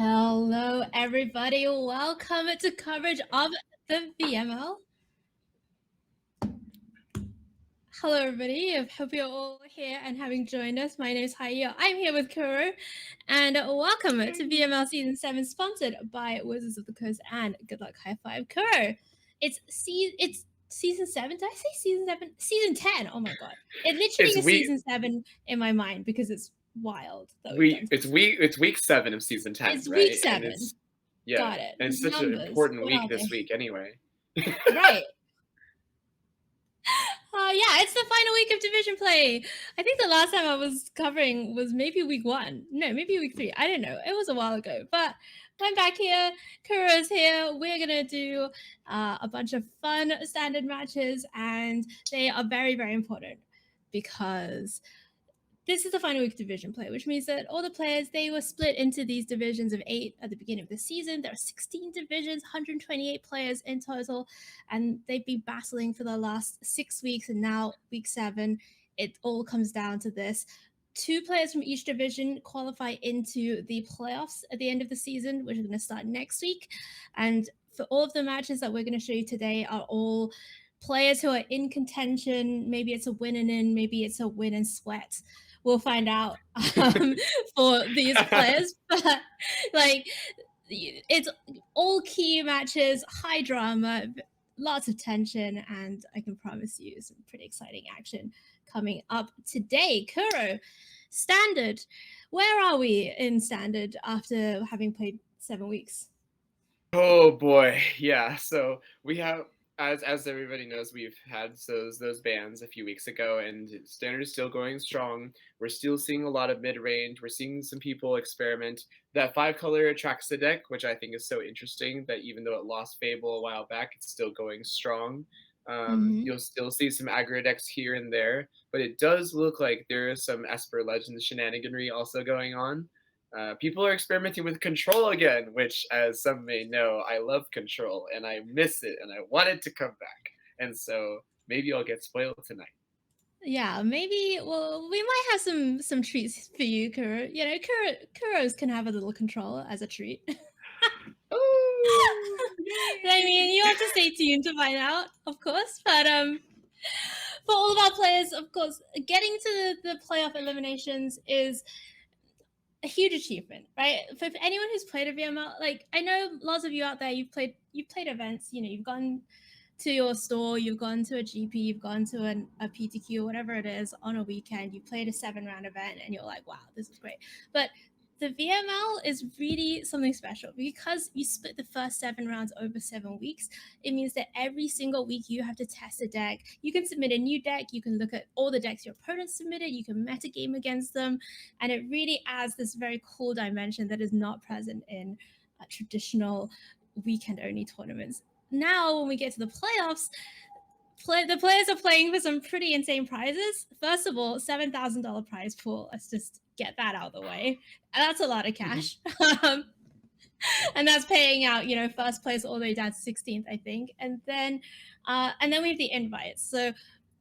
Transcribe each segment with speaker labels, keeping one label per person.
Speaker 1: Hello, everybody. Welcome to coverage of the VML. Hello, everybody. I hope you're all here and having joined us. My name is Haiyue. I'm here with Kuro, and welcome to VML Season 7, sponsored by Wizards of the Coast. And good luck, high five, Kuro. It's Season 7. Did I say Season 7? Season 10. Oh my god! It literally is Season 7 in my mind because it's wild.
Speaker 2: It's week 7 of Season 10.
Speaker 1: It's
Speaker 2: right?
Speaker 1: week 7.
Speaker 2: Yeah,
Speaker 1: Got it.
Speaker 2: and it's such an important week this week anyway.
Speaker 1: Right. Yeah, it's the final week of division play. I think the last time I was covering was maybe week 1. No, maybe week 3. I don't know. It was a while ago. But I'm back here. Kuro's here. We're going to do a bunch of fun standard matches. And they are very, very important because this is the final week division play, which means that all the players, they were split into these divisions of 8 at the beginning of the season. There are 16 divisions, 128 players in total, and they've been battling for the last 6 weeks, and now week 7, it all comes down to this. 2 players from each division qualify into the playoffs at the end of the season, which is going to start next week. And for all of the matches that we're going to show you today are all players who are in contention. Maybe it's a win and in, maybe it's a win and sweat. We'll find out for these players, but like it's all key matches, high drama, lots of tension, and I can promise you some pretty exciting action coming up today. Kuro, standard, where are we in standard after having played 7 weeks?
Speaker 2: Oh boy, yeah. So we have, as everybody knows, we've had those bans a few weeks ago, and standard is still going strong. We're still seeing a lot of mid-range. We're seeing some people experiment. That 5-color Atraxa deck, which I think is so interesting, that even though it lost Fable a while back, it's still going strong. You'll still see some aggro decks here and there, but it does look like there is some Esper Legends shenaniganry also going on. People are experimenting with control again, which, as some may know, I love control and I miss it and I want it to come back. And so maybe I'll get spoiled tonight.
Speaker 1: Yeah, maybe. Well, we might have some treats for you, Kuro. You know, Kuros can have a little control as a treat.
Speaker 2: Oh,
Speaker 1: I mean, you have to stay tuned to find out, of course. But for all of our players, of course, getting to the playoff eliminations is a huge achievement, right? For anyone who's played a VML, like I know lots of you out there, you've played events. You know, you've gone to your store, you've gone to a GP, you've gone to a PTQ, whatever it is, on a weekend. You played a 7-round event, and you're like, wow, this is great. But the VML is really something special because you split the first 7 rounds over 7 weeks. It means that every single week you have to test a deck. You can submit a new deck. You can look at all the decks your opponents submitted. You can metagame against them. And it really adds this very cool dimension that is not present in traditional weekend-only tournaments. Now, when we get to the playoffs, the players are playing for some pretty insane prizes. First of all, $7,000 prize pool. Let's just get that out of the way. And that's a lot of cash. And that's paying out, you know, first place all the way down to 16th, I think. And then we have the invites. So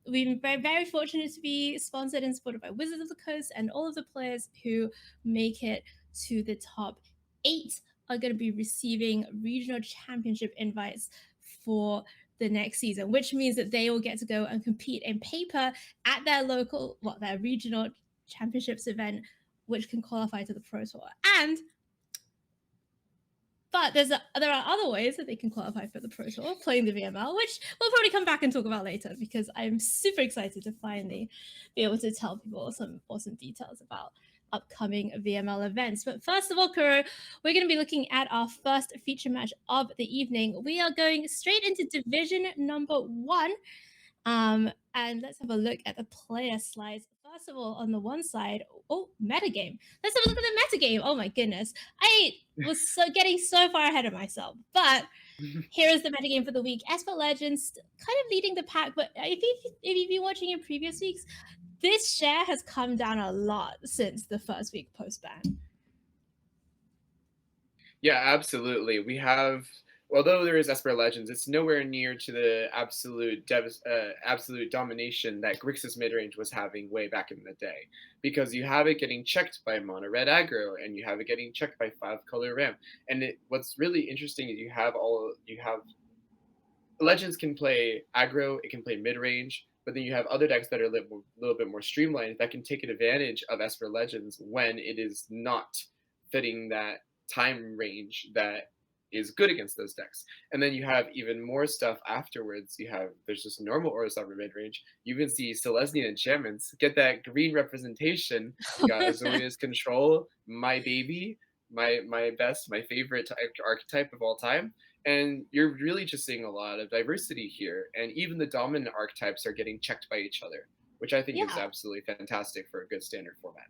Speaker 1: we've been very, very fortunate to be sponsored and supported by Wizards of the Coast, and all of the players who make it to the top 8 are going to be receiving regional championship invites for the next season, which means that they will get to go and compete in paper at their their regional championships event, which can qualify to the Pro Tour. But there are other ways that they can qualify for the Pro Tour playing the VML, which we'll probably come back and talk about later, because I'm super excited to finally be able to tell people some awesome details about upcoming VML events. But first of all, Kuro, we're going to be looking at our first feature match of the evening. We are going straight into division number 1. And let's have a look at the player slides. First of all, on the one side, metagame. Let's have a look at the metagame. Oh my goodness. I was getting so far ahead of myself. But here is the metagame for the week. Esper Legends kind of leading the pack, but if you've been watching in previous weeks, this share has come down a lot since the first week post-ban.
Speaker 2: Yeah, absolutely. We have although there is Esper Legends, it's nowhere near to the absolute domination that Grixis midrange was having way back in the day. Because you have it getting checked by mono red aggro, and you have it getting checked by 5-color ramp. And what's really interesting is you have Legends can play aggro, it can play mid range, but then you have other decks that are a little bit more streamlined that can take advantage of Esper Legends when it is not fitting that time range that is good against those decks. And then you have even more stuff afterwards. There's just normal Orzhov mid range. You can see Selesnya enchantments get that green representation. You got Azorius control, my baby, my favorite archetype of all time. And you're really just seeing a lot of diversity here. And even the dominant archetypes are getting checked by each other, which I think is absolutely fantastic for a good standard format.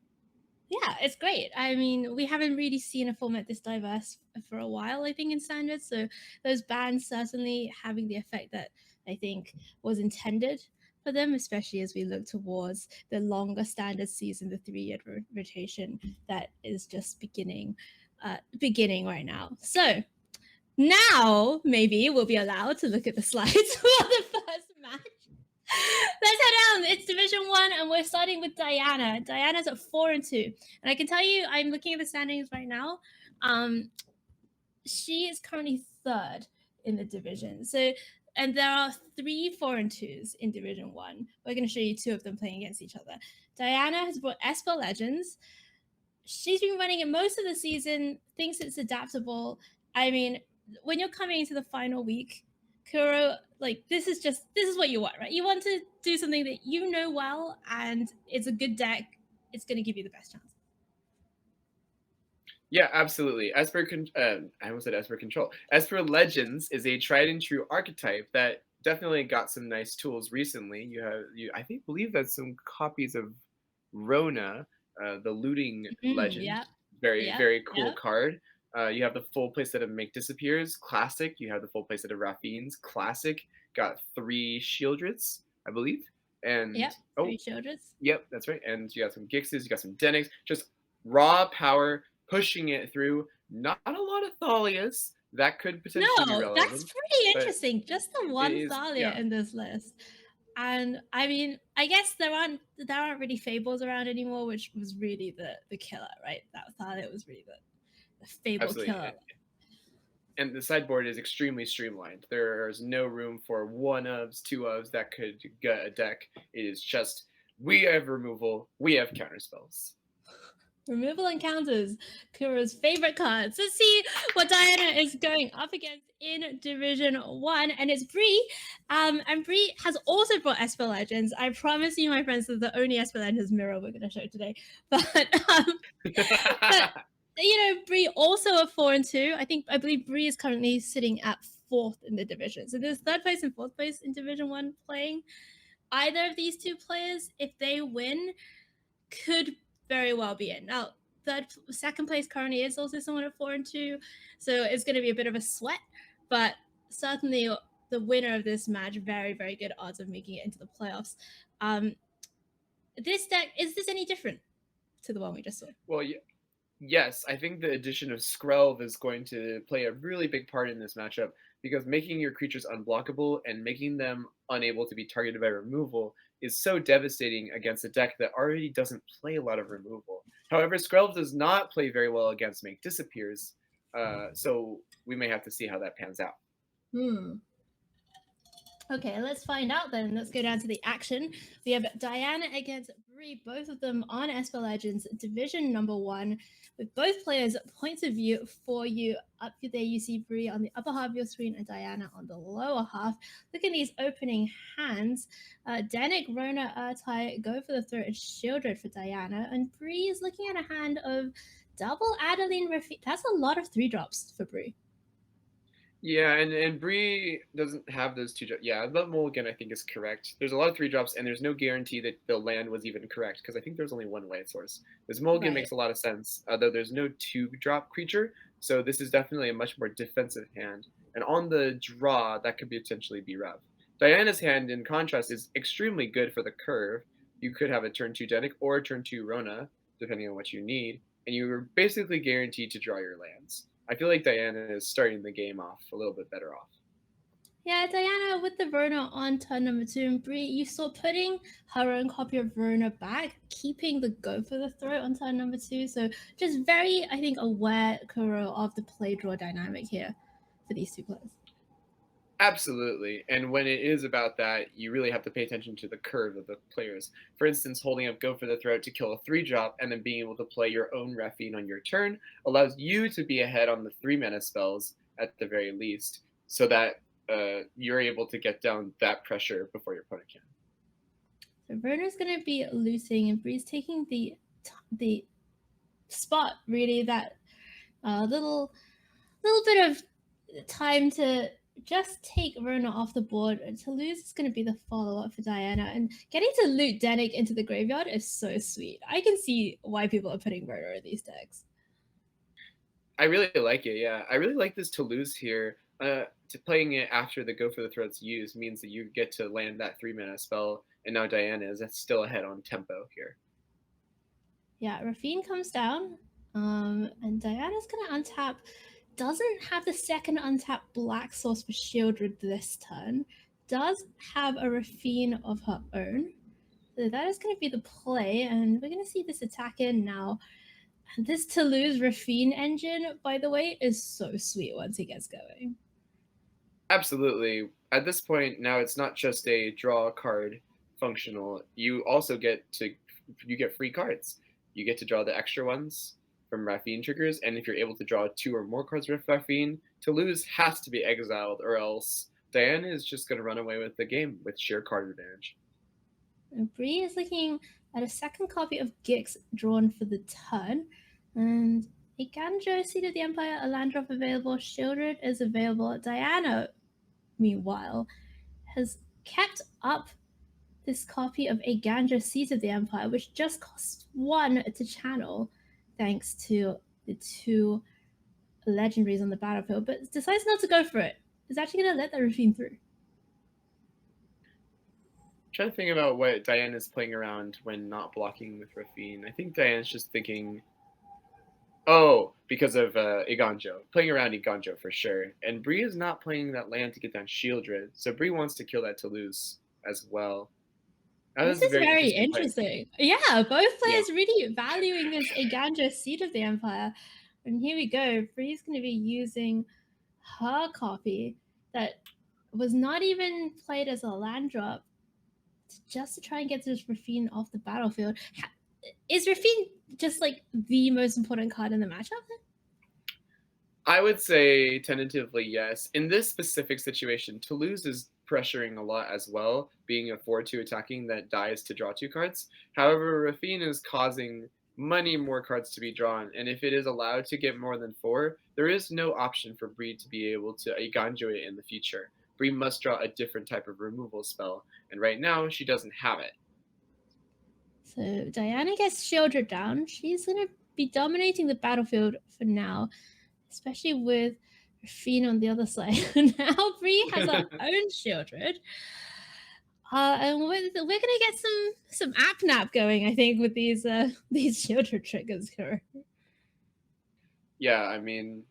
Speaker 1: Yeah, it's great. I mean, we haven't really seen a format this diverse for a while, I think, in Standard. So those bans certainly having the effect that I think was intended for them, especially as we look towards the longer Standard season, the 3-year rotation that is just beginning right now. So now maybe we'll be allowed to look at the slides for the first match. Let's head down. It's Division 1, and we're starting with Diana. Diana's at 4-2. And I can tell you, I'm looking at the standings right now. She is currently 3rd in the division. So, and there are 3 4-2s in Division 1. We're going to show you 2 of them playing against each other. Diana has brought Esper Legends. She's been running it most of the season, thinks it's adaptable. I mean, when you're coming into the final week, Kuro, like, this is what you want, right? You want to do something that you know well, and it's a good deck. It's going to give you the best chance.
Speaker 2: Yeah, absolutely. I almost said Esper Control. Esper Legends is a tried and true archetype that definitely got some nice tools recently. I believe that's some copies of Rona, the looting legend.
Speaker 1: Yeah.
Speaker 2: Very cool card. You have the full playset of Make Disappears, classic. You have the full playset of Raffines, classic. Got 3 Shieldreds, I believe. And
Speaker 1: 3 Shieldreds.
Speaker 2: Yep, that's right. And you got some Gixes, you got some Denics, just raw power, pushing it through. Not a lot of Thalias. That could potentially be relevant.
Speaker 1: That's pretty interesting. Just the one Thalia in this list. And I mean, I guess there aren't really Fables around anymore, which was really the killer, right? That Thalia was really the Fable
Speaker 2: Absolutely.
Speaker 1: killer.
Speaker 2: And the sideboard is extremely streamlined. There's no room for 1-ofs, 2-ofs that could get a deck. It is just, we have removal, we have counterspells.
Speaker 1: Removal and counters, Kuro's favorite cards. Let's see what Diana is going up against in Division 1, and it's Brie. And Brie has also brought Esper Legends. I promise you, my friends, that the only Esper Legends mirror we're going to show today. But you know, Brie also at 4-2. I believe Brie is currently sitting at 4th in the division. So there's 3rd place and 4th place in Division 1 playing. Either of these 2 players, if they win, could very well be in. Now, 2nd place currently is also someone at 4-2, so it's going to be a bit of a sweat, but certainly the winner of this match, very, very good odds of making it into the playoffs. This deck, is this any different to the one we just saw?
Speaker 2: Well, yes, I think the addition of Skrelv is going to play a really big part in this matchup, because making your creatures unblockable and making them unable to be targeted by removal is so devastating against a deck that already doesn't play a lot of removal. However, Skrelv does not play very well against Make Disappears, so we may have to see how that pans out.
Speaker 1: Okay, let's find out then. Let's go down to the action. We have Diana against Brie, both of them on Esper Legends Division number 1, with both players' points of view for you. Up there you see Brie on the upper half of your screen and Diana on the lower half. Look at these opening hands. Danik, Rona, Urtai go for the throat and Shieldred for Diana, and Brie is looking at a hand of double Adeline Rafi. That's a lot of 3-drops for Brie.
Speaker 2: Yeah, and Brie doesn't have those 2 drops. Yeah, the mulligan I think is correct. There's a lot of 3-drops, and there's no guarantee that the land was even correct, because I think there's only 1 white source. This mulligan makes a lot of sense, though there's no 2-drop creature, so this is definitely a much more defensive hand. And on the draw, that could potentially be rough. Diana's hand, in contrast, is extremely good for the curve. You could have a turn 2 Denic or a turn 2 Rona, depending on what you need, and you're basically guaranteed to draw your lands. I feel like Diana is starting the game off a little bit better off.
Speaker 1: Yeah, Diana with the Verona on turn number 2, and Brie, you saw putting her own copy of Verona back, keeping the go for the throat on turn number 2. So just very, I think, aware, Kuro, of the play draw dynamic here for these two players.
Speaker 2: Absolutely. And when it is about that, you really have to pay attention to the curve of the players. For instance, holding up Go for the Throat to kill a 3-drop and then being able to play your own Raffine on your turn allows you to be ahead on the 3-mana spells at the very least, so that you're able to get down that pressure before your opponent can.
Speaker 1: So Verona's going to be losing, and Brie's taking the spot, really, that little bit of time to just take Verona off the board. To lose is going to be the follow-up for Diana, and getting to loot Danik into the graveyard is so sweet. I can see why people are putting Verona in these decks.
Speaker 2: I really like it, yeah. I really like this to lose here. To playing it after the Go for the Throat's used means that you get to land that 3-mana spell, and now Diana is still ahead on tempo here.
Speaker 1: Yeah, Raffine comes down, and Diana's going to untap. Doesn't have the second untapped black source for Shieldred this turn. Does have a Raffine of her own. So that is going to be the play, and we're going to see this attack in now. And this Toulouse Raffine engine, by the way, is so sweet once he gets going.
Speaker 2: Absolutely. At this point, now it's not just a draw card functional. You also get free cards. You get to draw the extra ones from Raffine triggers, and if you're able to draw 2 or more cards with Raffine, Toulouse has to be exiled, or else Diana is just going to run away with the game with sheer card advantage.
Speaker 1: And Brie is looking at a second copy of Gix drawn for the turn, and a Ganjo, Seed of the Empire, a land drop available, Shieldred is available. Diana, meanwhile, has kept up this copy of a Ganjo, Seed of the Empire, which just costs 1 to channel, thanks to the 2 legendaries on the battlefield, but decides not to go for it. It's actually going to let that Raffine through.
Speaker 2: Trying to think about what Diana's playing around when not blocking with Raffine. I think Diana's just thinking, oh, because of Iganjo. Playing around Iganjo for sure. And Brie is not playing that land to get down Shieldred, so Brie wants to kill that Toulouse as well.
Speaker 1: This is very interesting. Yeah, both players really valuing this Iganjo, Seed of the Empire. And here we go. Brie's going to be using her copy that was not even played as a land drop just to try and get this Raffine off the battlefield. Is Raffine just like the most important card in the matchup then?
Speaker 2: I would say tentatively yes. In this specific situation, Toulouse is pressuring a lot as well, being a 4-2 attacking that dies to draw 2 cards. However, Raffine is causing many more cards to be drawn, and if it is allowed to get more than 4, there is no option for Brie to be able to Iganjo it in the future. Brie must draw a different type of removal spell, and right now she doesn't have it.
Speaker 1: So Diana gets Shieldred down. She's going to be dominating the battlefield for now, especially with Raffine on the other side. Now Brie has her own Shieldred. And we're going to get some app nap going, I think, with these Shieldred triggers here.
Speaker 2: Yeah, I mean,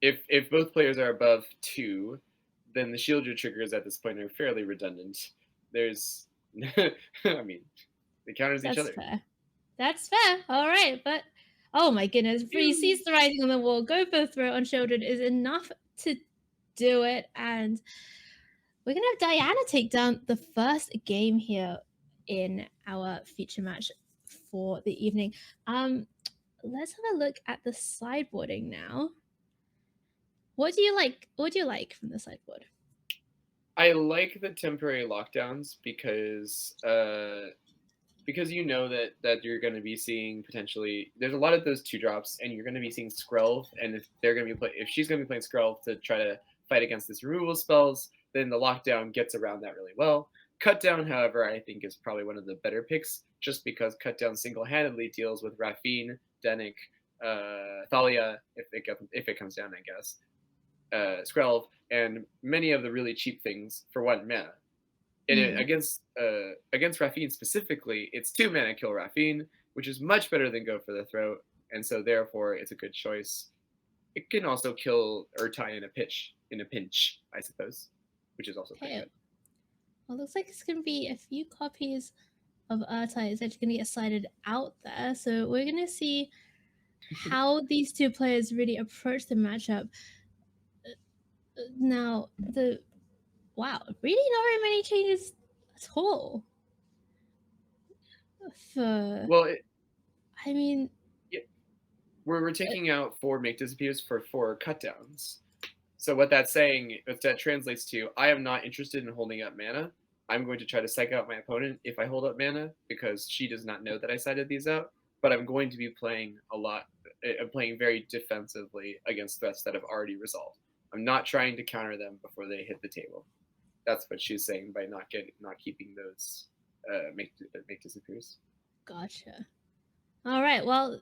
Speaker 2: if both players are above 2, then the Shieldred triggers at this point are fairly redundant. There's, I mean, they counters each other.
Speaker 1: Fair. That's fair. All right, but oh my goodness, Brie sees the writing on the wall. Go for the throw on Shieldred is enough to do it, and we're gonna have Diana take down the first game here in our feature match for the evening. Let's have a look at the sideboarding now. What do you like? What do you like from the sideboard?
Speaker 2: I like the temporary lockdowns because you know that you're going to be seeing potentially there's a lot of those 2-drops, and you're going to be seeing Skrelv, and if she's going to be playing Skrelv to try to fight against this removal spells, then the lockdown gets around that really well. Cutdown, however, I think is probably one of the better picks, just because Cutdown single-handedly deals with Raffine, Danik, Thalia, if it comes down, I guess, Skrelv, and many of the really cheap things for 1 mana. And against Raffine specifically, it's 2 mana kill Raffine, which is much better than Go for the Throat, and so therefore it's a good choice. it can also kill Urtai in a pinch, I suppose, which is also pretty
Speaker 1: Okay.
Speaker 2: good.
Speaker 1: Well, looks like it's going to be a few copies of Urtai is actually going to get sided out there. So we're going to see how these two players really approach the matchup. Now, wow, really not very many changes at all.
Speaker 2: Well,
Speaker 1: I mean,
Speaker 2: we're taking out 4 make disappears for 4 cutdowns. So what that's saying, what that translates to, I am not interested in holding up mana. I'm going to try to psych out my opponent if I hold up mana because she does not know that I sided these out. But I'm going to be playing playing very defensively against threats that have already resolved. I'm not trying to counter them before they hit the table. That's what she's saying by not keeping those make disappears.
Speaker 1: gotcha. All right, well,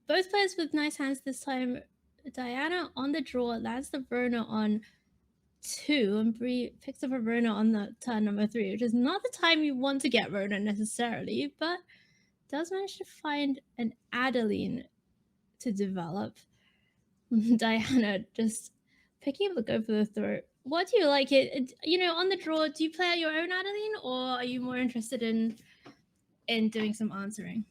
Speaker 1: both players with nice hands this time. Diana on the draw lands the Verona on 2, and Brie picks up a Verona on the turn number 3, which is not the time you want to get Verona necessarily, but does manage to find an Adeline to develop. Diana just picking up the go for the throat. What do you like it? On the draw, do you play out your own Adeline, or are you more interested in doing some answering?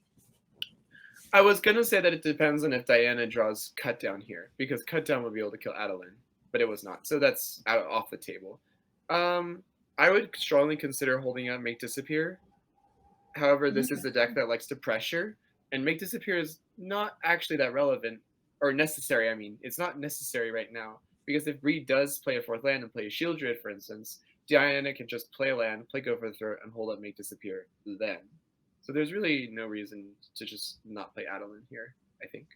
Speaker 2: I was gonna say that it depends on if Diana draws cut down here, because cut down would be able to kill Adeline, but it was not, so that's off the table. I would strongly consider holding out Make Disappear. However, this is a deck that likes to pressure, and Make Disappear is not actually that relevant or necessary. I mean, it's not necessary right now because if Brie does play a 4th land and play a Shield Druid, for instance, Diana can just play a land, play Go for the Throat, and hold up Make Disappear then. So there's really no reason to just not play Adeline here, I think.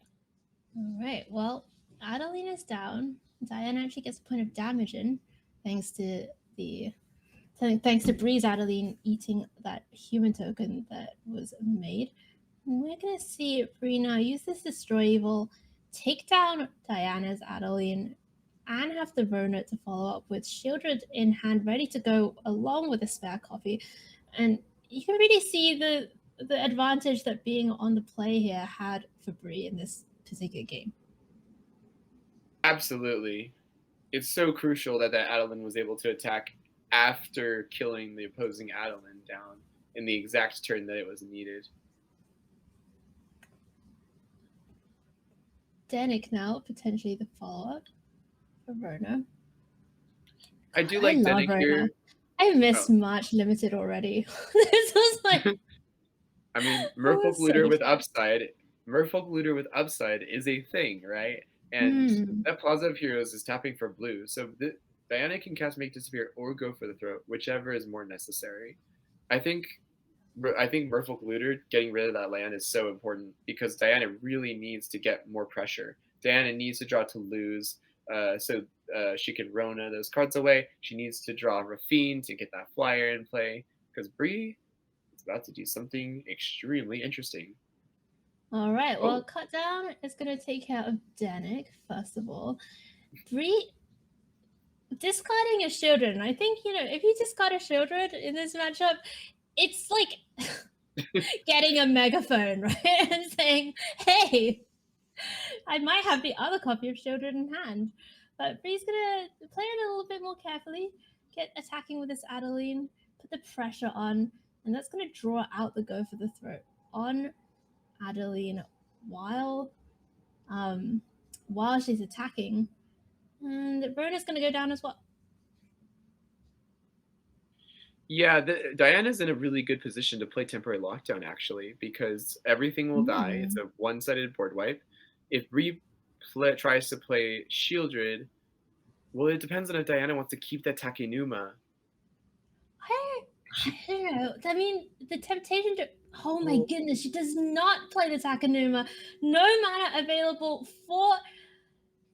Speaker 1: All right. Well, Adeline is down. Diana actually gets a point of damage in, thanks to Brie's Adeline eating that human token that was made. And we're gonna see Brie now use this Destroy Evil, take down Diana's Adeline, and have the Verona to follow up with Shieldred in hand, ready to go along with a spare copy. And you can really see the advantage that being on the play here had for Brie in this particular game.
Speaker 2: Absolutely. It's so crucial that Adeline was able to attack after killing the opposing Adeline down in the exact turn that it was needed.
Speaker 1: Danik now, potentially the follow-up for Verona.
Speaker 2: I do like Danik here.
Speaker 1: I miss March Limited already. This was like...
Speaker 2: I mean, Merfolk Looter with upside. Merfolk Looter with upside is a thing, right? And that Plaza of Heroes is tapping for blue. So Diana can cast Make Disappear or Go for the Throat, whichever is more necessary. I think Merfolk Looter getting rid of that land is so important because Diana really needs to get more pressure. Diana needs to draw to lose so she can Rona those cards away. She needs to draw Rafine to get that flyer in play because Brie is about to do something extremely interesting.
Speaker 1: All right, well, Cut Down is going to take care of Danik, first of all. Brie discarding a Shieldred. I think, if you discard a Shieldred in this matchup, it's like getting a megaphone, right? And saying, hey, I might have the other copy of Shieldred in hand. But Brie's going to play it a little bit more carefully, get attacking with this Adeline, put the pressure on, and that's going to draw out the Go for the Throat on Adeline while she's attacking. And Verona's going to go down as well.
Speaker 2: Yeah, Diana's in a really good position to play Temporary Lockdown, actually, because everything will die. It's a one-sided board wipe. If Brie tries to play Shieldred, well, it depends on if Diana wants to keep that Takenuma.
Speaker 1: I don't know. I mean, the temptation to... Oh my goodness, she does not play the Takenuma. No mana available for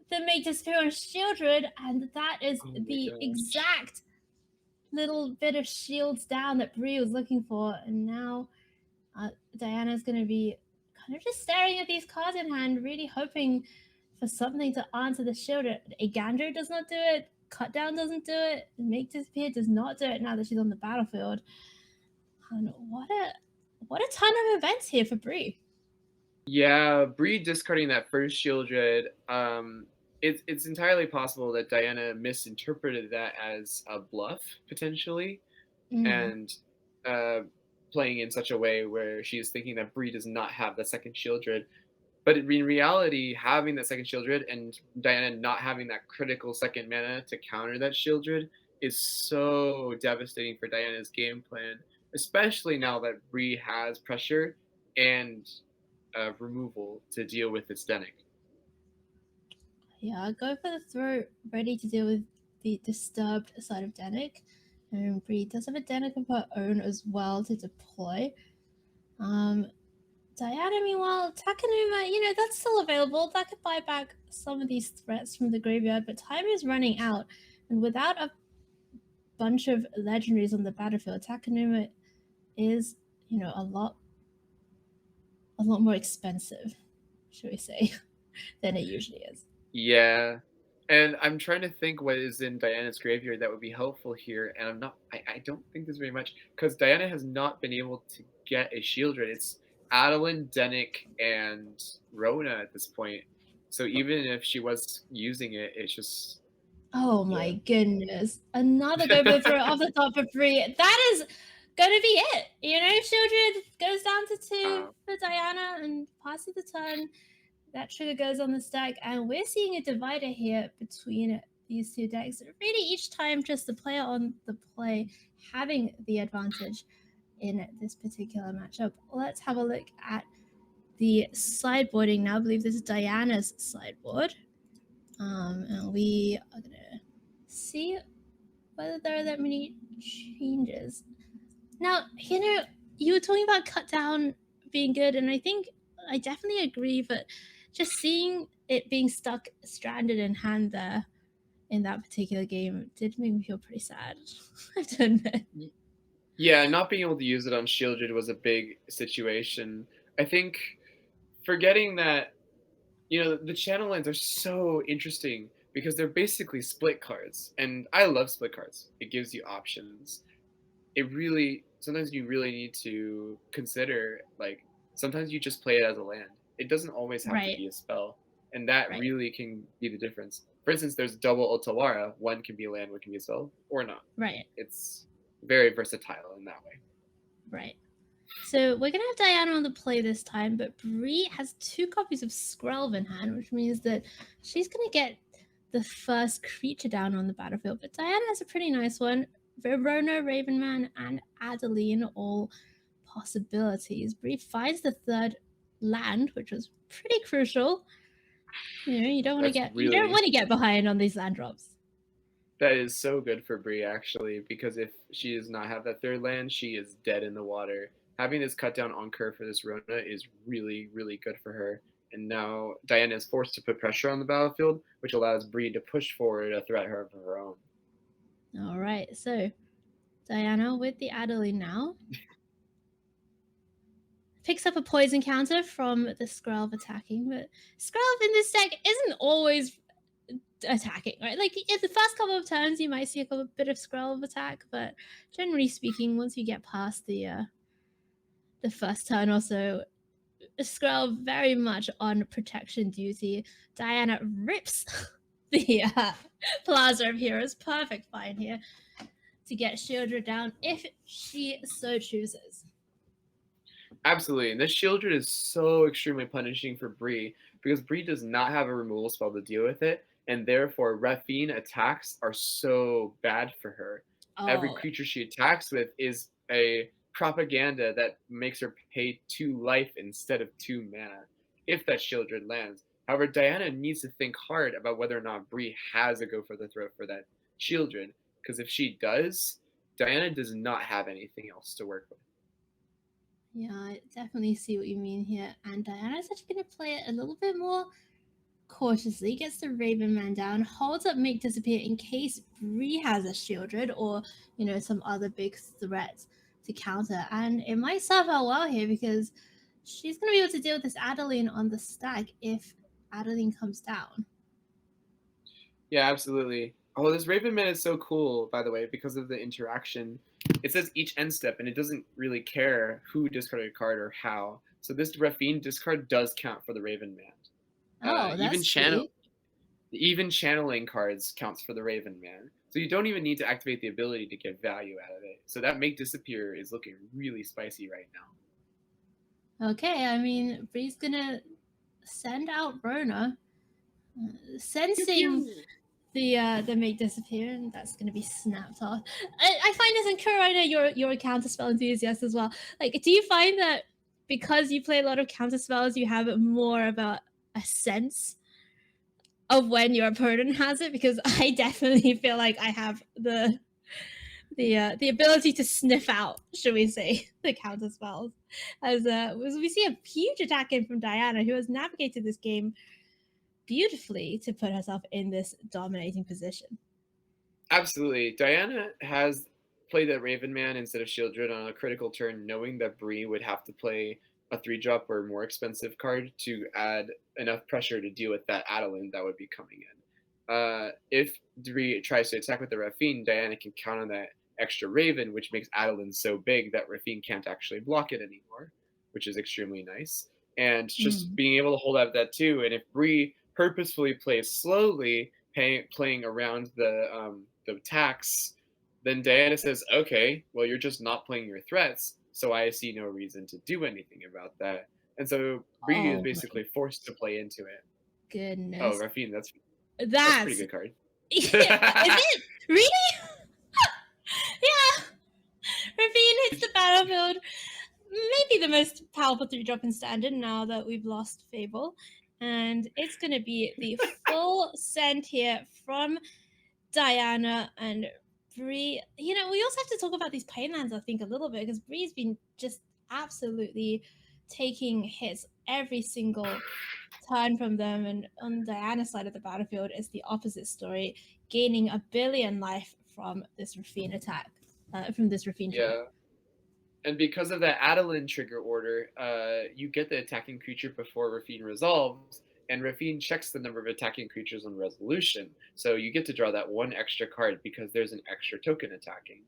Speaker 1: the Make Disappear on Shieldred, and that is the exact little bit of shields down that Brie was looking for. And now Diana's going to be kind of just staring at these cards in hand, really hoping for something to answer the Shieldred. A Gandro does not do it. Cut Down doesn't do it. Make Disappear does not do it now that she's on the battlefield. And what a ton of events here for Brie.
Speaker 2: Yeah, Brie discarding that first Shieldred, it's entirely possible that Diana misinterpreted that as a bluff, potentially,
Speaker 1: Mm.
Speaker 2: and uh, playing in such a way where she is thinking that Brie does not have the second Shieldred. But in reality, having that second Shieldred and Diana not having that critical second mana to counter that Shieldred is so devastating for Diana's game plan, especially now that Bree has pressure and removal to deal with its Denic.
Speaker 1: Yeah, go for the throat, ready to deal with the disturbed side of Danik. And Brie does have a Danik of her own as well to deploy. Um, Diana, meanwhile, Takanuma, that's still available. That could buy back some of these threats from the graveyard, but time is running out. And without a bunch of legendaries on the battlefield, Takanuma is, a lot more expensive, should we say, than it usually is.
Speaker 2: Yeah. And I'm trying to think what is in Diana's graveyard that would be helpful here, and I don't think there's very much because Diana has not been able to get a Shieldred. It's Adeline, Denic, and Rona at this point. So even if she was using it, it's just
Speaker 1: Oh my
Speaker 2: yeah.
Speaker 1: goodness. Another Gobo throw off the top for free. That is going to be it. Shieldred goes down to 2
Speaker 2: Uh,
Speaker 1: for Diana and passes the turn. That trigger goes on the stack, and we're seeing a divider here between these two decks. Really, each time, just the player on the play having the advantage in this particular matchup. Let's have a look at the sideboarding now. I believe this is Diana's sideboard. And we are going to see whether there are that many changes. Now, you were talking about cut down being good, and I think I definitely agree, but just seeing it being stuck stranded in hand there in that particular game did make me feel pretty sad. I have to admit.
Speaker 2: yeah, not being able to use it on Shieldred was a big situation. I think forgetting that the channel lines are so interesting because they're basically split cards, and I love split cards. It gives you options. It really sometimes you really need to consider like sometimes you just play it as a land. It doesn't always have to
Speaker 1: Right,
Speaker 2: be a spell, and that
Speaker 1: right,
Speaker 2: really can be the difference. For instance, there's double Otawara. One can be a land, one can be a spell, or not.
Speaker 1: right,
Speaker 2: It's very versatile in that way.
Speaker 1: right. So we're gonna have Diana on the play this time, but Brie has 2 copies of Skrelv in hand, which means that she's gonna get the first creature down on the battlefield. But Diana has a pretty nice one. Verona, Ravenman, and Adeline, all possibilities. Brie finds the 3rd land, which was pretty crucial. You don't want to
Speaker 2: That's
Speaker 1: get behind on these land drops.
Speaker 2: that is so good for Bree actually, because if she does not have that third land, she is dead in the water. Having this cut down on curve for this Rona is really, really good for her. And now Diana is forced to put pressure on the battlefield, which allows Bree to push forward a threat of her own.
Speaker 1: All right, so Diana with the Adeline now. Picks up a poison counter from the Skrelv attacking, but Skrelv in this deck isn't always attacking, right? Like in the first couple of turns, you might see a bit of Skrelv attack, but generally speaking, once you get past the first turn or so, Skrelv very much on protection duty. Diana rips the Plaza of Heroes. Perfect find here to get Shieldred down if she so chooses.
Speaker 2: Absolutely, and this Shieldred is so extremely punishing for Bree because Bree does not have a removal spell to deal with it, and therefore Raffine attacks are so bad for her. Every
Speaker 1: Oh,
Speaker 2: creature she attacks with is a propaganda that makes her pay 2 life instead of 2 mana if that Shieldred lands. However, Diana needs to think hard about whether or not Bree has a go for the throat for that Shieldred, because if she does, Diana does not have anything else to work with.
Speaker 1: yeah, I definitely see what you mean here. And Diana's actually going to play it a little bit more cautiously, gets the Raven Man down, holds up Make Disappear in case Bree has a Shieldred or, some other big threat to counter. And it might serve her well here because she's going to be able to deal with this Adeline on the stack if Adeline comes down.
Speaker 2: Yeah, absolutely. Oh, this Raven Man is so cool, by the way, because of the interaction. It says each end step, and it doesn't really care who discarded a card or how. So this Raffine discard does count for the Raven Man.
Speaker 1: Oh, that's sweet.
Speaker 2: Even channeling cards counts for the Raven Man. So you don't even need to activate the ability to get value out of it. So that Make Disappear is looking really spicy right now.
Speaker 1: Okay, I mean, Brie's gonna send out Rona, sensing the Make Disappear, and that's gonna be snapped off. I find this in Kuro, I know you're a counterspell enthusiast as well. Like, do you find that because you play a lot of counterspells, you have more of a sense of when your opponent has it? Because I definitely feel like I have the ability to sniff out, should we say, the counter spells. As we see a huge attack in from Diana, who has navigated this game beautifully to put herself in this dominating position.
Speaker 2: Absolutely. Diana has played that Raven Man instead of Shieldred on a critical turn, knowing that Brie would have to play a 3-drop or more expensive card to add enough pressure to deal with that Adeline that would be coming in. If Brie tries to attack with the Raffine, Diana can count on that extra Raven, which makes Adeline so big that Raffine can't actually block it anymore, which is extremely nice. And just being able to hold out that too. And if Brie purposefully plays slowly, playing around the attacks, then Diana says, okay, well, you're just not playing your threats, so I see no reason to do anything about that. And so Brie is basically forced to play into it.
Speaker 1: Goodness.
Speaker 2: Oh, Raffine, that's a pretty good card.
Speaker 1: Is it? Really? Yeah. Raffine hits the battlefield. Maybe the most powerful 3-drop in Standard now that we've lost Fable. And it's going to be the full send here from Diana and Brie. You know, we also have to talk about these painlands, I think, a little bit, because Brie's been just absolutely taking hits every single turn from them. And on Diana's side of the battlefield, it's the opposite story, gaining 1 billion life from this Raffine attack, from this Raffine trigger.
Speaker 2: And because of that Adeline trigger order, you get the attacking creature before Raffine resolves, and Raffine checks the number of attacking creatures on resolution. So you get to draw that 1 extra card because there's an extra token attacking.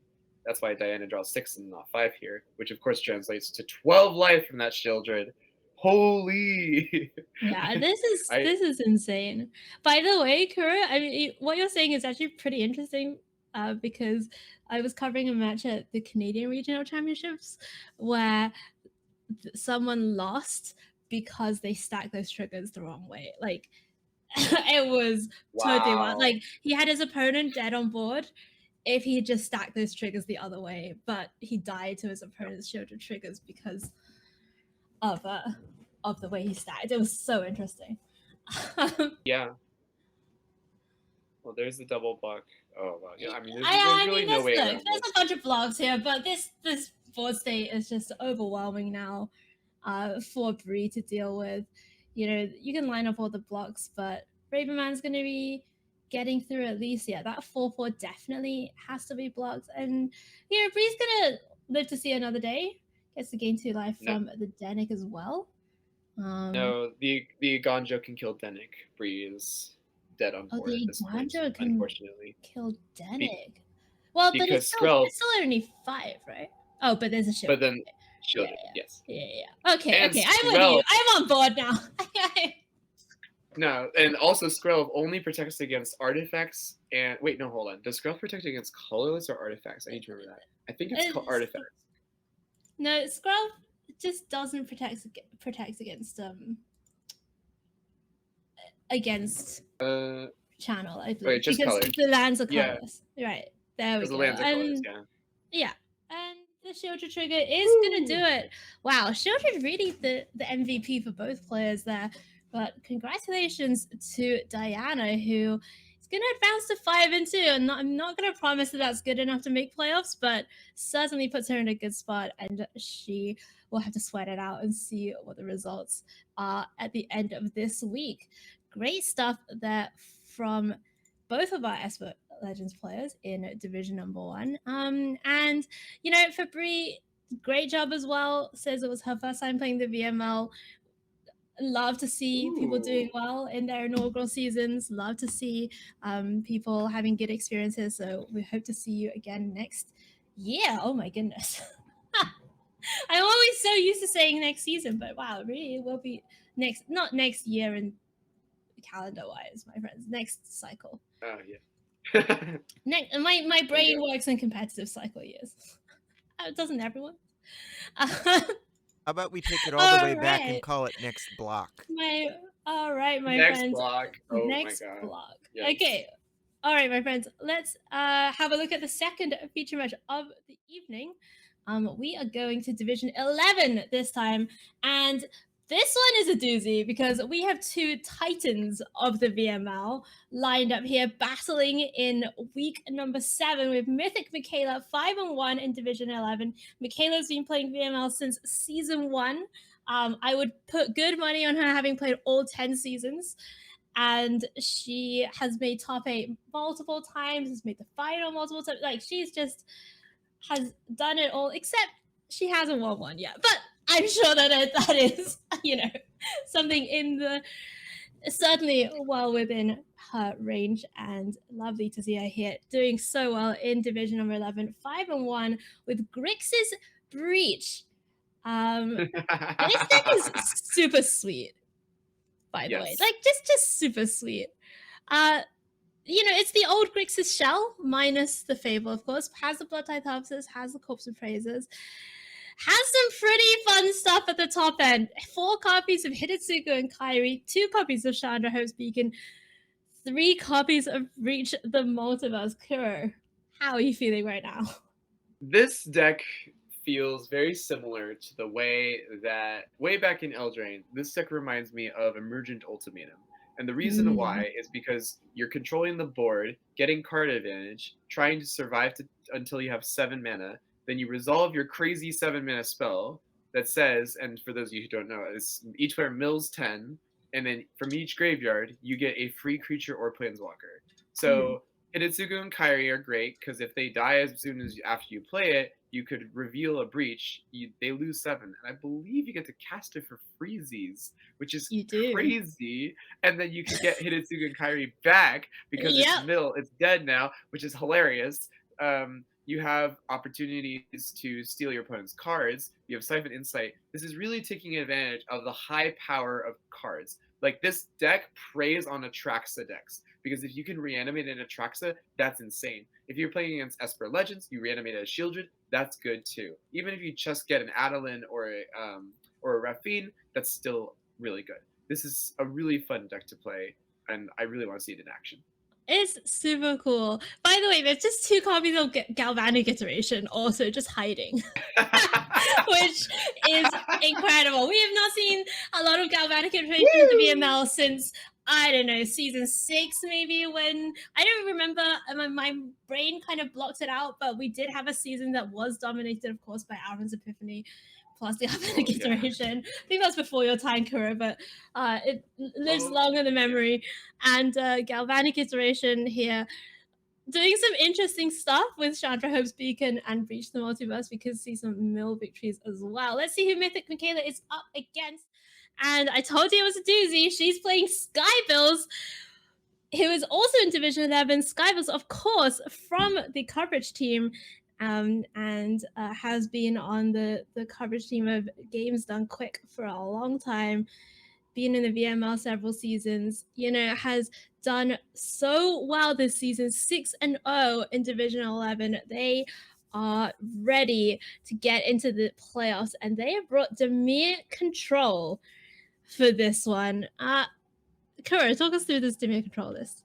Speaker 2: That's why Diana draws 6 and not 5 here, which of course translates to 12 life from that Shieldred. Holy!
Speaker 1: Yeah, this is insane. By the way, Kuro, I mean, what you're saying is actually pretty interesting, because I was covering a match at the Canadian Regional Championships where someone lost because they stacked those triggers the wrong way. Like, it was totally wild. Like, he had his opponent dead on board if he had just stacked those triggers the other way, but he died to his opponent's Shieldred triggers because of the way he stacked. It was so interesting.
Speaker 2: Yeah. Well, there's the double block. Oh wow. Yeah, I mean, there's really no way around this.
Speaker 1: There's a bunch of blocks here, but this board state is just overwhelming now for Brie to deal with. You know, you can line up all the blocks, but Ravenman's going to be getting through at least. Yeah, that 4/4 definitely has to be blocked, and you know, Brie's going to live to see another day. Gets to gain 2 life from the Denic as well.
Speaker 2: No, the Ganjo can kill Denic. Brie is dead on board at this point, unfortunately.
Speaker 1: Kill Denic. Well, but it's still only 5, right? Oh, but there's a shield.
Speaker 2: But then shielded, yes.
Speaker 1: Yeah. Okay, I'm with you. I'm on board now.
Speaker 2: No, and also Skrelv only protects against artifacts and... Wait, no, hold on. Does Skrelv protect against colorless or artifacts? I need to remember that. I think it's called artifacts.
Speaker 1: No, Skrelv just doesn't protect against channel, I believe.
Speaker 2: Wait, just
Speaker 1: because
Speaker 2: colors.
Speaker 1: The lands are colorless. Yeah. Right. There we go.
Speaker 2: The lands are colorless,
Speaker 1: yeah. And the Shieldred trigger is gonna do it. Wow, Shieldred really the MVP for both players there. But congratulations to Diana, who is going to advance to 5-2. And I'm not going to promise that that's good enough to make playoffs, but certainly puts her in a good spot. And she will have to sweat it out and see what the results are at the end of this week. Great stuff there from both of our Esper Legends players in Division number 1. And, you know, for Brie, great job as well. Says it was her first time playing the VML. Love to see people doing well in their inaugural seasons. Love to see people having good experiences. So we hope to see you again next year. Oh my goodness. I'm always so used to saying next season, but wow, it really will be not next year in calendar wise, my friends. Next cycle.
Speaker 2: Oh yeah.
Speaker 1: Next, my brain works in competitive cycle years. Doesn't everyone?
Speaker 3: How about we take it all the way back and call it next block?
Speaker 1: All right, my
Speaker 2: Next
Speaker 1: friends.
Speaker 2: block. Oh
Speaker 1: Next
Speaker 2: my god.
Speaker 1: block.
Speaker 2: Yes.
Speaker 1: Okay. All right, my friends. Let's have a look at the second feature match of the evening. We are going to Division 11 this time, and this one is a doozy because we have two titans of the VML lined up here battling in week number 7 with Mythic Mikaela 5-1 in Division 11. Mikaela's been playing VML since season 1. I would put good money on her having played all 10 seasons. And she has made top 8 multiple times, has made the final multiple times. Like, she's just has done it all, except she hasn't won one yet. But I'm sure that is, something in the certainly well within her range, and lovely to see her here doing so well in Division number 11, 5-1 with Grixis Breach. This deck is super sweet, by the way. Like, just super sweet. It's the old Grixis shell, minus the Fable, of course. Has the Blood Tithe Harvesters, has the Corpse of Praisers. Has some pretty fun stuff at the top end. 4 copies of Hidetsugu and Kairi, 2 copies of Chandra Hope's Beacon, 3 copies of Reach the Multiverse. Kuro, how are you feeling right now?
Speaker 2: This deck feels very similar to the way that, way back in Eldraine, this deck reminds me of Emergent Ultimatum. And the reason why is because you're controlling the board, getting card advantage, trying to survive until you have 7 mana, then you resolve your crazy 7 mana spell that says, and for those of you who don't know, each player mills 10, and then from each graveyard, you get a free creature or planeswalker. So Hidetsugu and Kairi are great because if they die as soon as after you play it, you could reveal a breach. They lose 7, and I believe you get to cast it for freezies, which is crazy. And then you can get Hidetsugu and Kairi back because it's dead now, which is hilarious. You have opportunities to steal your opponent's cards. You have Siphon Insight. This is really taking advantage of the high power of cards. Like, this deck preys on Atraxa decks, because if you can reanimate an Atraxa, that's insane. If you're playing against Esper Legends, you reanimate a Shieldred, that's good too. Even if you just get an Adeline or a Raffine, that's still really good. This is a really fun deck to play, and I really want to see it in action.
Speaker 1: It's super cool. By the way, there's just 2 copies of Galvanic Iteration also just hiding, which is incredible. We have not seen a lot of Galvanic Iteration in the VML since, I don't know, season 6 maybe, when, I don't remember, my brain kind of blocked it out, but we did have a season that was dominated, of course, by Aaron's Epiphany, plus the Galvanic Iteration. I think that's before your time, Kuro, but it lives long in the memory. And Galvanic Iteration here doing some interesting stuff with Chandra Hope's Beacon and Breach the Multiverse. We could see some mill victories as well. Let's see who Mythic Mikaela is up against. And I told you it was a doozy. She's playing Skybilz, who is also in Division 11. Skybilz, of course, from the coverage team. And has been on the coverage team of Games Done Quick for a long time, been in the VML several seasons, has done so well this season, 6-0 in Division 11. They are ready to get into the playoffs, and they have brought Dimir Control for this one. Kuro, talk us through this Dimir Control list.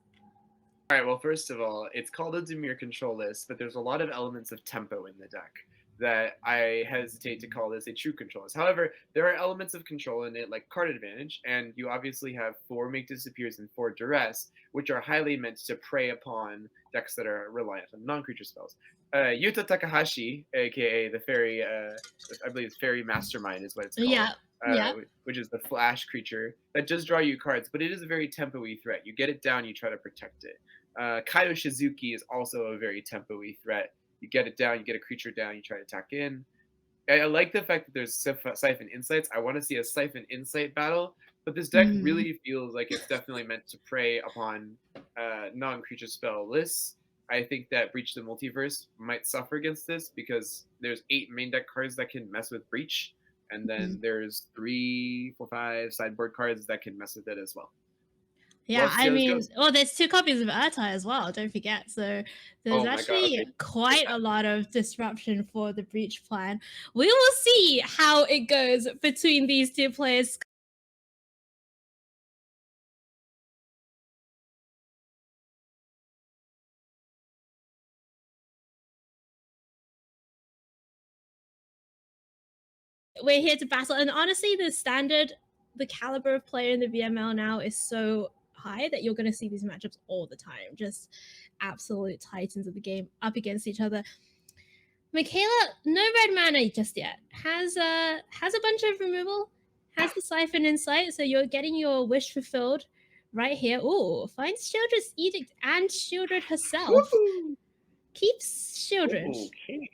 Speaker 2: All right, well, first of all, it's called a Dimir Control list, but there's a lot of elements of tempo in the deck that I hesitate to call this a true control list. However, there are elements of control in it, like card advantage, and you obviously have 4 Make Disappears and 4 Duress, which are highly meant to prey upon decks that are reliant on non-creature spells. Yuta Takahashi, aka the fairy, I believe it's Fairy Mastermind is what it's called. Which is the flash creature that does draw you cards, but it is a very tempo-y threat. You get it down, you try to protect it. Kaido Shizuki is also a very tempo-y threat. You get it down, you get a creature down, you try to attack in. I like the fact that there's Siphon Insights. I want to see a Siphon Insight battle, but this deck really feels like it's definitely meant to prey upon non-creature spell lists. I think that Breach the Multiverse might suffer against this because there's 8 main deck cards that can mess with Breach, and then there's 3, 4, 5 sideboard cards that can mess with it as well.
Speaker 1: Yeah, I mean, well, there's 2 copies of Urtai as well, don't forget. So there's actually quite a lot of disruption for the Breach plan. We will see how it goes between these 2 players. We're here to battle, and honestly, the caliber of player in the VML now is so high that you're going to see these matchups all the time. Just absolute titans of the game up against each other. Mikaela, no red mana just yet. Has a bunch of removal, has the Siphon in sight, so you're getting your wish fulfilled right here. Ooh, finds Shieldred's Edict and Shieldred herself.
Speaker 2: Woo-hoo!
Speaker 1: Keeps Shieldred.
Speaker 2: Okay.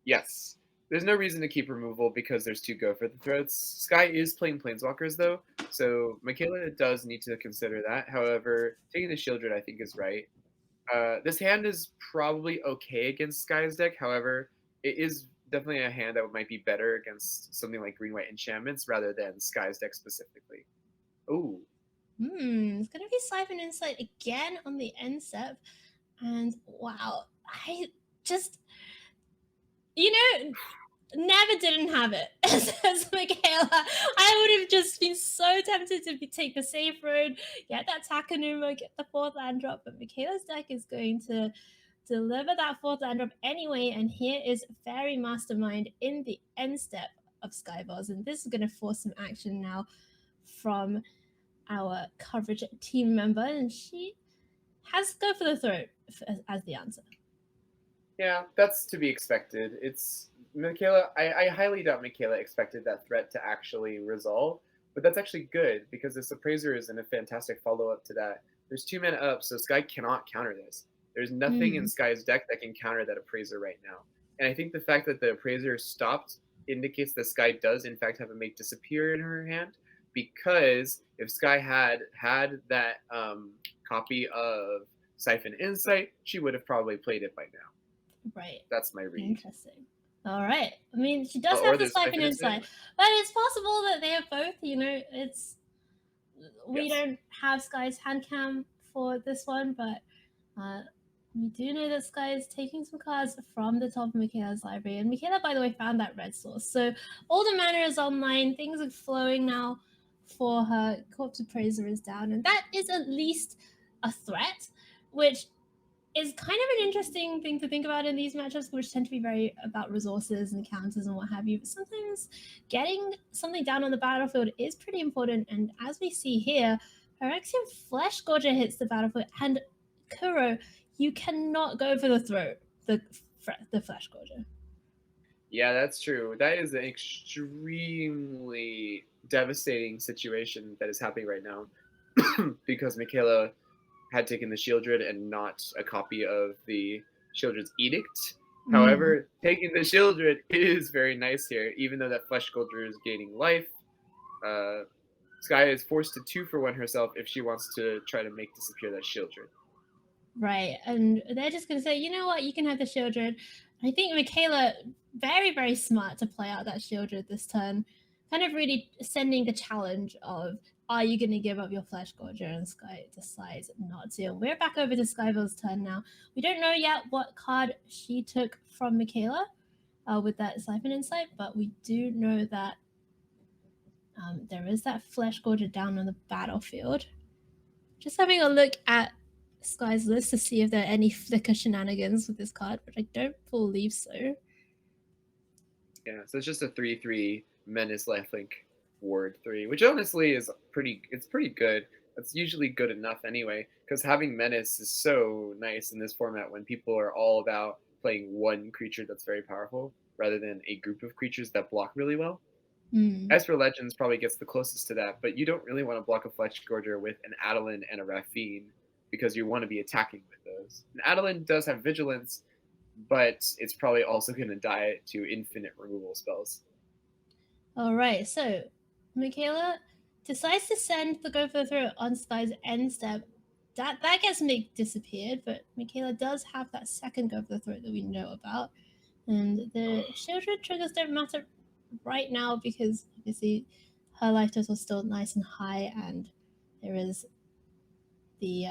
Speaker 2: Yes. There's no reason to keep removal because there's 2 go for the threats. Sky is playing Planeswalkers though, so Mikaela does need to consider that. However, taking the Shieldred I think is right. This hand is probably okay against Sky's deck. However, it is definitely a hand that might be better against something like green-white enchantments rather than Sky's deck specifically. Ooh.
Speaker 1: It's gonna be Siphon Insight again on the end step, and wow, I just, never didn't have it as Mikaela. I would have just been so tempted to take the safe road, get that Takanuma, get the 4th land drop, but Mikaela's deck is going to deliver that 4th land drop anyway, and here is Fairy Mastermind in the end step of Skybilz, and this is going to force some action now from our coverage team member, and she has Go for the Throat as the answer.
Speaker 2: Yeah, that's to be expected. It's Mikaela. I highly doubt Mikaela expected that threat to actually resolve, but that's actually good because this Appraiser is in a fantastic follow-up to that. There's 2 mana up, so Sky cannot counter this. There's nothing in Sky's deck that can counter that Appraiser right now. And I think the fact that the Appraiser stopped indicates that Sky does in fact have a Make Disappear in her hand, because if Sky had that copy of Siphon Insight, she would have probably played it by now.
Speaker 1: Right.
Speaker 2: That's my read.
Speaker 1: Interesting. All right. I mean, she does have the Siphon Insight, but it's possible that they have both. We don't have Sky's hand cam for this one, but we do know that Sky is taking some cards from the top of Mikaela's library. And Mikaela, by the way, found that red source. So all the mana is online. Things are flowing now for her. Corpse Appraiser is down. And that is at least a threat, which is kind of an interesting thing to think about in these matchups, which tend to be very about resources and counters and what have you. But sometimes getting something down on the battlefield is pretty important. And as we see here, Phyrexian Flesh Gorger hits the battlefield, and Kuro, you cannot go for the throat, the Flesh Gorger.
Speaker 2: Yeah, that's true. That is an extremely devastating situation that is happening right now because Mikaela had taken the Shieldred and not a copy of the Shieldred's Edict. However, taking the Shieldred is very nice here, even though that Flesh Gorger is gaining life. Sky is forced to 2-for-1 herself if she wants to try to make disappear that Shieldred.
Speaker 1: Right, and they're just going to say, you know what, you can have the Shieldred. I think Mikaela, very, very smart to play out that Shieldred this turn, kind of really sending the challenge of, are you going to give up your Flesh Gorger? And Sky decides not to. We're back over to Skybilz's turn now. We don't know yet what card she took from Mikaela with that Siphon Insight, but we do know that there is that Flesh Gorger down on the battlefield. Just having a look at Sky's list to see if there are any flicker shenanigans with this card, which I don't believe so.
Speaker 2: Yeah, so it's just a 3/3 Menace lifelink ward 3, which honestly is pretty good. That's usually good enough anyway, because having Menace is so nice in this format when people are all about playing one creature that's very powerful rather than a group of creatures that block really well. Esper Legends probably gets the closest to that, but you don't really want to block a Flesh Gorger with an Adeline and a Raffine because you want to be attacking with those. And Adeline does have Vigilance, but it's probably also going to die to infinite removal spells.
Speaker 1: All right, so Mikaela decides to send the Go for the Throat on Sky's end step. that gets disappeared, but Mikaela does have that second go for the throat that we know about. And the Shieldred triggers don't matter right now because obviously her life total is still nice and high, and there is the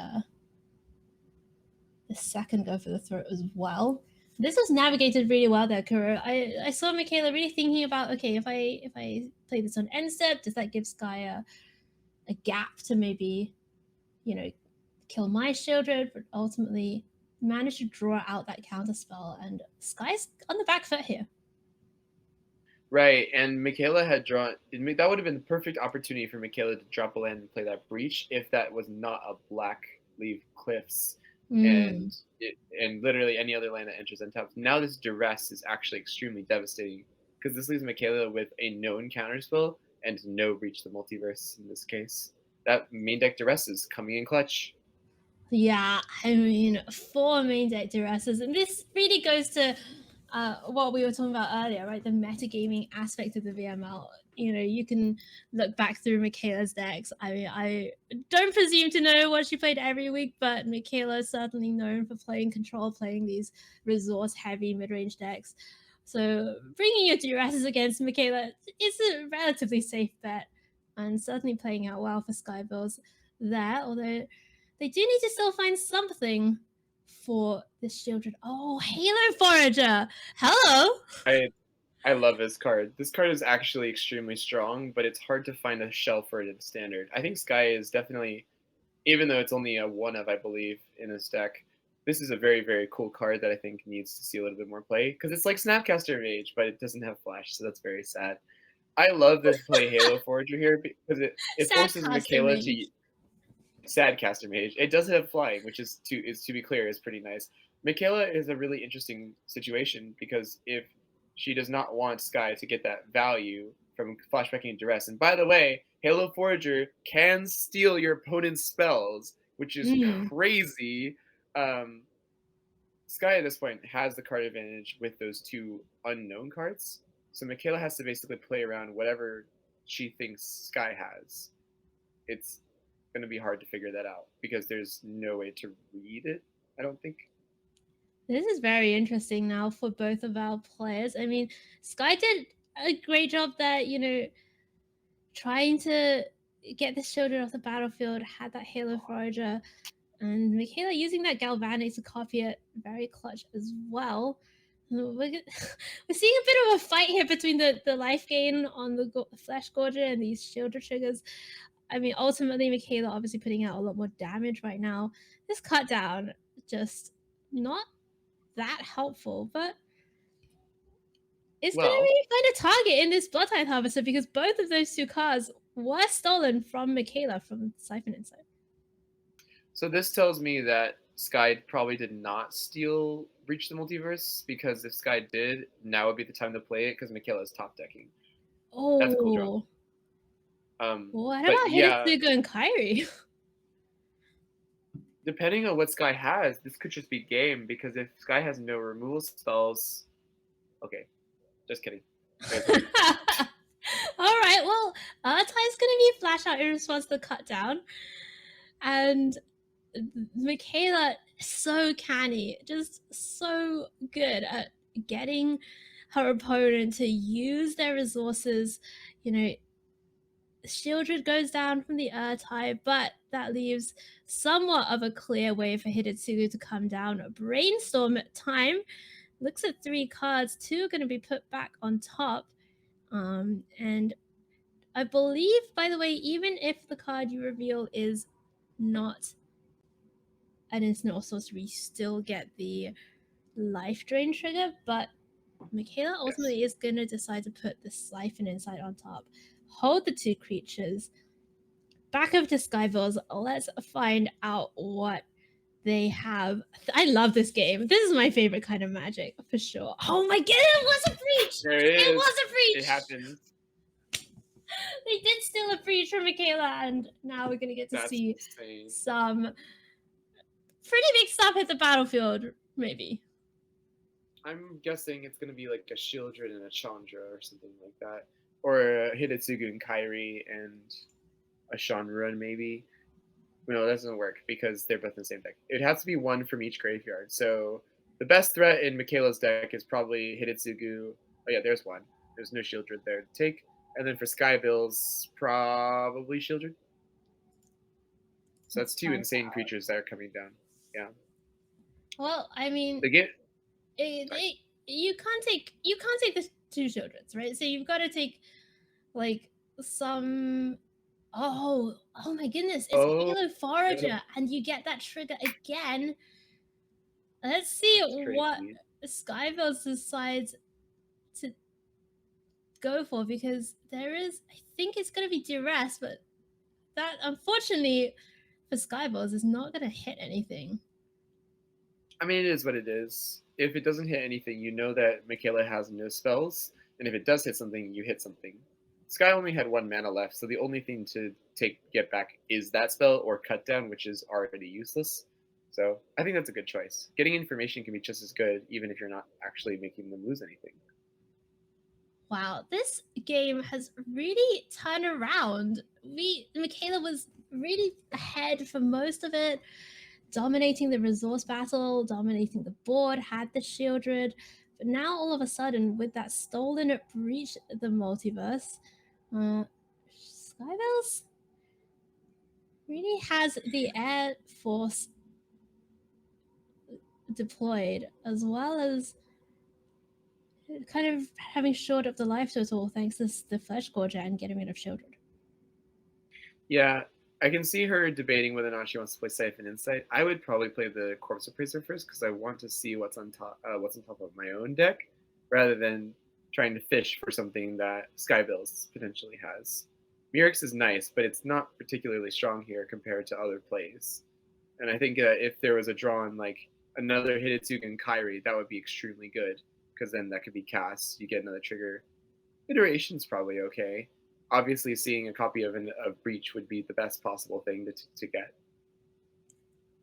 Speaker 1: second go for the throat as well. This was navigated really well there, Kuro. I saw Mikaela really thinking about, okay, if I play this on end step, does that give Sky a gap to maybe, kill my Shieldred, but ultimately managed to draw out that counter spell, and Sky's on the back foot here.
Speaker 2: Right, and Mikaela had drawn. That would have been the perfect opportunity for Mikaela to drop a land and play that breach if that was not a black leaf cliffs and literally any other land that enters on top. Now this duress is actually extremely devastating because this leaves Mikaela with a known counterspell and no breach the multiverse in this case. That main deck duress is coming in clutch.
Speaker 1: Yeah, I mean, 4 main deck duresses, and this really goes to what we were talking about earlier, right? The metagaming aspect of the VML. You can look back through Mikaela's decks. I mean, I don't presume to know what she played every week, but Mikaela is certainly known for playing control, playing these resource-heavy mid-range decks. So bringing your duresses against Mikaela is a relatively safe bet, and certainly playing out well for Skybilz there, although they do need to still find something for this Shieldred. Oh, Halo Forager! Hello!
Speaker 2: I love this card. This card is actually extremely strong, but it's hard to find a shell for it in standard. I think Sky is definitely, even though it's only a 1 of, I believe, in this deck, this is a very, very cool card that I think needs to see a little bit more play, because it's like Snapcaster Mage, but it doesn't have Flash, so that's very sad. I love to play Halo Forager here because it forces Mikaela to... Sad Caster Mage. It does have flying, which is to be clear, is pretty nice. Mikaela is a really interesting situation because if she does not want Sky to get that value from flashbacking and duress, and by the way, Halo Forager can steal your opponent's spells, which is crazy. Sky at this point has the card advantage with those 2 unknown cards, so Mikaela has to basically play around whatever she thinks Sky has. It's going to be hard to figure that out because there's no way to read it, I don't think.
Speaker 1: This is very interesting now for both of our players. I mean, Sky did a great job there, trying to get the Shieldred off the battlefield, had that Halo Forager, and Mikaela using that Galvanic to copy it, very clutch as well. We're seeing a bit of a fight here between the life gain on the Flesh Gorger and these Shieldred triggers. I mean, ultimately, Mikaela obviously putting out a lot more damage right now. This cut down just not that helpful, but it's going to really find a target in this Blood Tithe Harvester because both of those 2 cards were stolen from Mikaela from Siphon Insight.
Speaker 2: So this tells me that Sky probably did not steal Breach the Multiverse, because if Sky did, now would be the time to play it because Mikaela is top decking.
Speaker 1: Oh.
Speaker 2: That's a cool drop.
Speaker 1: What about Hidetsugu and Kairi?
Speaker 2: Depending on what Sky has, this could just be game, because if Sky has no removal spells... Okay, just kidding.
Speaker 1: Alright, well, Ty's going to be flash out in response to the cut down. And Mikaela, so canny, just so good at getting her opponent to use their resources. Shieldred goes down from the type, but that leaves somewhat of a clear way for Hidetsugu to come down. Brainstorm time. Looks at 3 cards. 2 are going to be put back on top. And I believe, by the way, even if the card you reveal is not an instant or sorcery, you still get the life drain trigger, but Mikaela ultimately is going to decide to put the Siphon Insight on top. Hold the 2 creatures. Back over to Skybilz. Let's find out what they have. I love this game. This is my favorite kind of Magic, for sure. Oh my god, it was a breach! It was a breach!
Speaker 2: It happened.
Speaker 1: They did steal a breach from Mikaela, and now we're going to get to see some pretty big stuff hit the battlefield, maybe.
Speaker 2: I'm guessing it's going to be like a Shieldred and a Chandra or something like that. Or a Hidetsugu and Kairi and a Shanrun, maybe. No, that doesn't work because they're both in the same deck. It has to be one from each graveyard. So the best threat in Mikaela's deck is probably Hidetsugu. Oh yeah, there's one. There's no Shieldred there to take. And then for Skybilz, probably Shieldred. So that's two insane creatures that are coming down. Yeah.
Speaker 1: Well, I mean,
Speaker 2: They get
Speaker 1: you can't take the two Shieldreds, right? So you've got to take like some. Oh my goodness! It's Halo Forager, and you get that trigger again. Let's see what Skybilz decides to go for, because there is, I think it's going to be duress, but that unfortunately for Skybilz is not going to hit anything.
Speaker 2: I mean, it is what it is. If it doesn't hit anything, you know that Mikaela has no spells, and if it does hit something, you hit something. Sky only had 1 mana left, so the only thing to get back is that spell or cut down, which is already useless. So I think that's a good choice. Getting information can be just as good, even if you're not actually making them lose anything.
Speaker 1: Wow, this game has really turned around. Mikaela was really ahead for most of it, dominating the resource battle, dominating the board, had the Shieldred. But now all of a sudden, with that stolen breach the multiverse, Skybilz really has the Air Force deployed, as well as kind of having shored up the life total thanks to the Flesh Gorger and getting rid of Shieldred.
Speaker 2: Yeah, I can see her debating whether or not she wants to play Siphon Insight. I would probably play the Corpse Appraiser first because I want to see what's on top of my own deck, rather than trying to fish for something that Skybilz potentially has. Mirix is nice, but it's not particularly strong here compared to other plays. And I think if there was a draw on like another Hidetsugu and Kairi, that would be extremely good, because then that could be cast. You get another trigger. Iteration's probably okay. Obviously, seeing a copy of Breach would be the best possible thing to get.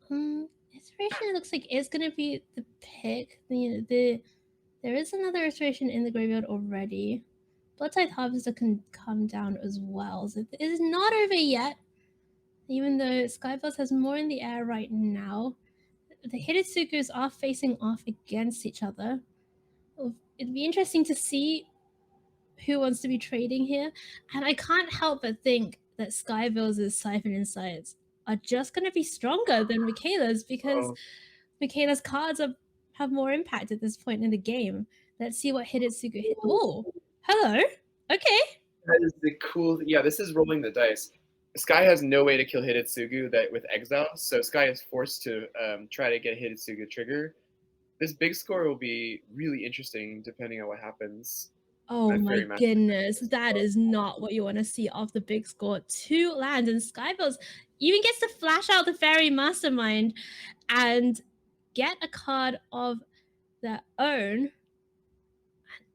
Speaker 1: Iteration looks like is going to be the pick. There is another iteration in the graveyard already. Bloodtithe Harvester can come down as well. So it is not over yet, even though Skybilz has more in the air right now. The Hidetsugus are facing off against each other. It'd be interesting to see who wants to be trading here. And I can't help but think that Skybilz's Siphon Insights are just going to be stronger than Mikaela's, because Mikaela's cards have more impact at this point in the game. Let's see what Hidetsugu hit. Oh, hello. Okay.
Speaker 2: That is the cool. Yeah, this is rolling the dice. Sky has no way to kill Hidetsugu with Exile, so Sky is forced to try to get Hidetsugu trigger. This big score will be really interesting depending on what happens.
Speaker 1: Oh my goodness, that is not what you want to see off the big score. 2 lands, and Skybilz even gets to flash out the Fairy Mastermind and get a card of their own. And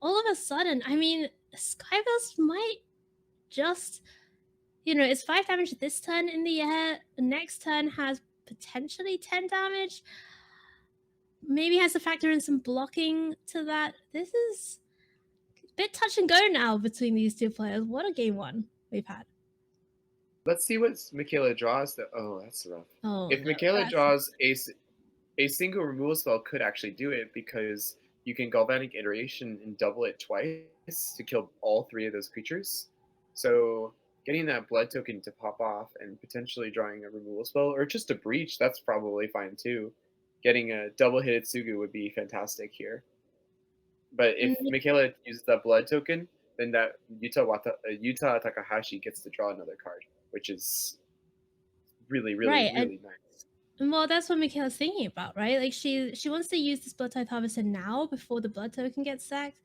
Speaker 1: all of a sudden, I mean, Skybilz might just, it's 5 damage this turn in the air. The next turn has potentially 10 damage. Maybe has to factor in some blocking to that. This is bit touch and go now between these two players. What a game one we've had.
Speaker 2: Let's see what Mikaela draws. Oh, that's rough.
Speaker 1: Oh,
Speaker 2: if Mikaela draws a single removal spell, could actually do it, because you can Galvanic Iteration and double it twice to kill all 3 of those creatures. So getting that blood token to pop off and potentially drawing a removal spell or just a breach, that's probably fine too. Getting a double Hidetsugu would be fantastic here. But if Mikaela uses that blood token, then that Yuta Takahashi gets to draw another card, which is really, really, really nice.
Speaker 1: Well, that's what Mikaela's thinking about, right? Like she wants to use this Bloodtithe Harvester now before the blood token gets sacked.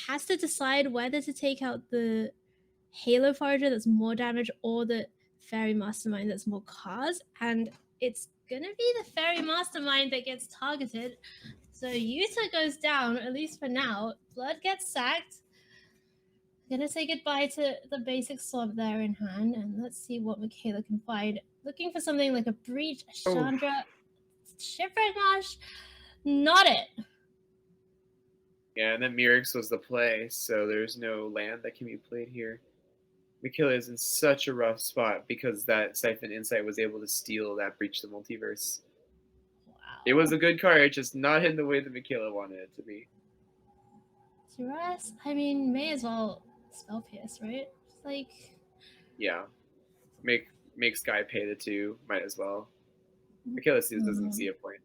Speaker 1: Has to decide whether to take out the Halo Forager that's more damage or the Fairy Mastermind that's more cards, and it's gonna be the Fairy Mastermind that gets targeted. So Yuta goes down, at least for now. Blood gets sacked. Gonna say goodbye to the basic swamp there in hand, and let's see what Mikaela can find. Looking for something like a Breach, a Chandra, Shipwreck Marsh. Not it.
Speaker 2: Yeah, and then Mirix was the play, so there's no land that can be played here. Mikaela is in such a rough spot because that Siphon Insight was able to steal that Breach the Multiverse.
Speaker 1: Wow.
Speaker 2: It was a good card, just not in the way that Mikaela wanted it to be.
Speaker 1: Duress, I mean, may as well Spell Pierce, right? It's like,
Speaker 2: yeah, make Sky pay the 2, might as well. Mikaela doesn't see a point.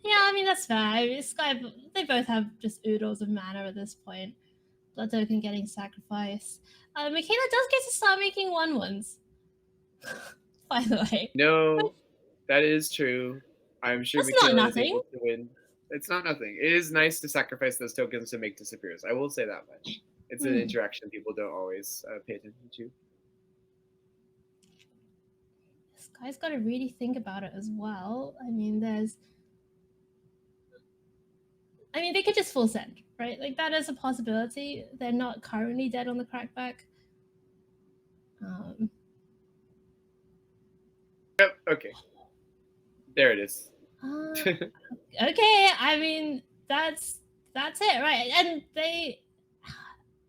Speaker 1: Yeah, I mean that's fair. I mean, Sky, they both have just oodles of mana at this point. Blood Token getting sacrificed. Mikaela does get to start making 1/1s. By the way.
Speaker 2: No, that is true. I'm sure
Speaker 1: That's not
Speaker 2: Mikaela is
Speaker 1: nothing.
Speaker 2: able to win. It's not nothing. It is nice to sacrifice those tokens to make disappears. I will say that much. It's an interaction people don't always pay attention to.
Speaker 1: This guy's got to really think about it as well. I mean, they could just full send, right? Like, that is a possibility. They're not currently dead on the crackback.
Speaker 2: Yep, okay. There it is.
Speaker 1: Okay, I mean, that's it, right? And they,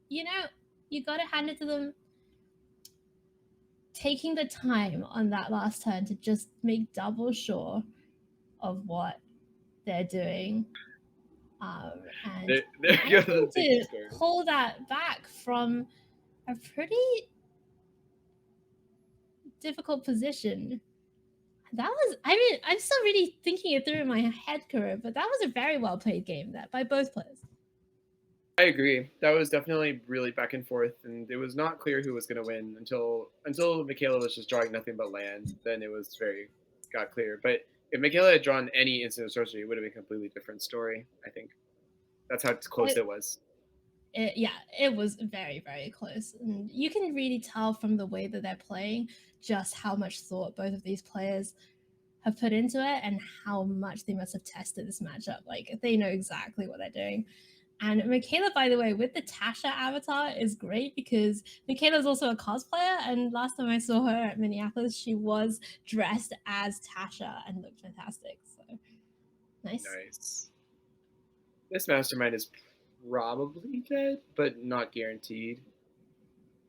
Speaker 1: you gotta hand it to them. Taking the time on that last turn to just make double sure of what they're doing. And
Speaker 2: there goes
Speaker 1: to pull that back from a pretty difficult position. That was, I mean, I'm still really thinking it through in my head, Kuro, but that was a very well played game there by both players. I
Speaker 2: agree. That was definitely really back and forth, and it was not clear who was going to win until Mikaela was just drawing nothing but land. Then it was got clear. But if Mikaela had drawn any instant sorcery, it would have been a completely different story, I think. That's how close it was.
Speaker 1: It was very, very close. And you can really tell from the way that they're playing just how much thought both of these players have put into it and how much they must have tested this matchup. Like, they know exactly what they're doing. And Mikaela, by the way, with the Tasha avatar is great because Mikaela is also a cosplayer. And last time I saw her at Minneapolis, she was dressed as Tasha and looked fantastic. So, nice.
Speaker 2: This mastermind is probably dead, but not guaranteed.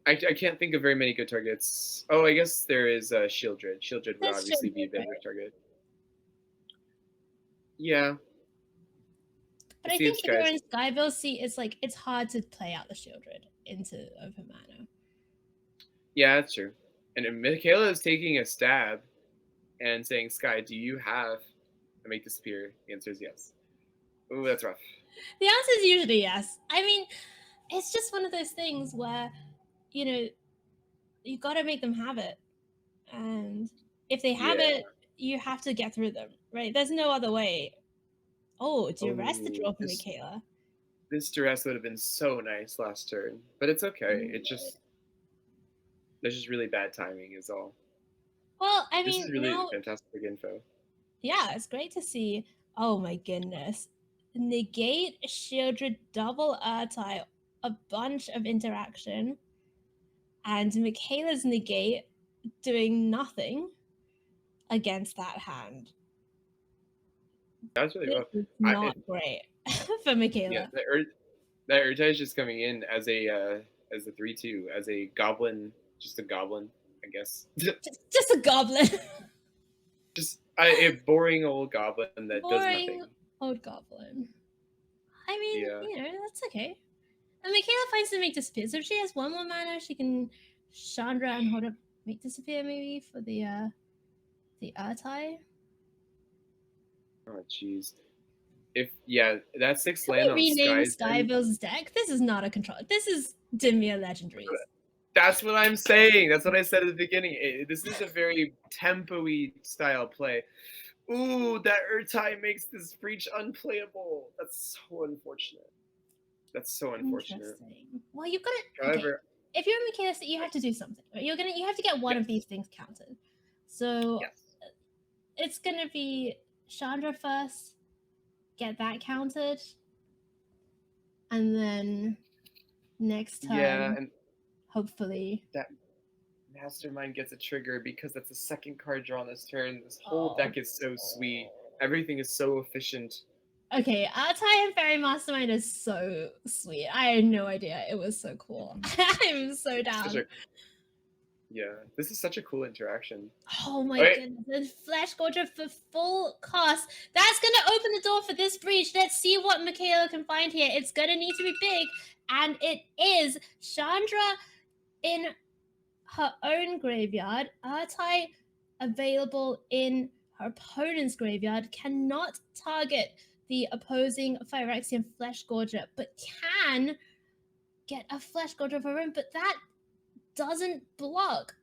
Speaker 2: I can't think of very many good targets. Oh, I guess there is Shieldred. Shieldred would obviously be a better target. Yeah.
Speaker 1: But I think if you're in Skybilz, it's hard to play out the Shieldred into open mana.
Speaker 2: Yeah, that's true. And if Mikaela is taking a stab and saying, Sky, do you have a make disappear? The answer is yes. Ooh, that's rough.
Speaker 1: The answer is usually yes. I mean, it's just one of those things where, you got to make them have it. And if they have it, you have to get through them, right? There's no other way. Oh, duress the draw from Mikaela.
Speaker 2: This duress would have been so nice last turn, but it's okay. There's just really bad timing is all.
Speaker 1: Well, I mean,
Speaker 2: this is really fantastic info.
Speaker 1: Yeah, it's great to see. Oh my goodness. Negate, Shieldred, double Urtai, a bunch of interaction. And Mikaela's negate doing nothing against that hand.
Speaker 2: That's really rough.
Speaker 1: Not great for Mikaela.
Speaker 2: Yeah, that Urtai is just coming in as a 3/2, as a goblin, just a goblin, I guess.
Speaker 1: just a goblin.
Speaker 2: Just a boring old goblin that does nothing.
Speaker 1: Old goblin. I mean, that's okay. And Mikaela finds to make disappear. So if she has one more mana, she can Chandra and hold up make disappear maybe for the Urtai.
Speaker 2: Oh jeez. That 6 land on
Speaker 1: Skybilz deck. This is not a control. This is Dimir Legendaries.
Speaker 2: That's what I'm saying. That's what I said at the beginning. This is a very tempo-y style play. Ooh, that Urtai makes this breach unplayable. That's so unfortunate.
Speaker 1: Well, you've got to. However, if you're a Mikaela, you have to do something. Right? You have to get one of these things counted. So it's gonna be Chandra first. Get that counted, and then next turn,
Speaker 2: and
Speaker 1: hopefully
Speaker 2: that Mastermind gets a trigger because that's the second card draw on this turn. This whole deck is so sweet. Everything is so efficient.
Speaker 1: Okay, Urtai and Fairy Mastermind is so sweet. I had no idea. It was so cool. I'm so down.
Speaker 2: Yeah, this is such a cool interaction.
Speaker 1: Oh my
Speaker 2: Alright.
Speaker 1: goodness, the Flash Gorger for full cost. That's gonna open the door for this breach. Let's see what Mikaela can find here. It's gonna need to be big, and it is. Chandra in her own graveyard. Artai available in her opponent's graveyard. Cannot target the opposing Phyrexian Flesh Gorger, but can get a Flesh Gorger of her own, but that doesn't block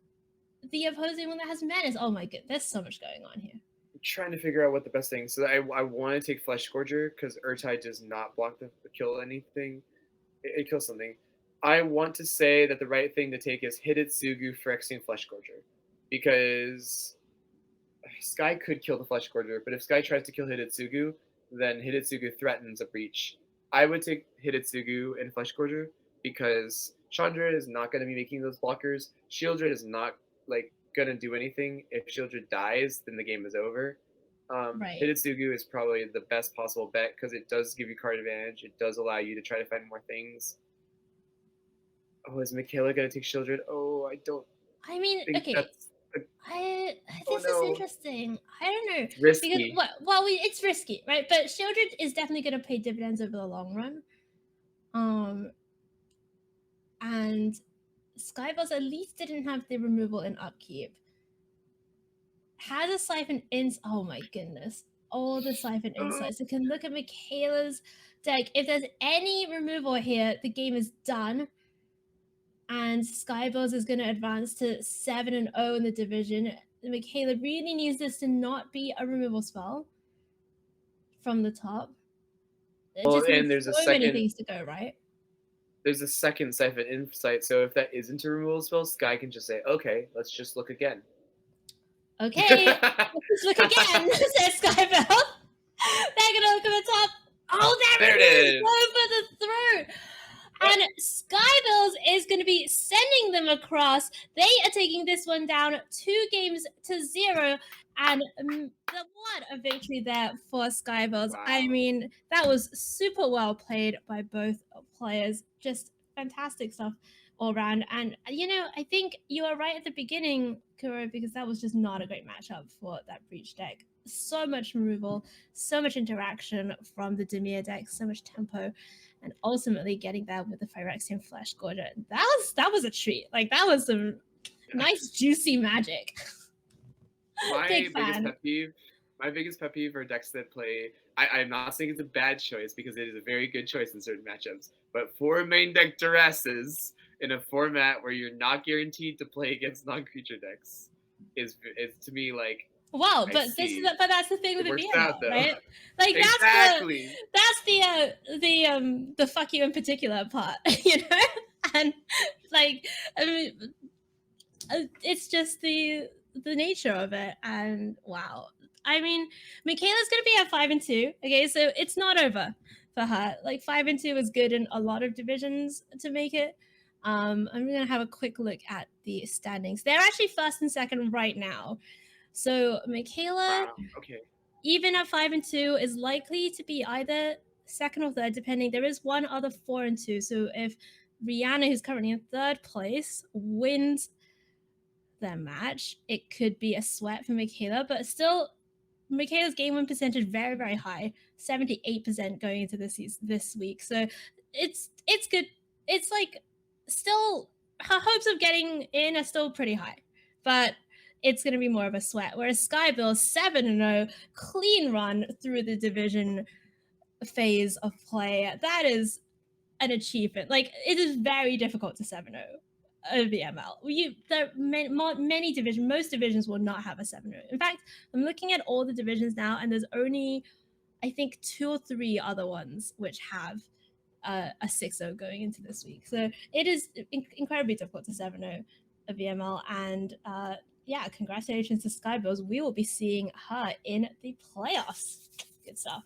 Speaker 1: the opposing one that has Menace. Oh my god, there's so much going on here.
Speaker 2: I'm trying to figure out what the best thing. So I want to take Flesh Scourger because Urtai does not block the kill anything. It kills something. I want to say that the right thing to take is Hidetsugu Phyrexian Flesh Scourger, because Sky could kill the Flesh Scourger, but if Sky tries to kill Hidetsugu, then Hidetsugu threatens a breach. I would take Hidetsugu and Flesh Scourger because Chandra is not going to be making those blockers. Shieldred is not like gonna do anything. If Shieldred dies, then the game is over.
Speaker 1: Right.
Speaker 2: Hidetsugu is probably the best possible bet because it does give you card advantage. It does allow you to try to find more things. Oh, is Mikaela gonna take Shieldred? Oh, I don't.
Speaker 1: I mean,
Speaker 2: think
Speaker 1: okay.
Speaker 2: that's
Speaker 1: This is interesting. I don't know.
Speaker 2: It's risky.
Speaker 1: Because, it's risky, right? But Shieldred is definitely going to pay dividends over the long run. And Skybilz at least didn't have the removal in upkeep. Has a Siphon Insight. Oh my goodness. All the Siphon Insights. So can look at Mikaela's deck. If there's any removal here, the game is done. And Skybilz is going to advance to 7-0 in the division. Mikaela really needs this to not be a removal spell from the top.
Speaker 2: And there's
Speaker 1: so many things to go, right?
Speaker 2: There's a second Siphon Insight, so if that isn't a removal spell, Sky can just say, okay, let's just look again.
Speaker 1: Okay, let's look again, says Skybilz. They're going to look at the top. Oh, there it is! Over the throat! And Skybilz is going to be sending them across. They are taking this one down 2-0. And what a victory there for Skybilz.
Speaker 2: Wow.
Speaker 1: I mean, that was super well played by both players. Just fantastic stuff all around. And, I think you were right at the beginning, Kuro, because that was just not a great matchup for that Breach deck. So much removal, so much interaction from the Dimir deck, so much tempo. And ultimately getting there with the Phyrexian Flesh Gorger. That was a treat. Like, that was some nice, juicy magic.
Speaker 2: My biggest pet peeve are decks that play. I'm not saying it's a bad choice because it is a very good choice in certain matchups. But 4 main deck Duresses in a format where you're not guaranteed to play against non-creature decks is to me like.
Speaker 1: Wow, but that's the thing with the VML, right? Like
Speaker 2: exactly.
Speaker 1: that's the fuck you in particular part, and like I mean, it's just the nature of it, and wow. I mean, Mikaela's gonna be at 5-2. Okay, so it's not over for her. Like 5-2 is good in a lot of divisions to make it. I'm gonna have a quick look at the standings. They're actually first and second right now. So Mikaela, even at 5-2, is likely to be either second or third, depending. There is one other 4-2. So if Rihanna, who's currently in third place, wins their match, it could be a sweat for Mikaela. But still, Mikaela's game win percentage very, very high, 78% going into this week. So it's good. It's like still her hopes of getting in are still pretty high, but it's going to be more of a sweat. Whereas Skybilz 7-0, clean run through the division phase of play. That is an achievement. Like, it is very difficult to 7-0 a VML. Many divisions, most divisions will not have a 7-0. In fact, I'm looking at all the divisions now, and there's only, I think, 2 or 3 other ones which have a 6-0 going into this week. So it is incredibly difficult to 7-0 a VML, and congratulations to Skybilz. We will be seeing her in the playoffs. Good stuff.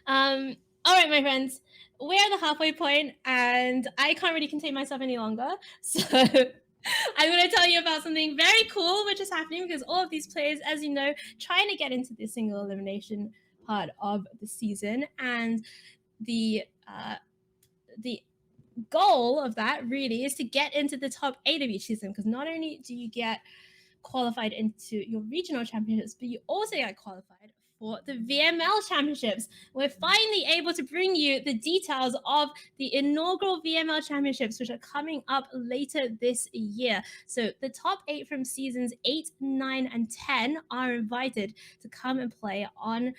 Speaker 1: All right, my friends, we're at the halfway point, and I can't really contain myself any longer. So I'm going to tell you about something very cool which is happening, because all of these players, as you know, trying to get into the single elimination part of the season, and the goal of that really is to get into the top 8 of each season, because not only do you get qualified into your regional championships, but you also get qualified for the VML championships. We're finally able to bring you the details of the inaugural VML championships, which are coming up later this year. So the top 8 from seasons 8, 9, and 10 are invited to come and play on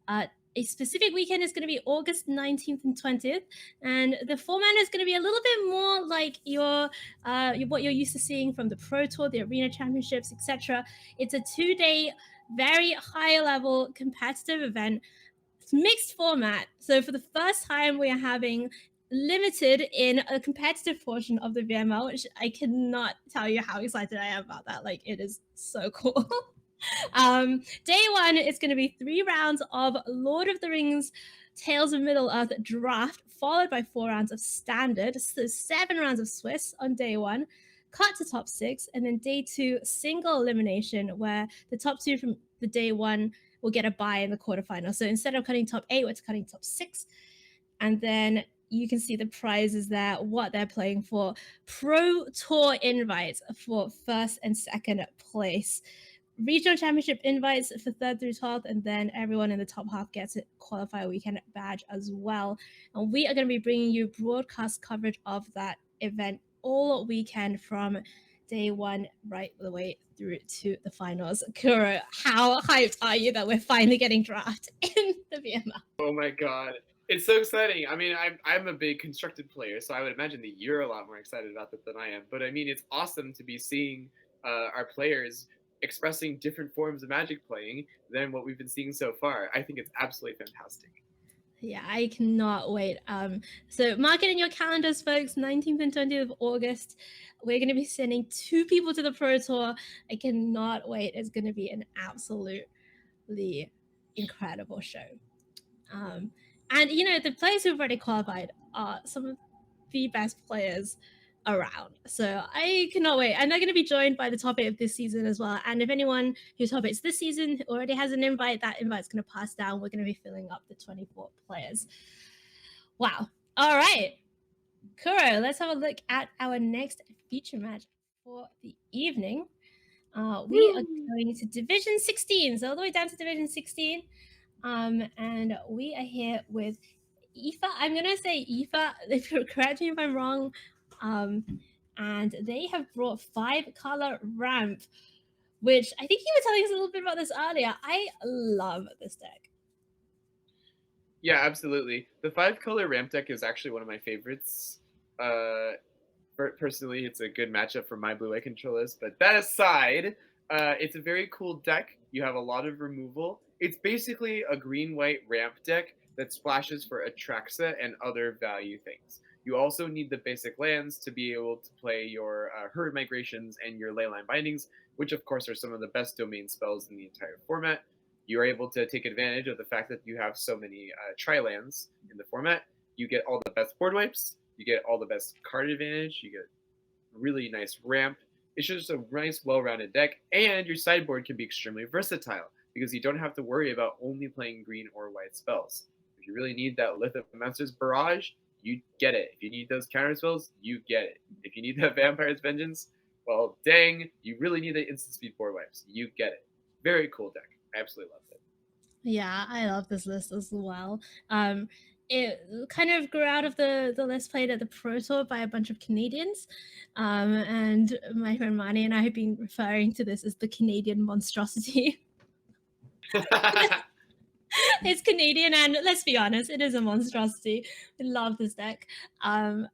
Speaker 1: a specific weekend. Is going to be August 19th and 20th, and the format is going to be a little bit more like your what you're used to seeing from the Pro Tour, the Arena Championships, etc. It's a 2-day, very high level competitive event. It's mixed format. So for the first time, we are having limited in a competitive portion of the VML, which I cannot tell you how excited I am about that. Like, it is so cool. Day 1 is going to be 3 rounds of Lord of the Rings Tales of Middle-earth draft, followed by 4 rounds of standard, so 7 rounds of Swiss on day 1, cut to top 6, and then day 2, single elimination, where the top 2 from the day 1 will get a bye in the quarterfinal. So instead of cutting top 8, we're cutting top 6. And then you can see the prizes there, what they're playing for. Pro Tour invites for 1st and 2nd place. Regional championship invites for 3rd through 12th, and then everyone in the top half gets a qualifier weekend badge as well. And we are going to be bringing you broadcast coverage of that event all weekend from day 1 right the way through to the finals. Kuro, how hyped are you that we're finally getting drafted in the VML?
Speaker 2: Oh my god. It's so exciting. I mean, I'm a big constructed player, so I would imagine that you're a lot more excited about that than I am. But I mean, it's awesome to be seeing our players expressing different forms of Magic playing than what we've been seeing so far. I think it's absolutely fantastic.
Speaker 1: Yeah, I cannot wait. So mark it in your calendars, folks. 19th and 20th of August. We're going to be sending 2 people to the Pro Tour. I cannot wait. It's going to be an absolutely incredible show. And, you know, the players who've already qualified are some of the best players around. So I cannot wait. And they're going to be joined by the top 8 of this season as well. And if anyone who's top 8 this season already has an invite, that invite's going to pass down. We're going to be filling up the 24 players. Wow. All right. Kuro, let's have a look at our next feature match for the evening. We are going to Division 16, so all the way down to Division 16. And we are here with Aoife. I'm gonna say Aoife. Correct me if I'm wrong. And they have brought 5-color ramp, which I think you were telling us a little bit about this earlier. I love this deck.
Speaker 2: Yeah, absolutely. The 5-color ramp deck is actually one of my favorites. Personally, it's a good matchup for my blue-white controllers. But that aside, it's a very cool deck. You have a lot of removal. It's basically a green-white ramp deck that splashes for Atraxa and other value things. You also need the basic lands to be able to play your Herd Migrations and your Leyline Bindings, which of course are some of the best domain spells in the entire format. You are able to take advantage of the fact that you have so many tri-lands in the format. You get all the best board wipes. You get all the best card advantage. You get really nice ramp. It's just a nice, well-rounded deck, and your sideboard can be extremely versatile because you don't have to worry about only playing green or white spells. If you really need that Lithomancer's Barrage, you get it. If you need those counter spells, you get it. If you need that Vampire's Vengeance, well, dang, you really need the instant speed board wipes. You get it. Very cool deck. I absolutely love it.
Speaker 1: Yeah, I love this list as well. It kind of grew out of the list played at the Pro Tour by a bunch of Canadians. And my friend Mani and I have been referring to this as the Canadian monstrosity. It's Canadian, and let's be honest, it is a monstrosity. I love this deck. And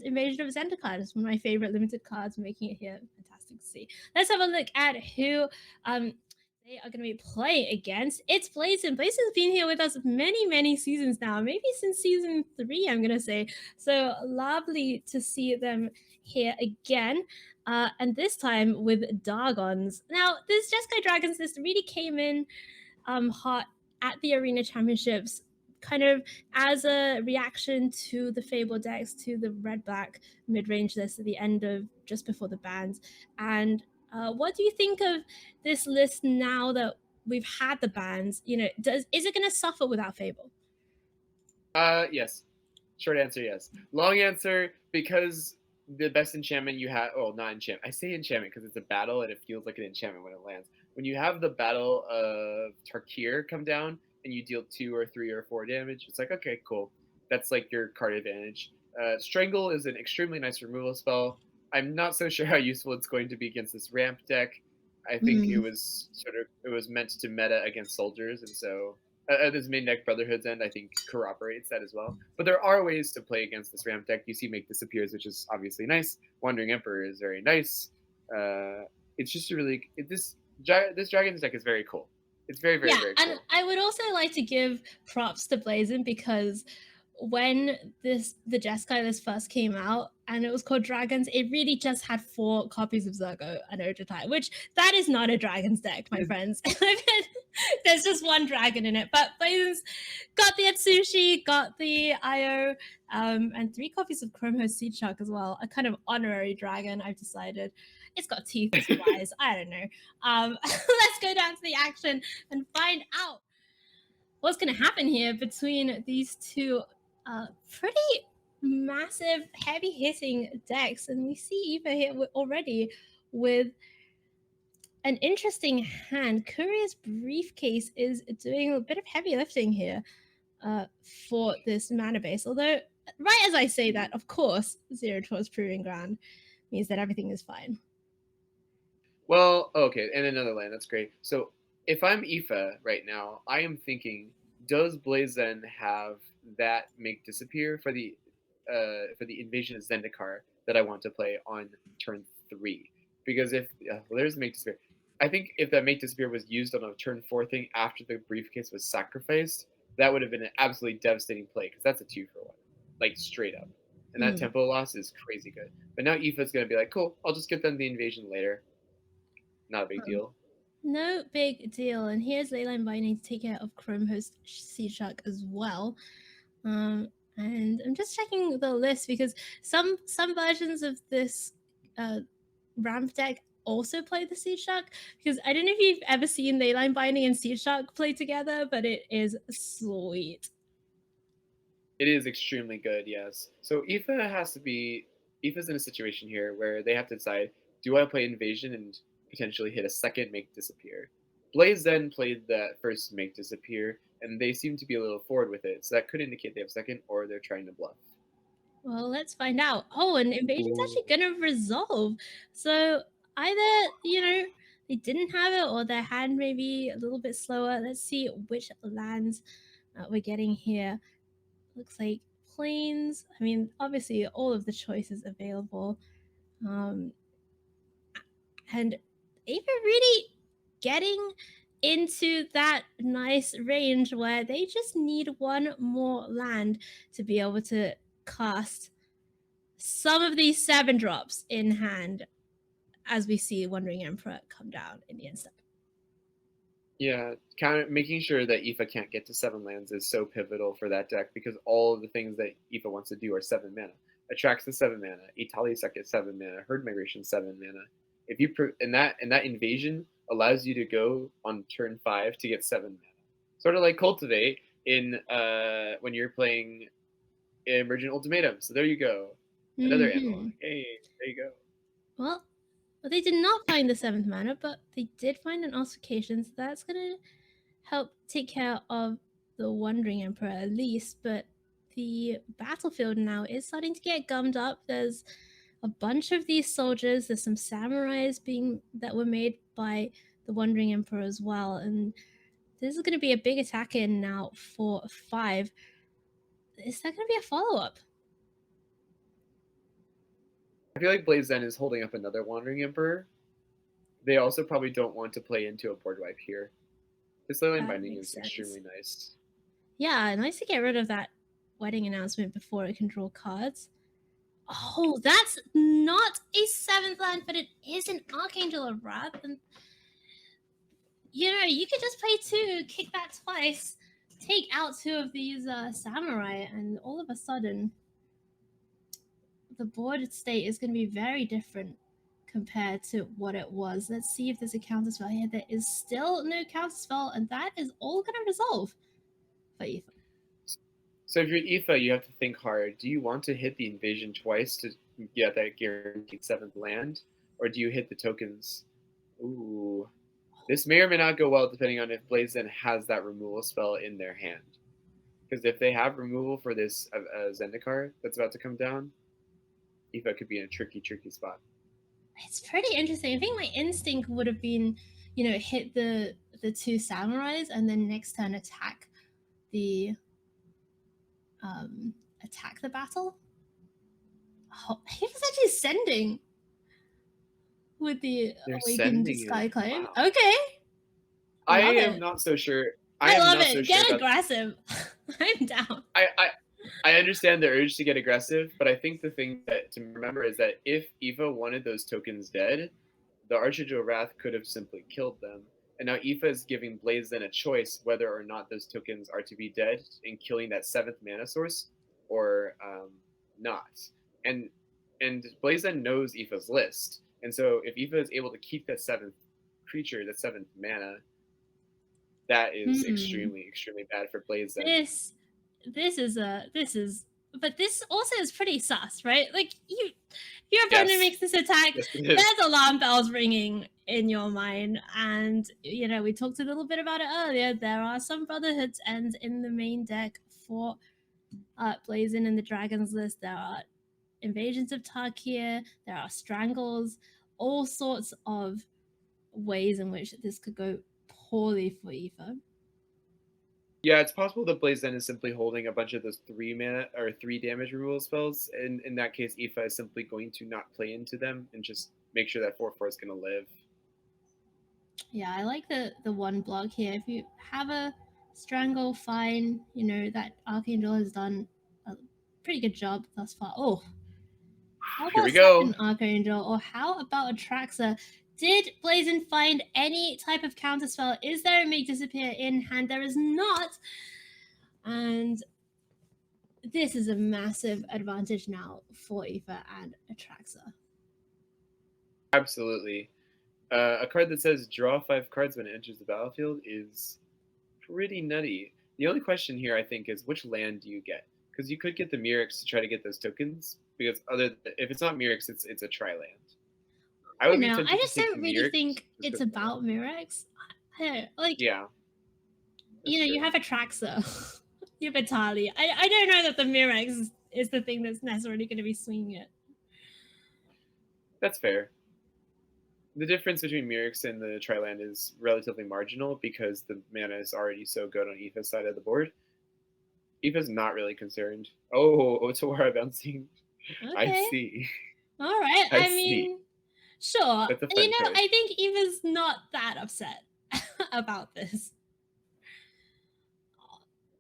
Speaker 1: Invasion of Zendikar is one of my favorite limited cards, making it here fantastic to see. Let's have a look at who they are going to be playing against. It's Blazin. Blazin's been here with us many seasons now, maybe since season 3, I'm going to say. So lovely to see them here again. And this time with Dargons. Now, this Jeskai Dragons list really came in hot at the Arena Championships, kind of as a reaction to the Fable decks, to the red-black mid-range list at the end of just before the bans. And what do you think of this list now that we've had the bans? You know, is it going to suffer without Fable?
Speaker 2: Yes. Short answer, yes. Long answer, because the best enchantment you have, well, not enchantment. I say enchantment because it's a battle and it feels like an enchantment when it lands. When you have the Battle of Tarkir come down and you deal 2 or 3 or 4 damage, it's like, okay, cool. That's like your card advantage. Strangle is an extremely nice removal spell. I'm not so sure how useful it's going to be against this ramp deck. I think it was meant to meta against soldiers, and so this main deck Brotherhood's End, I think, corroborates that as well. But there are ways to play against this ramp deck. You see Make Disappears, which is obviously nice. Wandering Emperor is very nice. It's just a really this Dragon's deck is very cool. It's very very very cool.
Speaker 1: And I would also like to give props to Blazon, because when the Jeskai list first came out and it was called Dragons, it really just had 4 copies of Zergo and Ojutai, which that is not a Dragons deck, my friends. There's just 1 dragon in it. But Blazon's got the Atsushi, got the Io, and 3 copies of Chromos Seed Shark as well. A kind of honorary dragon, I've decided. It's got teeth, it's wise. I don't know. Let's go down to the action and find out what's going to happen here between these two pretty massive, heavy-hitting decks. And we see Aoife here already with an interesting hand. Courier's Briefcase is doing a bit of heavy lifting here for this mana base. Although, right as I say that, of course, Zero Towards Proving Ground means that everything is fine.
Speaker 2: Well, okay, and another land. That's great. So if I'm Aoife right now, I am thinking, does Blazon have that Make Disappear for the Invasion of Zendikar that I want to play on turn 3? Because if there's Make Disappear, I think if that Make Disappear was used on a turn 4 thing after the Briefcase was sacrificed, that would have been an absolutely devastating play, because that's a 2-for-1, like straight up. And that tempo loss is crazy good. But now Aoife's going to be like, cool, I'll just get them the Invasion later. Not a big deal.
Speaker 1: No big deal. And here's Leyline Binding to take care of Chromos Seed Shark as well. And I'm just checking the list, because some versions of this ramp deck also play the Seed Shark, because I don't know if you've ever seen Leyline Binding and Seed Shark play together, but it is sweet.
Speaker 2: It is extremely good, yes. So Aoife's in a situation here where they have to decide, do I play Invasion and potentially hit a second Make Disappear? Blazon played that first Make Disappear, and they seem to be a little forward with it, so that could indicate they have second, or they're trying to bluff.
Speaker 1: Well, let's find out. Oh, and Invasion's actually gonna resolve. So either, they didn't have it, or their hand may be a little bit slower. Let's see which lands we're getting here. Looks like plains. I mean, obviously all of the choices available. And Aoife really getting into that nice range where they just need 1 more land to be able to cast some of these 7 drops in hand, as we see Wandering Emperor come down in the instant.
Speaker 2: Yeah, kind of making sure that Aoife can't get to 7 lands is so pivotal for that deck, because all of the things that Aoife wants to do are 7 mana. Attracts is 7 mana. Italiasec is 7 mana. Herd Migration 7 mana. If you and that Invasion allows you to go on turn 5 to get 7 mana, sort of like Cultivate in when you're playing Emergent Ultimatum. So there you go, another analog. Hey, there you go.
Speaker 1: Well, they did not find the 7th mana, but they did find an Ossification, so that's gonna help take care of the Wandering Emperor at least. But the battlefield now is starting to get gummed up. There's a bunch of these soldiers. There's some samurais that were made by the Wandering Emperor as well, and this is going to be a big attack in now for 5. Is that going to be a follow-up?
Speaker 2: I feel like Blazon is holding up another Wandering Emperor. They also probably don't want to play into a board wipe here. This Leyline Binding is extremely nice.
Speaker 1: Yeah, nice to get rid of that wedding announcement before it can draw cards. Oh, that's not a 7th land, but it is an Archangel of Wrath. And, you could just play 2, kick that twice, take out 2 of these samurai, and all of a sudden, the board state is going to be very different compared to what it was. Let's see if there's a counterspell here. There is still no counterspell, and that is all going to resolve for Aoife.
Speaker 2: So if you're Aoife, you have to think hard. Do you want to hit the invasion twice to get that guaranteed 7th land? Or do you hit the tokens? Ooh. This may or may not go well depending on if Blazen has that removal spell in their hand. Because if they have removal for this Zendikar that's about to come down, Aoife could be in a tricky, tricky spot.
Speaker 1: It's pretty interesting. I think my instinct would have been, hit the 2 samurais and then next turn attack the battle. Oh, he was actually sending with the
Speaker 2: They're
Speaker 1: awakened
Speaker 2: sending it.
Speaker 1: Skyclave.
Speaker 2: Wow.
Speaker 1: Okay.
Speaker 2: I
Speaker 1: Love
Speaker 2: am
Speaker 1: it.
Speaker 2: not so sure.
Speaker 1: I love it.
Speaker 2: So
Speaker 1: Get
Speaker 2: sure
Speaker 1: aggressive. I'm down.
Speaker 2: I understand the urge to get aggressive, but I think the thing to remember is that if Aoife wanted those tokens dead, the Archangel Wrath could have simply killed them. And now Aoife is giving Blazen a choice whether or not those tokens are to be dead and killing that 7th mana source or not. And Blazen knows Aoife's list. And so if Aoife is able to keep that 7th creature, that 7th mana, that is extremely, extremely bad for Blazen.
Speaker 1: But this also is pretty sus, right? Like your opponent makes this attack, there's alarm bells ringing in your mind, and we talked a little bit about it earlier. There are some Brotherhood's ends in the main deck for Blazen and the Dragons list. There are Invasions of Tarkir, there are Strangles, all sorts of ways in which this could go poorly for Aoife.
Speaker 2: Yeah, it's possible that Blazen is simply holding a bunch of those 3 mana or 3 damage removal spells. And in that case, Aoife is simply going to not play into them and just make sure that 4/4 is going to live.
Speaker 1: Yeah, I like the 1 block here. If you have a Strangle, fine. That Archangel has done a pretty good job thus far. Oh, how
Speaker 2: Here
Speaker 1: about
Speaker 2: we go.
Speaker 1: Second Archangel? Or how about Atraxa? Did Blazen find any type of counterspell? Is there a Make Disappear in hand? There is not. And this is a massive advantage now for Aoife and Atraxa.
Speaker 2: Absolutely. A card that says draw 5 cards when it enters the battlefield is pretty nutty. The only question here, I think, is which land do you get? Because you could get the Mirrex to try to get those tokens. Because if it's not Mirrex, it's a tri-land.
Speaker 1: I just don't really think it's about Mirrex.
Speaker 2: Yeah.
Speaker 1: You have Atraxa. You have Vitali. I don't know that the Mirrex is the thing that's necessarily going to be swinging it.
Speaker 2: That's fair. The difference between Mirrex and the Tri-Land is relatively marginal because the mana is already so good on Aoife's side of the board. Aoife's not really concerned. Oh, Otawara bouncing. Okay. I see.
Speaker 1: All right. I mean, sure.
Speaker 2: That's a fun choice.
Speaker 1: I think Aoife's not that upset about this.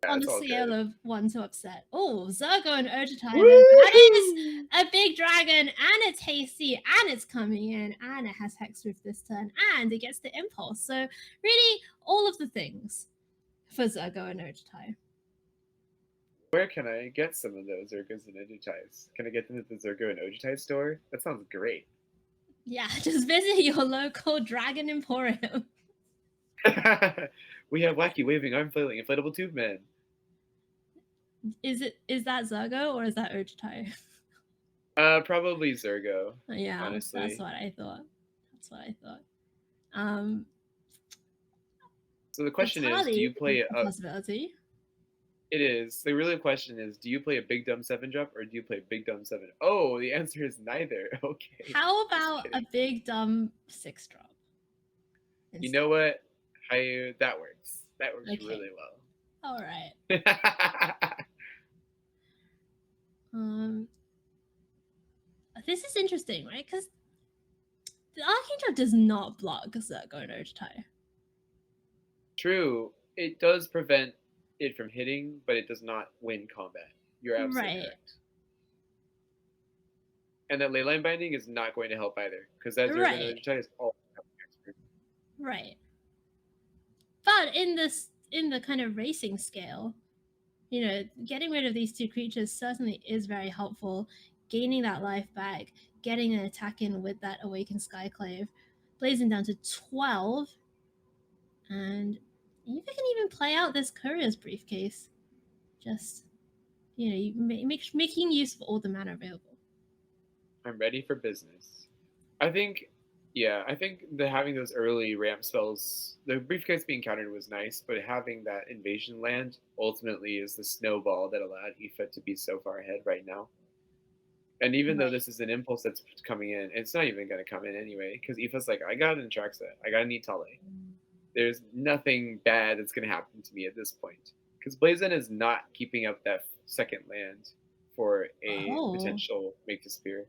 Speaker 1: Yeah, on the scale of 1 to upset. Oh, Zergo and Urgitai. That is a big dragon, and it's hasty, and it's coming in, and it has Hexproof this turn, and it gets the impulse. So really, all of the things for Zergo and Urgitai.
Speaker 2: Where can I get some of those Zergos and Urgitais? Can I get them at the Zergo and Urgitai store? That sounds great.
Speaker 1: Yeah, just visit your local Dragon Emporium.
Speaker 2: We have wacky waving arm flailing inflatable tube man.
Speaker 1: Is that Zergo or is that Urgitai?
Speaker 2: Probably Zergo.
Speaker 1: Yeah,
Speaker 2: honestly.
Speaker 1: That's what I thought.
Speaker 2: So the question is, do you play
Speaker 1: a possibility?
Speaker 2: It is. The real question is, do you play a big dumb 7-drop or do you play a big dumb 7? Oh, the answer is neither. Okay.
Speaker 1: How about a big dumb 6-drop?
Speaker 2: You know what? That works. That works really well.
Speaker 1: All right. This is interesting, right? Because the Archangel does not block Zergo and Urgitai.
Speaker 2: True. It does prevent it from hitting, but it does not win combat. You're absolutely correct. And that Leyline Binding is not going to help either, because that Zergo and Urgitai is all expert.
Speaker 1: Right. But in the kind of racing scale, getting rid of these 2 creatures certainly is very helpful. Gaining that life back, getting an attack in with that Awakened Skyclave, blazing down to 12, and you can even play out this Courier's Briefcase. Just making use of all the mana available.
Speaker 2: I'm ready for business. I think having those early ramp spells, the briefcase being countered was nice, but having that invasion land ultimately is the snowball that allowed Aoife to be so far ahead right now. And even though this is an impulse that's coming in, it's not even going to come in anyway, because Aoife's like, I got an Atraxa, I got an Itale. There's nothing bad that's going to happen to me at this point. Because Blazon is not keeping up that second land for a potential Make Disappear.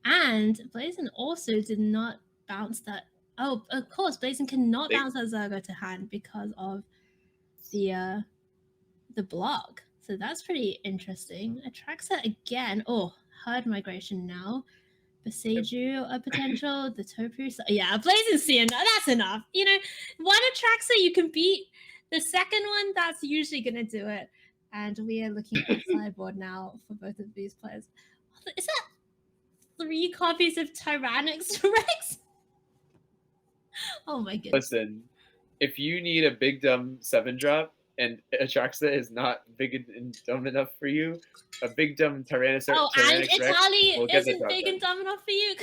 Speaker 1: And Blazon also did not bounce that. Oh, of course, Blazon cannot bounce that Zergo to hand because of the block. So that's pretty interesting. Atraxa again. Oh, herd migration now. Beseiju a potential. The Topiary. Yeah, Blazon seeing that's enough. One Atraxa you can beat. The second one, that's usually gonna do it. And we are looking at sideboard now for both of these players. Is that 3 copies of Tyrannix Rex? Oh my goodness.
Speaker 2: Listen, if you need a big dumb 7-drop and Atraxa is not big and dumb enough for you, a big dumb Tyrannix Rex.
Speaker 1: Oh, and Itali isn't big and dumb enough for you?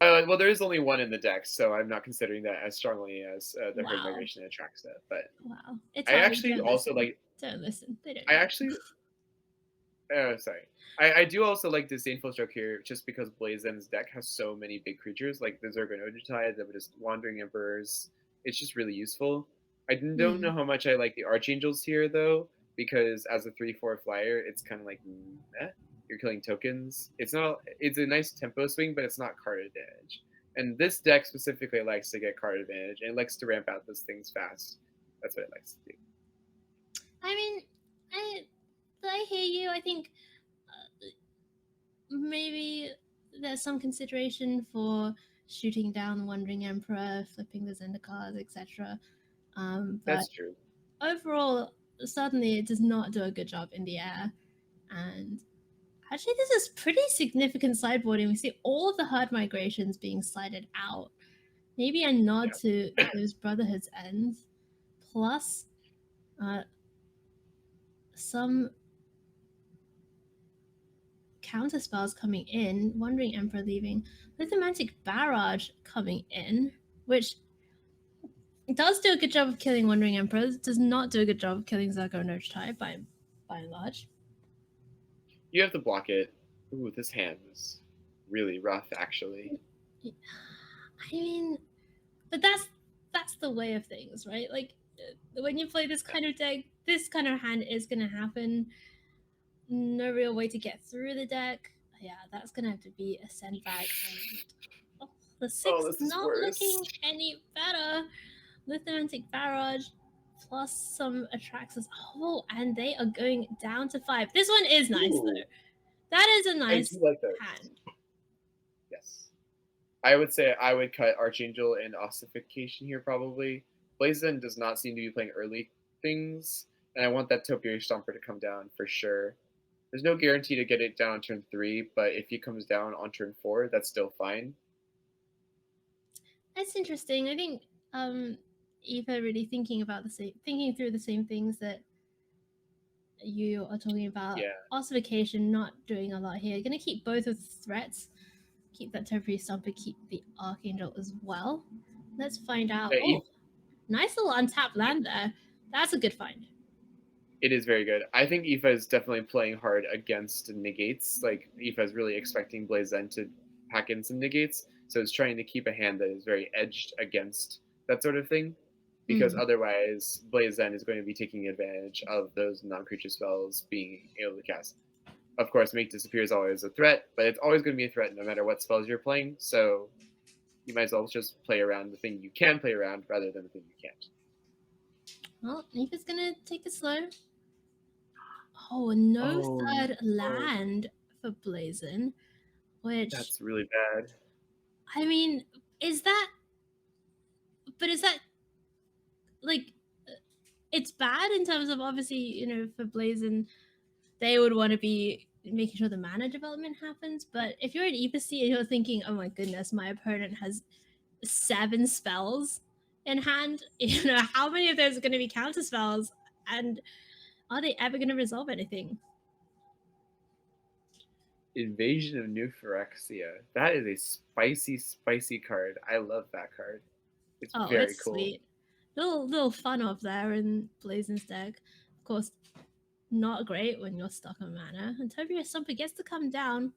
Speaker 2: Well, there is only one in the deck, so I'm not considering that as strongly as the herd migration and Atraxa. But
Speaker 1: wow,
Speaker 2: I actually also like.
Speaker 1: Don't listen. They don't.
Speaker 2: I actually. Sorry. I do also like Disdainful Stroke here, just because Blazon's deck has so many big creatures, like the Zergo Nodutide, the just Wandering Emperors. It's just really useful. I don't know how much I like the Archangels here, though, because as a 3/4 flyer, it's kind of like, you're killing tokens. It's a nice tempo swing, but it's not card advantage. And this deck specifically likes to get card advantage, and it likes to ramp out those things fast. That's what it likes to do.
Speaker 1: I mean, I hear you. I think maybe there's some consideration for shooting down the Wandering Emperor, flipping the Zendikar, etc.
Speaker 2: That's true.
Speaker 1: Overall, certainly it does not do a good job in the air. And actually, this is pretty significant sideboarding. We see all of the herd migrations being slided out. Maybe a nod to those Brotherhood's ends, plus some counter spells coming in, Wandering Emperor leaving, Lithomantic Barrage coming in, which does do a good job of killing Wandering Emperors, does not do a good job of killing Zergo Nodutide by and large.
Speaker 2: You have to block it. Ooh, this hand is really rough, actually.
Speaker 1: I mean, but that's the way of things, right? Like, when you play this kind of deck, this kind of hand is going to happen. No real way to get through the deck. Yeah, that's going to have to be a send back. And, the 6 is not looking any better. Lithomantic Barrage plus some Atraxas. Oh, and they are going down to 5. This one is nice, though. That is a nice hand.
Speaker 2: Yes. I would say I would cut Archangel and Ossification here, probably. Blazon does not seem to be playing early things, and I want that Topiary Stomper to come down for sure. There's no guarantee to get it down on turn 3, but if he comes down on turn 4, that's still fine.
Speaker 1: That's interesting. I think Aoife really thinking through the same things that you are talking about.
Speaker 2: Yeah.
Speaker 1: Ossification not doing a lot here. Gonna keep both of the threats. Keep that Topiary Stomper, keep the Archangel as well. Let's find out. Nice little untapped land there. That's a good find.
Speaker 2: It is very good. I think Aoife is definitely playing hard against negates. Like, Aoife is really expecting Blazon to pack in some negates, so it's trying to keep a hand that is very edged against that sort of thing, because otherwise Blazon is going to be taking advantage of those non-creature spells being able to cast. Of course, Make Disappear is always a threat, but it's always going to be a threat no matter what spells you're playing, so you might as well just play around the thing you can play around rather than the thing you can't.
Speaker 1: Well, Aoife's going to take it slow. Oh, third land for Blazon, which...
Speaker 2: That's really bad.
Speaker 1: I mean, is that... like, it's bad in terms of, obviously, for Blazon, they would want to be making sure the mana development happens, but if you're an Aoife and you're thinking, oh my goodness, my opponent has 7 spells in hand, how many of those are going to be counter spells? And Are they ever going to resolve anything?
Speaker 2: Invasion of New Phyrexia. That is a spicy, spicy card. I love that card. It's
Speaker 1: Oh,
Speaker 2: very
Speaker 1: it's
Speaker 2: cool.
Speaker 1: sweet. Little fun up there in Blazon's deck. Of course, not great when you're stuck on mana. And Topia Stomper gets to come down.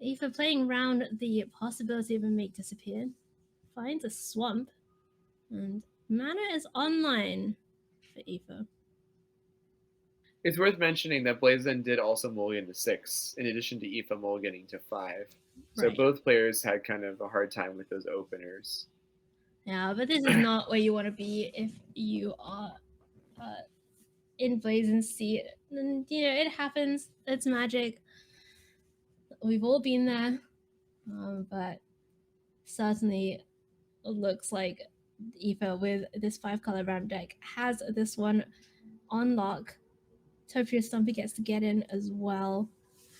Speaker 1: Aoife playing around the possibility of a make disappear. Finds a swamp. And mana is online for Aoife.
Speaker 2: It's worth mentioning that Blazon did also mulligan to 6, in addition to Aoife mulliganing to 5. So
Speaker 1: Right.
Speaker 2: both players had kind of a hard time with those openers.
Speaker 1: Yeah, but this is not where you want to be if you are in Blazon's seat. And, it happens. It's magic. We've all been there. But certainly looks like Aoife with this 5-color round deck has this one on lock. Topia Stumpy gets to get in as well.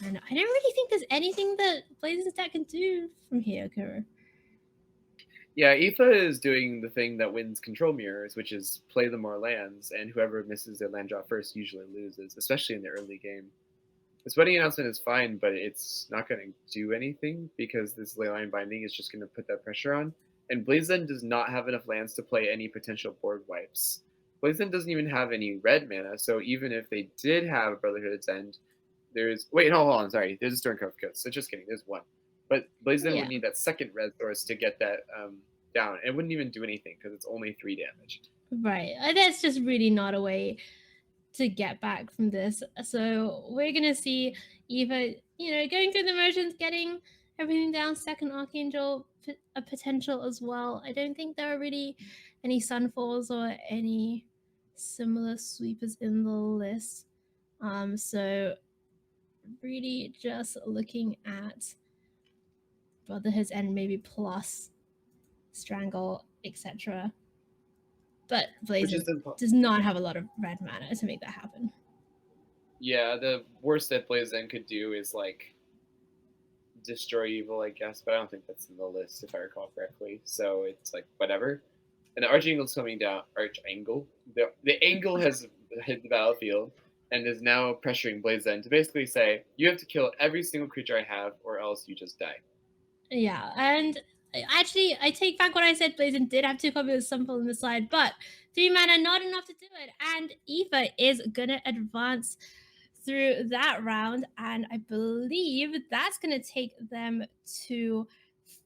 Speaker 1: And I don't really think there's anything that Blazon's deck can do from here, Kuro.
Speaker 2: Yeah, Aoife is doing the thing that wins control mirrors, which is play the more lands, and whoever misses their land draw first usually loses, especially in the early game. This wedding announcement is fine, but it's not going to do anything because this leyline binding is just going to put that pressure on. And Blazon does not have enough lands to play any potential board wipes. Blazon doesn't even have any red mana, so even if they did have Brotherhood's End, there's... Wait, no, hold on, sorry. There's a Stormcrow Coast, so just kidding, there's one. But Blazon would need that second red source to get that down. It wouldn't even do anything because it's only 3 damage.
Speaker 1: Right. That's just really not a way to get back from this. So we're going to see Eva, going through the motions, getting everything down, second Archangel, a potential as well. I don't think there are really any Sunfalls or any similar sweepers in the list. So really just looking at Brotherhood's End, maybe plus Strangle, etc. But Blazon does not have a lot of red mana to make that happen.
Speaker 2: Yeah, the worst that Blazon could do is destroy evil, I guess, but I don't think that's in the list if I recall correctly. So it's whatever. And the Archangle's coming down. Archangel? The Angle has hit the battlefield and is now pressuring Blazon to basically say, you have to kill every single creature I have or else you just die.
Speaker 1: Yeah, and actually, I take back what I said. Blazon did have 2 copies of Sunfall on the side, but 3 mana, not enough to do it. And Aoife is going to advance through that round, and I believe that's going to take them to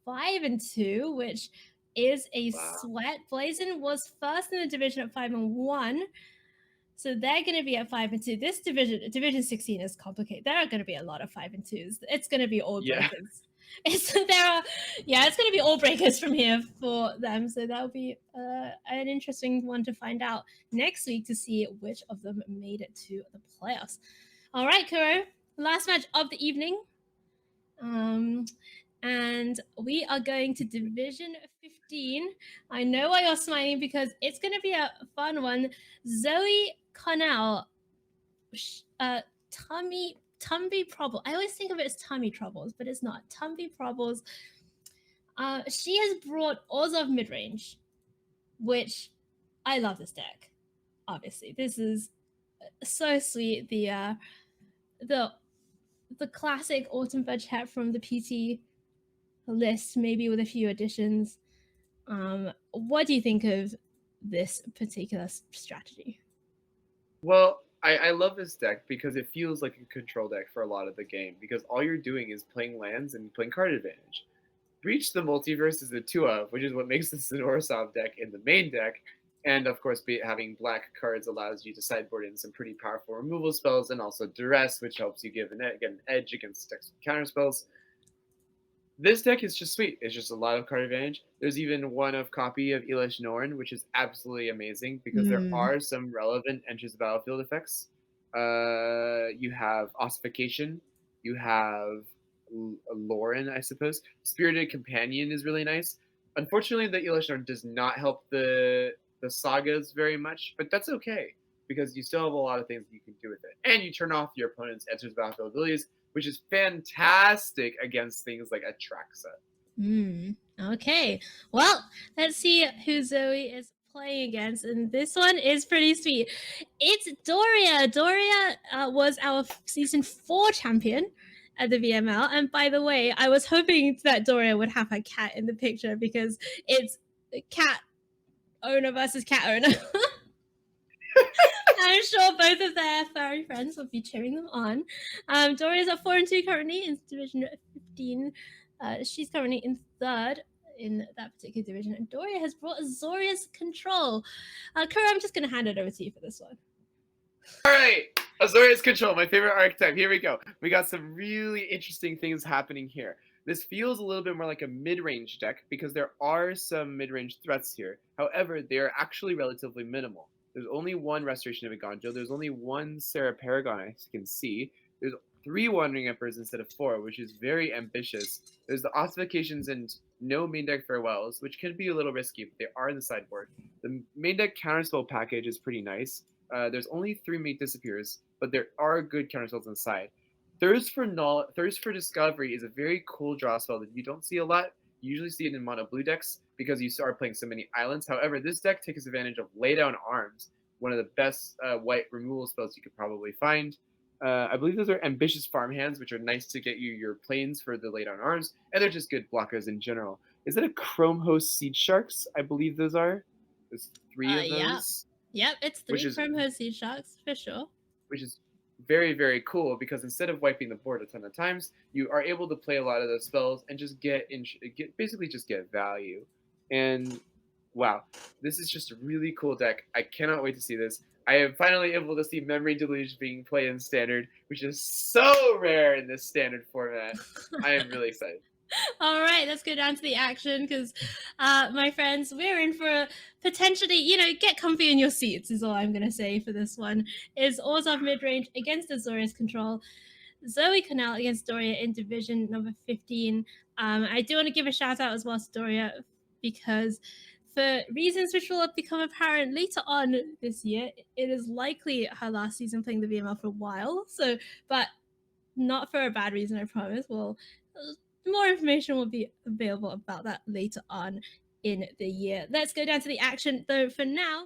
Speaker 1: 5-2, which is a sweat. Blazon was first in the division at 5-1. So they're going to be at 5-2. This division 16 is complicated. There are going to be a lot of 5-2s. It's going to be all breakers. It's going to be all breakers from here for them. So that'll be an interesting one to find out next week to see which of them made it to the playoffs. All right, Kuro, last match of the evening. And we are going to Division 15. I know why you're smiling because it's going to be a fun one. Zoe Connell, Tumby Trouble. I always think of it as Tummy Troubles, but it's not. Tumby Troubles. She has brought Orzhov Midrange, which I love this deck. Obviously, this is so sweet. The classic Autumn Fudge hat from the PT list, maybe with a few additions. What do you think of this particular strategy?
Speaker 2: Well, I love this deck because it feels like a control deck for a lot of the game because all you're doing is playing lands and playing card advantage. Breach the Multiverse is a 2-of, which is what makes this an Orzhov deck in the main deck. And of course, having black cards allows you to sideboard in some pretty powerful removal spells and also Duress, which helps you get an edge against decks with counter spells. This deck is just sweet. It's just a lot of card advantage. There's even one of copy of Elish Norn, which is absolutely amazing because there are some relevant enters the battlefield effects. You have Ossification. You have Lauren, I suppose. Spirited Companion is really nice. Unfortunately, the Elish Norn does not help the sagas very much, but that's okay because you still have a lot of things you can do with it. And you turn off your opponent's enters the battlefield abilities, which is fantastic against things like Atraxa.
Speaker 1: Okay. Well, let's see who Zoe is playing against, and this one is pretty sweet. It's Doria. Doria was our season 4 champion at the VML, and by the way, I was hoping that Doria would have her cat in the picture because it's cat owner versus cat owner. I'm sure both of their furry friends will be cheering them on. Doria's at 4-2 currently in Division 15. She's currently in 3rd in that particular division, and Doria has brought Azorius control. Kuro, I'm just going to hand it over to you for this one.
Speaker 2: All right, Azorius control, my favorite archetype. Here we go. We got some really interesting things happening here. This feels a little bit more like a mid-range deck because there are some mid-range threats here. However, they are actually relatively minimal. There's only one Restoration of Iganjo. There's only one Sarah Paragon, as you can see. There's 3 Wandering Emperors instead of 4, which is very ambitious. There's the Ossifications and no main deck farewells, which can be a little risky, but they are in the sideboard. The main deck counterspell package is pretty nice. There's only 3 Mate Disappears, but there are good counterspells inside. Thirst for Discovery is a very cool draw spell that you don't see a lot. You usually see it in mono blue decks because you start playing so many islands. However, this deck takes advantage of Lay Down Arms, one of the best white removal spells you could probably find. I believe those are ambitious farmhands, which are nice to get you your planes for the Lay Down Arms, and they're just good blockers in general. Is that a Chrome Host Seed Sharks? I believe those are. There's 3 of those.
Speaker 1: Yep, it's 3 Chrome Host Seed Sharks for sure.
Speaker 2: Which is very, very cool because instead of wiping the board a ton of times, you are able to play a lot of those spells and just basically just get value. And wow, this is just a really cool deck. I cannot wait to see this. I am finally able to see Memory Deluge being played in Standard, which is so rare in this Standard format. I am really excited.
Speaker 1: All right, let's go down to the action because, my friends, we're in for a potentially, get comfy in your seats is all I'm going to say for this one. Is Orzhov Midrange against Azorius Control. Zoe Connell against Doria in Division number 15. I do want to give a shout out as well to Doria because for reasons which will become apparent later on this year, it is likely her last season playing the VML for a while. So, but not for a bad reason, I promise. Well, more information will be available about that later on in the year. Let's go down to the action, though, for now.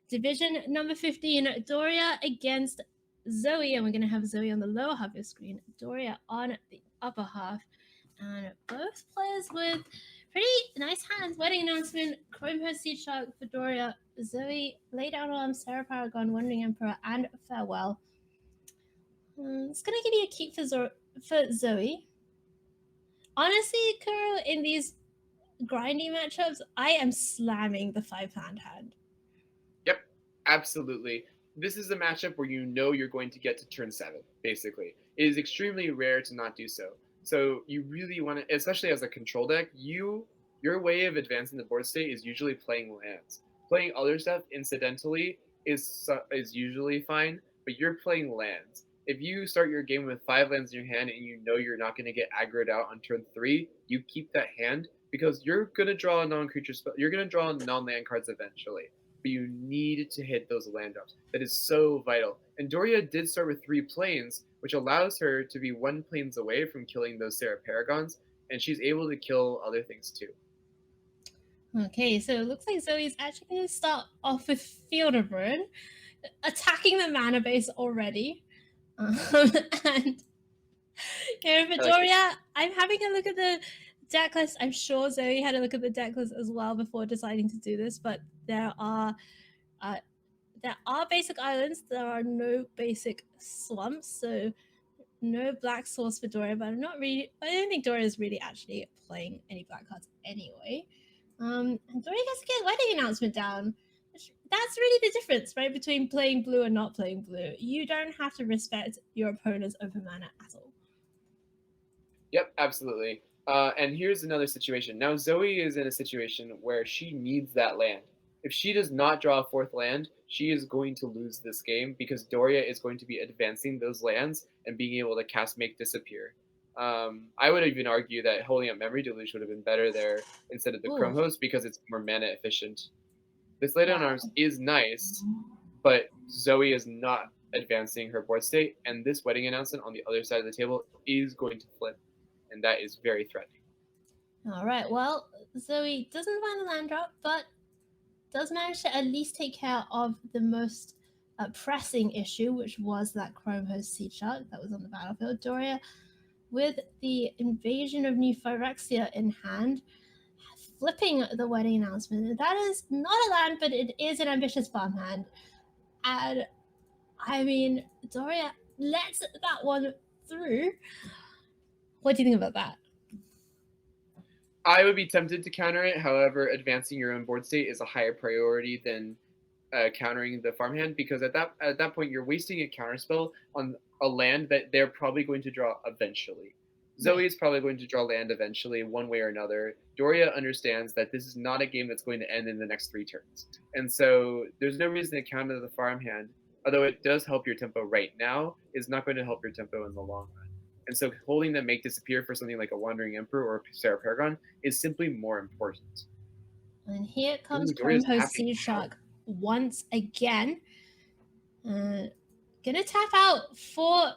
Speaker 1: Division number 15, Doria against Zoe, and we're going to have Zoe on the lower half of your screen, Doria on the upper half, and both players with pretty nice hands. Wedding Announcement, Chrome Host Seed Shark for Doria, Zoe, Lay Down Arms, Sarah Paragon, Wandering Emperor, and Farewell. It's going to give you a keep for Zoe. Honestly, Kuro, in these grindy matchups, I am slamming the 5-hand hand.
Speaker 2: Yep, absolutely. This is a matchup where you know you're going to get to turn 7, basically. It is extremely rare to not do so. So you really want to, especially as a control deck, your way of advancing the board state is usually playing lands. Playing other stuff incidentally is usually fine, but you're playing lands. If you start your game with 5 lands in your hand and you know you're not going to get aggroed out on turn 3, you keep that hand because you're going to draw a non-creature spell. You're going to draw non-land cards eventually, but you need to hit those land drops. That is so vital. And Doria did start with 3 planes, which allows her to be 1 planes away from killing those Sarah Paragons, and she's able to kill other things too.
Speaker 1: Okay, so it looks like Zoe's actually going to start off with Field of Ruin, attacking the mana base already. And for Doria, I'm having a look at the deck list. I'm sure Zoe had a look at the deck list as well before deciding to do this, but there are basic islands. There are no basic swamps, so no black source for Doria. But I don't think Doria is really actually playing any black cards anyway. And Doria gets to get Wedding Announcement down. That's really the difference, right, between playing blue and not playing blue. You don't have to respect your opponent's open mana at all.
Speaker 2: Yep, absolutely. And here's another situation. Now, Zoe is in a situation where she needs that land. If she does not draw a 4th land, she is going to lose this game because Doria is going to be advancing those lands and being able to cast Make Disappear. I would even argue that holding up Memory Deluge would have been better there instead of the Chrome Host because it's more mana efficient. This Lay Down Arms is nice, but Zoe is not advancing her board state, and this Wedding Announcement on the other side of the table is going to flip, and that is very threatening.
Speaker 1: All right, well, Zoe doesn't find the land drop, but does manage to at least take care of the most pressing issue, which was that Chrome Host Sea Shark that was on the battlefield. Doria, with the invasion of New Phyrexia in hand, flipping the wedding announcement. That is not a land, but it is an ambitious farmhand. And I mean, Doria lets that one through. What do you think about that?
Speaker 2: I would be tempted to counter it. However, advancing your own board state is a higher priority than countering the farmhand, because at that point you're wasting a counterspell on a land that they're probably going to draw eventually. Zoe is probably going to draw land eventually, one way or another. Doria understands that this is not a game that's going to end in the next 3 turns, and so there's no reason to counter the farmhand. Although it does help your tempo right now, is not going to help your tempo in the long run. And so holding them make disappear for something like a Wandering Emperor or Sarah Paragon is simply more important.
Speaker 1: And here comes Chrome Host Sea Shark once again. Gonna tap out for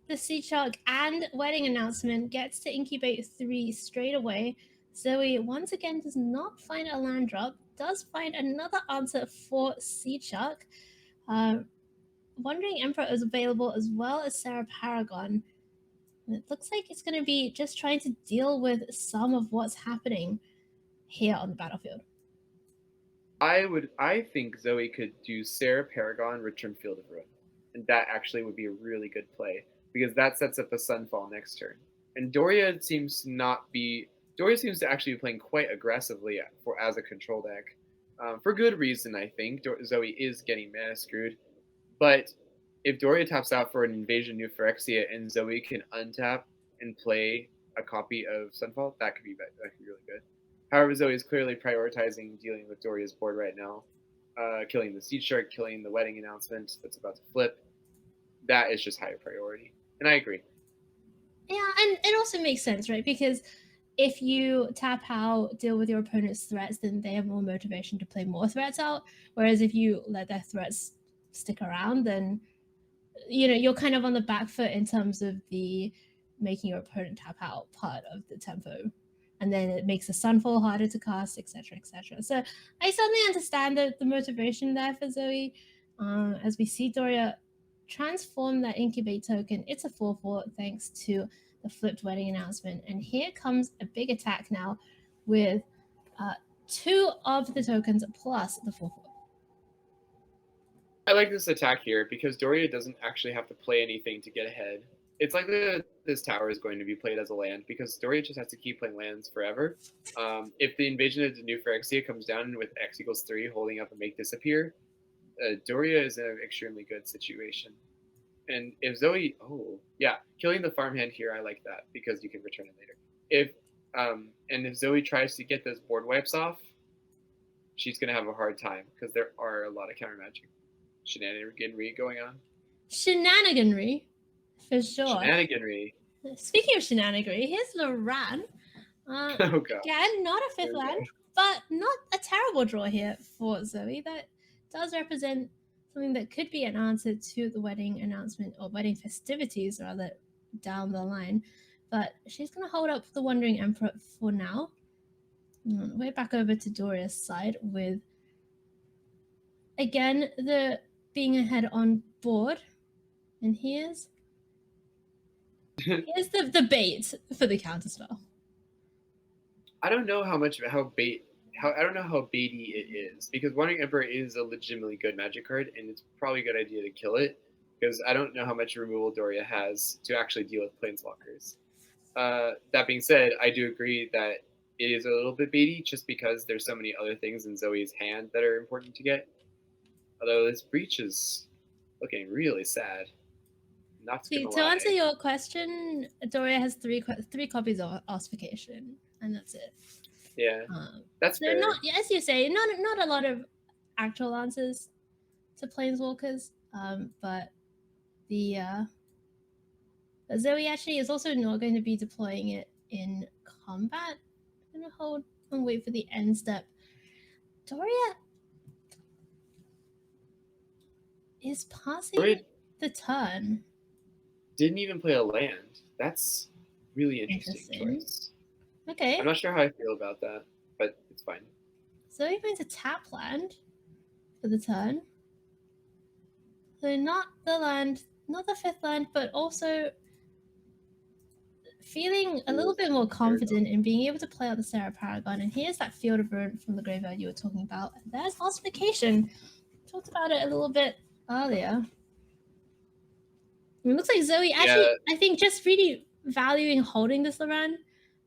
Speaker 1: the Sea Shark and Wedding Announcement. Gets to incubate 3 straight away. Zoe once again does not find a land drop. Does find another answer for Sea Shark. Wandering Emperor is available as well as Sarah Paragon. And it looks like it's going to be just trying to deal with some of what's happening here on the battlefield.
Speaker 2: I think Zoe could do Sarah Paragon, Return Field of Ruin, and that actually would be a really good play, because that sets up a Sunfall next turn. And Doria seems to actually be playing quite aggressively as a control deck, for good reason. I think Zoe is getting mana screwed, but if Doria taps out for an Invasion New Phyrexia and Zoe can untap and play a copy of Sunfall, that could be really good. However, Zoe is clearly prioritizing dealing with Doria's board right now, killing the Sea Shark, killing the Wedding Announcement that's about to flip. That is just higher priority, and I agree.
Speaker 1: Yeah, and it also makes sense, right? Because if you tap out, deal with your opponent's threats, then they have more motivation to play more threats out. Whereas if you let their threats stick around, then you're kind of on the back foot in terms of the making your opponent tap out part of the tempo, and then it makes the Sunfall harder to cast, etc., etc. So I certainly understand the motivation there for Zoe. As we see Doria transform that incubate token, it's a 4/4 thanks to the flipped Wedding Announcement, and here comes a big attack now with 2 of the tokens plus the 4/4.
Speaker 2: I like this attack here because Doria doesn't actually have to play anything to get ahead. It's likely that this tower is going to be played as a land because Doria just has to keep playing lands forever. If the Invasion of the New Phyrexia comes down with X equals 3 holding up and make disappear, Doria is in an extremely good situation. And if Zoe, killing the farmhand here, I like that because you can return it later. If Zoe tries to get those board wipes off, she's going to have a hard time because there are a lot of counter magic shenaniganry going on.
Speaker 1: Shenaniganry, for sure.
Speaker 2: Shenaniganry.
Speaker 1: Speaking of shenaniganry, here's Loran.
Speaker 2: Oh god.
Speaker 1: Again, not a 5th land, but not a terrible draw here for Zoe. That does represent something that could be an answer to the Wedding Announcement, or wedding festivities rather, down the line. But she's going to hold up the Wandering Emperor for now. Way back over to Doria's side with, again, the being ahead on board. And here's the bait for the counterspell.
Speaker 2: I don't know how baity it is, because Wandering Emperor is a legitimately good magic card, and it's probably a good idea to kill it, because I don't know how much removal Doria has to actually deal with Planeswalkers. That being said, I do agree that it is a little bit baity, just because there's so many other things in Zoe's hand that are important to get. Although this breach is looking really sad. Not gonna lie.
Speaker 1: To answer your question, Doria has three copies of Ossification, and that's it.
Speaker 2: Yeah, that's fair.
Speaker 1: Not, as you say, not a lot of actual answers to Planeswalkers, but the Zoe actually is also not going to be deploying it in combat. I'm going to hold and wait for the end step. Doria is passing the turn.
Speaker 2: Didn't even play a land. That's really interesting choice.
Speaker 1: Okay.
Speaker 2: I'm not sure how I feel about that, but it's fine.
Speaker 1: Zoe going to tap land for the turn. So not the land, not the 5th land, but also feeling a little bit more confident in being able to play out the Sarah Paragon. And here's that Field of Ruin from the graveyard you were talking about. And there's Ossification. Talked about it a little bit earlier. It looks like Zoe actually, I think, just really valuing holding this Loran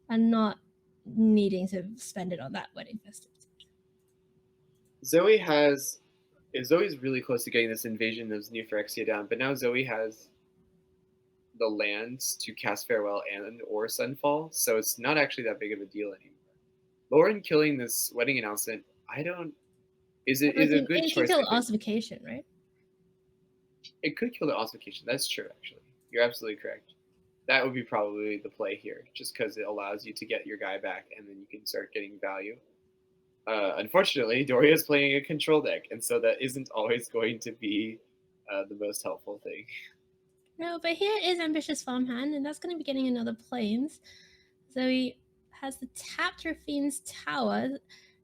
Speaker 1: and not needing to spend it on that wedding festivity.
Speaker 2: Zoe's really close to getting this Invasion of New Phyrexia down, but now Zoe has the lands to cast Farewell and or Sunfall, so it's not actually that big of a deal anymore. Lauren killing this wedding announcement, is a good choice.
Speaker 1: It can kill Ossification, right?
Speaker 2: It could kill the Ossification. That's true, actually. You're absolutely correct. That would be probably the play here, just because it allows you to get your guy back, and then you can start getting value. Unfortunately, Doria is playing a control deck, and so that isn't always going to be the most helpful thing.
Speaker 1: No, but here is Ambitious Farmhand, and that's going to be getting another Plains. Zoe has the tapped Rafine's Tower.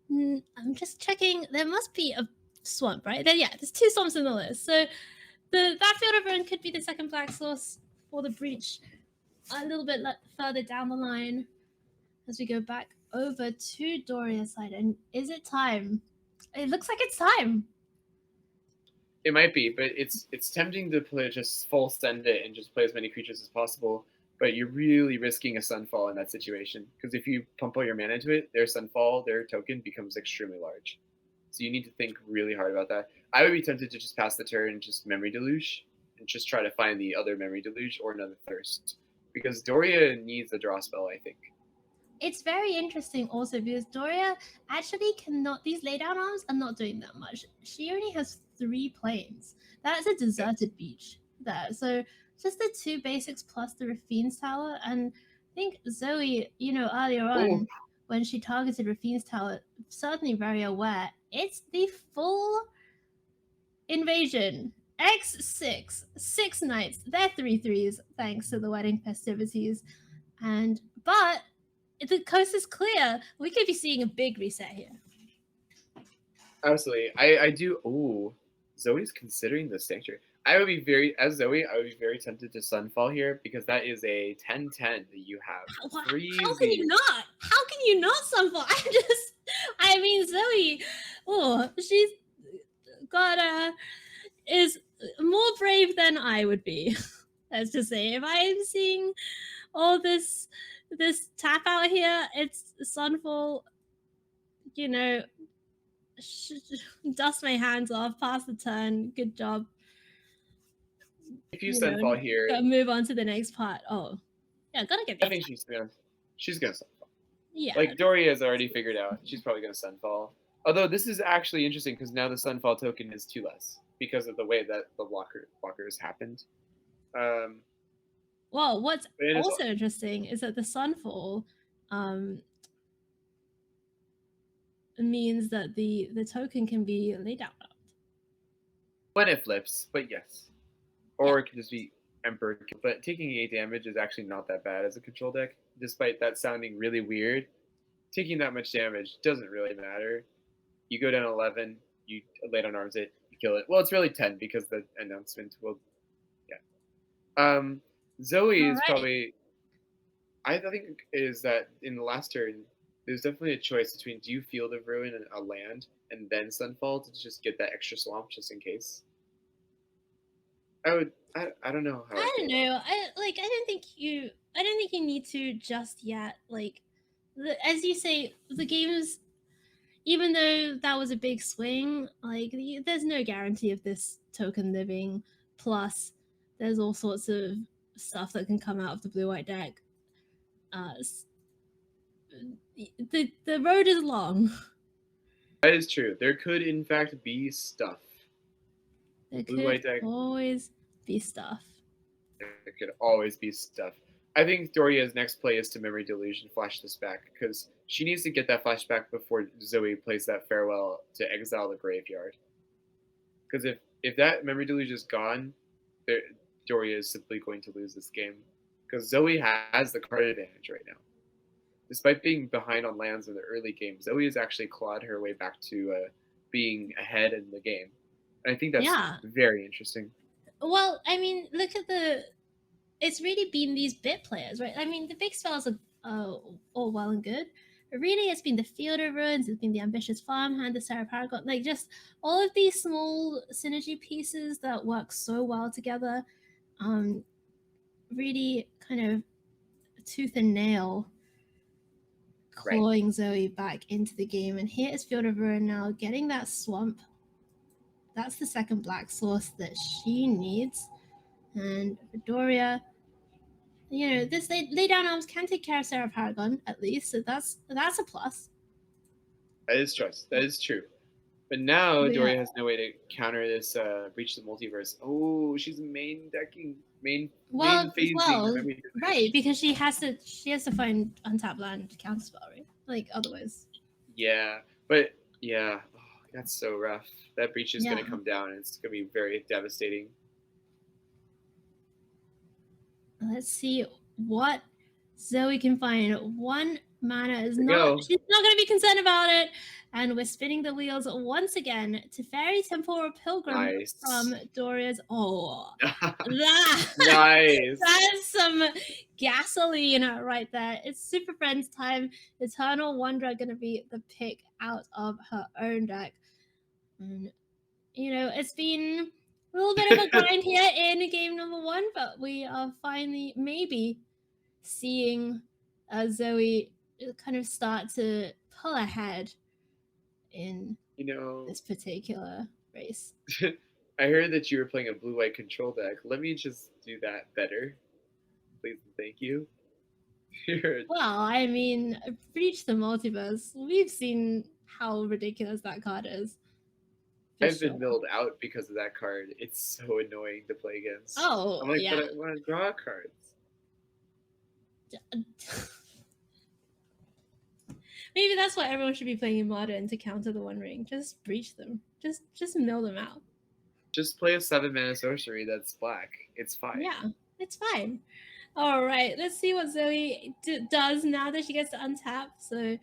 Speaker 1: I'm just checking. There must be a swamp, right? There's 2 swamps in the list. So that Field of Ruin could be the second black source for the breach a little bit further down the line as we go back over to Doria's side. And is it time? It looks like it's time.
Speaker 2: It might be, but it's tempting to play just full send it and just play as many creatures as possible. But you're really risking a Sunfall in that situation, because if you pump all your mana into it, their Sunfall, their token becomes extremely large. So you need to think really hard about that. I would be tempted to just pass the turn and just Memory Deluge and just try to find the other Memory Deluge or another Thirst, because Doria needs a draw spell, I think.
Speaker 1: It's very interesting also because Doria actually cannot, these laydown arms are not doing that much. She only has 3 planes. That's a deserted beach there. So just the 2 basics plus the Rafine's Tower. And I think Zoe, earlier on when she targeted Rafine's Tower, certainly very aware, it's the full invasion. X6, 6 knights, they're 3/3s thanks to the wedding festivities. But the coast is clear. We could be seeing a big reset here.
Speaker 2: Absolutely. I do. Ooh, Zoe's considering the Sanctuary. As Zoe, I would be very tempted to Sunfall here, because that is a 10/10 that you have.
Speaker 1: How can you not? How can you not Sunfall? Zoe, she's got is more brave than I would be. Let's just say, if I'm seeing all this tap out here, it's Sunfall, dust my hands off, pass the turn, good job.
Speaker 2: If you Sunfall here,
Speaker 1: gotta move on to the next part. Oh, yeah, gotta get.
Speaker 2: I think she's gonna Sunfall.
Speaker 1: Yeah,
Speaker 2: like Doria has already figured out, she's probably gonna Sunfall. Although this is actually interesting, because now the Sunfall token is 2 less because of the way that the blockers happened.
Speaker 1: Well, what's also interesting is that the Sunfall means that the token can be laid out
Speaker 2: when it flips, but yes. Or it could just be Emperor. But taking 8 damage is actually not that bad as a control deck, despite that sounding really weird. Taking that much damage doesn't really matter. You go down 11, you lay down arms it, you kill it. Well, it's really 10 because the announcement will, Zoe is probably, I think, is that in the last turn, there's definitely a choice between do you Field of Ruin and a land and then Sunfall to just get that extra swamp just in case. I don't know how.
Speaker 1: I don't know. I don't think you need to just yet. As you say, the games, even though that was a big swing, there's no guarantee of this token living. Plus, there's all sorts of stuff that can come out of the blue-white deck. The road is long.
Speaker 2: That is true. There could, in fact, be stuff.
Speaker 1: There could always be stuff.
Speaker 2: There could always be stuff. I think Doria's next play is to Memory Deluge and flash this back, because she needs to get that flashback before Zoe plays that Farewell to exile the graveyard. Because if that Memory Deluge is gone, Doria is simply going to lose this game. Because Zoe has the card advantage right now. despite being behind on lands in the early game, Zoe has actually clawed her way back to being ahead in the game. And I think that's very interesting.
Speaker 1: Well, I mean, look at it's really been these bit players, right? I mean, the big spells are all well and good. But really, it's been the Field of Ruins, it's been the Ambitious Farmhand, the Sarah Paragon, like just all of these small synergy pieces that work so well together. Really kind of tooth and nail clawing Zoe back into the game. And here is Field of Ruin now getting that swamp. That's the second black source that she needs. And for Doria, this lay down arms can take care of Sarah Paragon at least, so that's a plus.
Speaker 2: That is trust. That is true. But now Doria has no way to counter this Breach the Multiverse. Oh, she's main phasing.
Speaker 1: Right, because she has to find untapped land to counterspell, right? Like otherwise.
Speaker 2: Yeah, but yeah, that's so rough. That Breach is gonna come down and it's gonna be very devastating.
Speaker 1: Let's see what Zoe can find. 1 mana is she's not going to be concerned about it. And we're spinning the wheels once again to Fairy Temporal Pilgrim from Doria's. Oh,
Speaker 2: nice.
Speaker 1: That's some gasoline right there. It's Super Friends time. Eternal Wanderer going to be the pick out of her own deck. And, it's been a little bit of a grind here in game number 1, but we are finally maybe seeing Zoe kind of start to pull ahead in this particular race.
Speaker 2: I heard that you were playing a blue-white control deck. Let me just do that better. Please and thank you.
Speaker 1: Well, I mean, Breach the Multiverse. We've seen how ridiculous that card is.
Speaker 2: I've been milled out because of that card. It's so annoying to play against.
Speaker 1: Oh,
Speaker 2: I'm like, but I want to draw cards.
Speaker 1: Maybe that's why everyone should be playing in Modern to counter the One Ring. Just breach them. Just mill them out.
Speaker 2: Just play a 7-mana sorcery that's black. It's fine.
Speaker 1: Yeah, it's fine. All right, let's see what Zoe does now that she gets to untap. So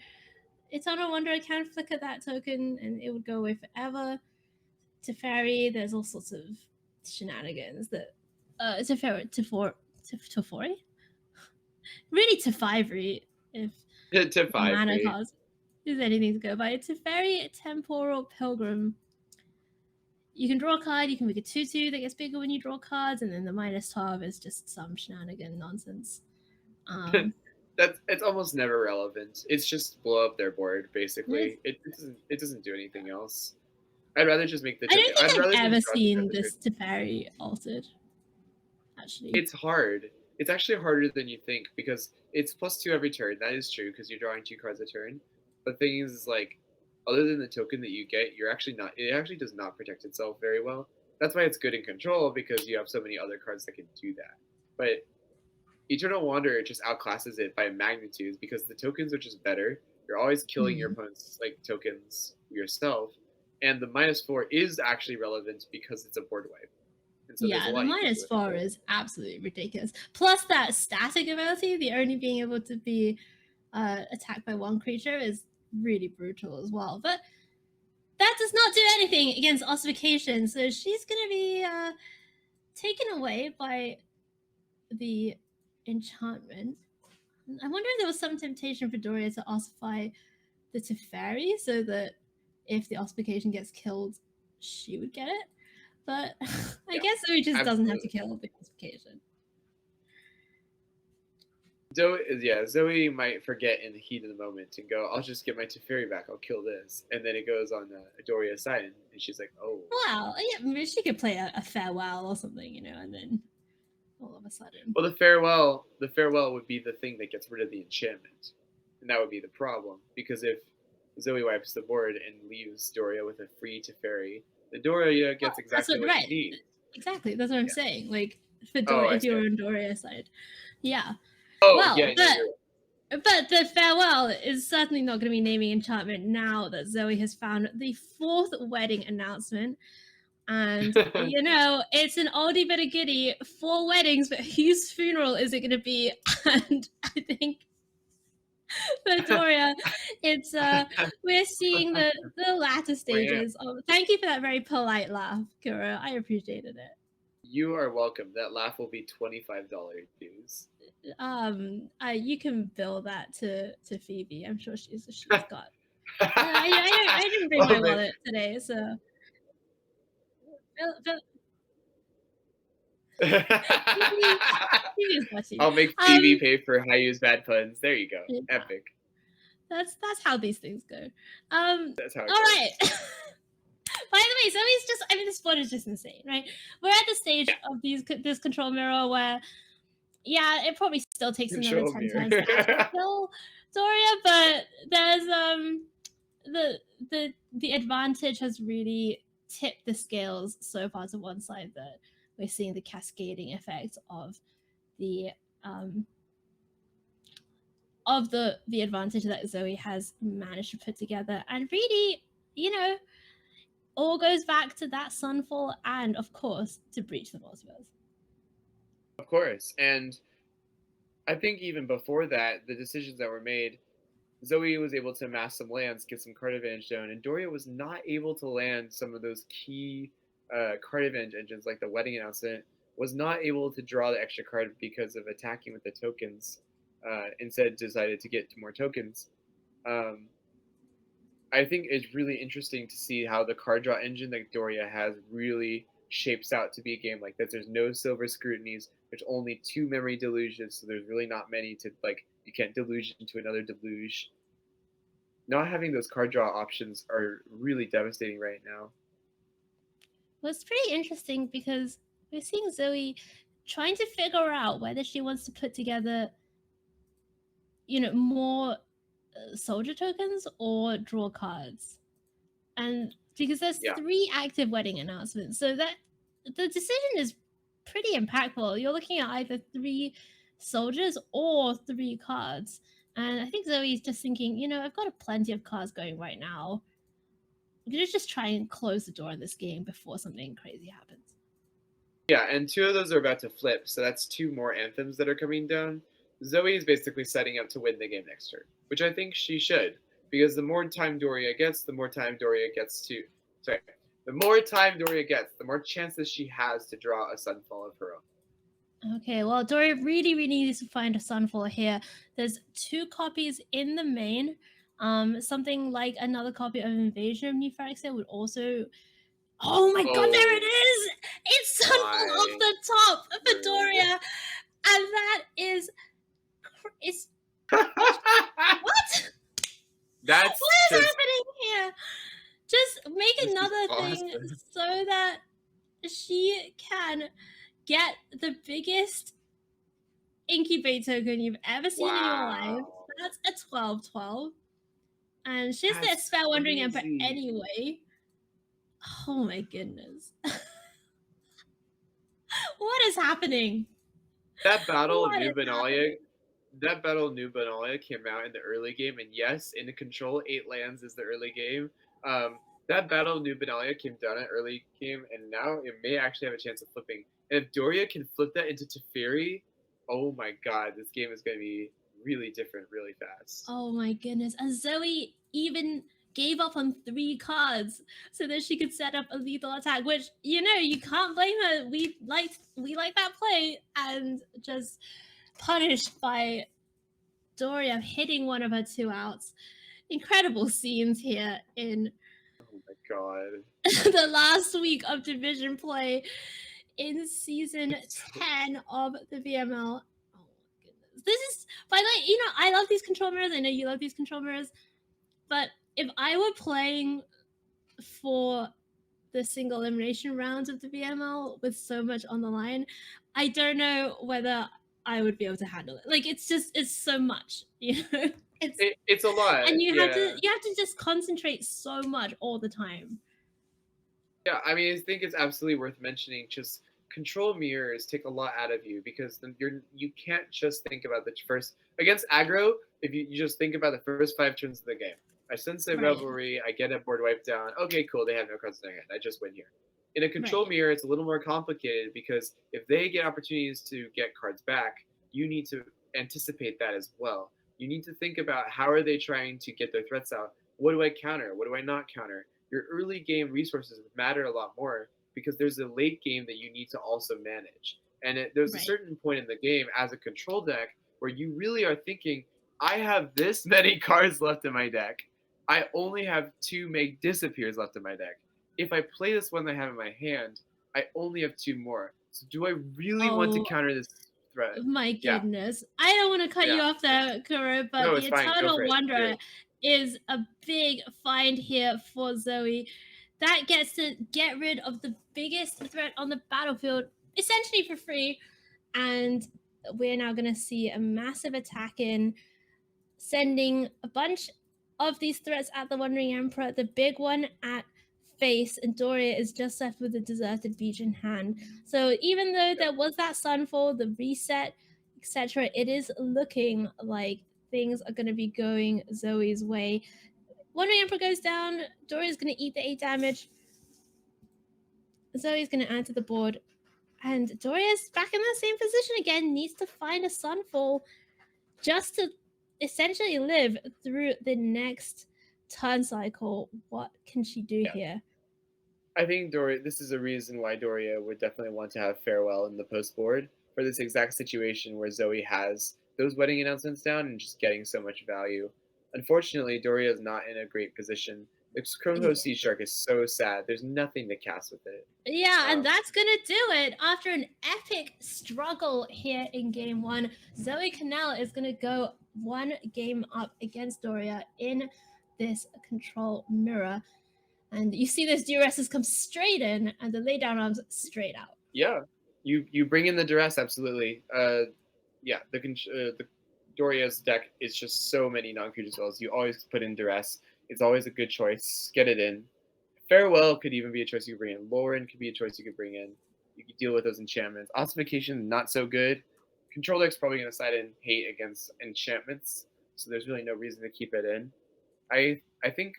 Speaker 1: Eternal Wanderer can flicker that token and it would go away forever. Teferi, there's all sorts of shenanigans that Teferi? Really Teferi, if mana cost is anything to go by. Teferi Temporal Pilgrim. You can draw a card, you can make a 2/2 that gets bigger when you draw cards, and then the -12 is just some shenanigan nonsense.
Speaker 2: It's almost never relevant. It's just blow up their board, basically. It doesn't do anything else. I'd rather just make the token.
Speaker 1: I don't think I've ever seen this Teferi altered. Actually,
Speaker 2: it's hard. It's actually harder than you think because it's +2 every turn. That is true because you're drawing 2 cards a turn. But the thing is, like, other than the token that you get, you're actually not. It actually does not protect itself very well. That's why it's good in control because you have so many other cards that can do that. But Eternal Wanderer just outclasses it by magnitudes because the tokens are just better. You're always killing your opponent's tokens yourself. And the -4 is actually relevant because it's a board wipe. And so
Speaker 1: the -4 is absolutely ridiculous. Plus that static ability, the only being able to be attacked by one creature is really brutal as well. But that does not do anything against Ossification. So she's going to be taken away by the enchantment. I wonder if there was some temptation for Doria to ossify the Teferi so that if the ossification gets killed, she would get it. But I guess Zoe just doesn't have to kill the ossification.
Speaker 2: Zoe might forget in the heat of the moment and go, I'll just get my Teferi back, I'll kill this. And then it goes on Doria's side, and she's like, oh.
Speaker 1: Well, yeah, maybe she could play a farewell or something, and then all of a sudden.
Speaker 2: Well, the farewell would be the thing that gets rid of the enchantment. And that would be the problem. Because if Zoe wipes the board and leaves Doria with a free Teferi, the Doria gets exactly what she needs.
Speaker 1: Exactly, that's what I'm saying. Like, for Doria, if you're on Doria's side. Yeah.
Speaker 2: Oh,
Speaker 1: well,
Speaker 2: yeah,
Speaker 1: but the farewell is certainly not going to be naming enchantment now that Zoe has found the 4th wedding announcement. And, it's an oldie but a goodie. 4 weddings, but whose funeral is it going to be? And I think for Doria, it's we're seeing the latter stages of. Thank you for that very polite laugh, Kuro. I appreciated it.
Speaker 2: You are welcome. That laugh will be $25 dues.
Speaker 1: You can bill that to Phoebe. I'm sure she's got. I didn't bring my wallet today, so. Phoebe's watching.
Speaker 2: I'll make Phoebe pay for Haiyue's bad puns. There you go. Yeah. Epic.
Speaker 1: That's how these things go.
Speaker 2: That's how it
Speaker 1: all
Speaker 2: goes.
Speaker 1: Right. By the way, Zoe's just, I mean, this spot is just insane, right? We're at the stage of this control mirror where, yeah, it probably still takes another 10 turns to actually kill Doria, but there's, the advantage has really tipped the scales so far to one side that we're seeing the cascading effect of the advantage that Zoe has managed to put together. And really, you know, all goes back to that Sunfall and, of course, to breach the multiverse.
Speaker 2: Of course. And I think even before that, the decisions that were made, Zoe was able to amass some lands, get some card advantage down, and Doria was not able to land some of those key card advantage engines, like the wedding announcement, was not able to draw the extra card because of attacking with the tokens. Instead, decided to get more tokens. I think it's really interesting to see how the card draw engine that Doria has really shapes out to be a game like this. There's no silver scrutinies. There's only 2 memory deluges, so there's really not many to, like, you can't deluge into another deluge. Not having those card draw options are really devastating right now.
Speaker 1: Well, it's pretty interesting because we're seeing Zoe trying to figure out whether she wants to put together, you know, more soldier tokens or draw cards. And because there's 3 active wedding announcements, so that the decision is pretty impactful. You're looking at either 3 soldiers or 3 cards. And I think Zoe's just thinking, you know, I've got plenty of cards going right now. I'm going to just try and close the door on this game before something crazy happens.
Speaker 2: Yeah, and 2 of those are about to flip, so that's 2 more anthems that are coming down. Zoe is basically setting up to win the game next turn, which I think she should, because the more time Doria gets, the more time Doria gets to... Sorry. The more time Doria gets, the more chances she has to draw a Sunfall of her own.
Speaker 1: Okay, well, Doria really, really needs to find a Sunfall here. There's 2 copies in the main. Something like another copy of Invasion of New Phyrexia would also... Oh my god, there it is! It's Sunfall off the top for Doria! And that is... It's... What?
Speaker 2: What
Speaker 1: is happening here? Just make another thing so that she can get the biggest incubate token you've ever seen in your life. That's a 12/12. And she's the Esper Wandering Emperor anyway. Oh my goodness. What is happening?
Speaker 2: That battle of New Benalia came out in the early game, and yes, in the control, 8 lands is the early game. That battle of New Benalia came down at early game, and now it may actually have a chance of flipping. And if Doria can flip that into Teferi, oh my god, this game is going to be really different really fast.
Speaker 1: Oh my goodness. And Zoe even gave up on 3 cards so that she could set up a lethal attack, which, you know, you can't blame her. We like that play, and just punished by Doria hitting one of her 2 outs. Incredible scenes here in
Speaker 2: God.
Speaker 1: the last week of division play in season 10 of the VML. Oh my goodness. This is, by the way, you know, I love these control mirrors. I know you love these control mirrors. But if I were playing for the single elimination rounds of the VML with so much on the line, I don't know whether I would be able to handle it. Like, it's so much, you know?
Speaker 2: It's a lot.
Speaker 1: And you have to just concentrate so much all the time.
Speaker 2: Yeah, I mean, I think it's absolutely worth mentioning. Just control mirrors take a lot out of you, because then you can't just think about the first against aggro. If you just think about the first 5 turns of the game, I Sensei Revelry, I get a board wiped down. Okay, cool, they have no cards in their hand. I just win here. In a control mirror, it's a little more complicated, because if they get opportunities to get cards back, you need to anticipate that as well. You need to think about how are they trying to get their threats out. What do I counter? What do I not counter? Your early game resources matter a lot more because there's a late game that you need to also manage. And there's a
Speaker 1: Right.
Speaker 2: certain point in the game as a control deck where you really are thinking, I have this many cards left in my deck. I only have 2 make disappears left in my deck. If I play this one that I have in my hand, I only have 2 more. So do I really want to
Speaker 1: Oh
Speaker 2: counter this threat?
Speaker 1: my
Speaker 2: Yeah,
Speaker 1: goodness. I don't want to cut you
Speaker 2: yeah.
Speaker 1: off there, Kuro, but
Speaker 2: No,
Speaker 1: the
Speaker 2: it's fine. Go
Speaker 1: Eternal
Speaker 2: for it.
Speaker 1: Wanderer is a big find here for Zoe. That gets to get rid of the biggest threat on the battlefield, essentially for free. And we're now going to see a massive attack in, sending a bunch of these threats at the Wandering Emperor. The big one at face, and Doria is just left with the deserted beach in hand. So even though there was that sunfall, the reset, etc., it is looking like things are going to be going Zoe's way. Wandering Emperor goes down. Doria's going to eat the 8 damage. Zoe's going to add to the board. And Doria's back in the same position again, needs to find a sunfall just to essentially live through the next turn cycle. What can she do here?
Speaker 2: I think Doria. This is a reason why Doria would definitely want to have farewell in the post board for this exact situation where Zoe has those wedding announcements down and just getting so much value. Unfortunately, Doria is not in a great position. The Chrome Sea Shark is so sad. There's nothing to cast with it.
Speaker 1: Yeah, and that's gonna do it. After an epic struggle here in game 1, Zoe Connell is gonna go 1 game up against Doria in this control mirror. And you see those duresses come straight in and the lay down arms straight out.
Speaker 2: Yeah, you bring in the duress, absolutely. Yeah, the Doria's deck is just so many non-creature spells. You always put in duress. It's always a good choice. Get it in. Farewell could even be a choice you could bring in. Lauren could be a choice you could bring in. You could deal with those enchantments. Ossification, not so good. Control deck's probably going to side in hate against enchantments, so there's really no reason to keep it in. I think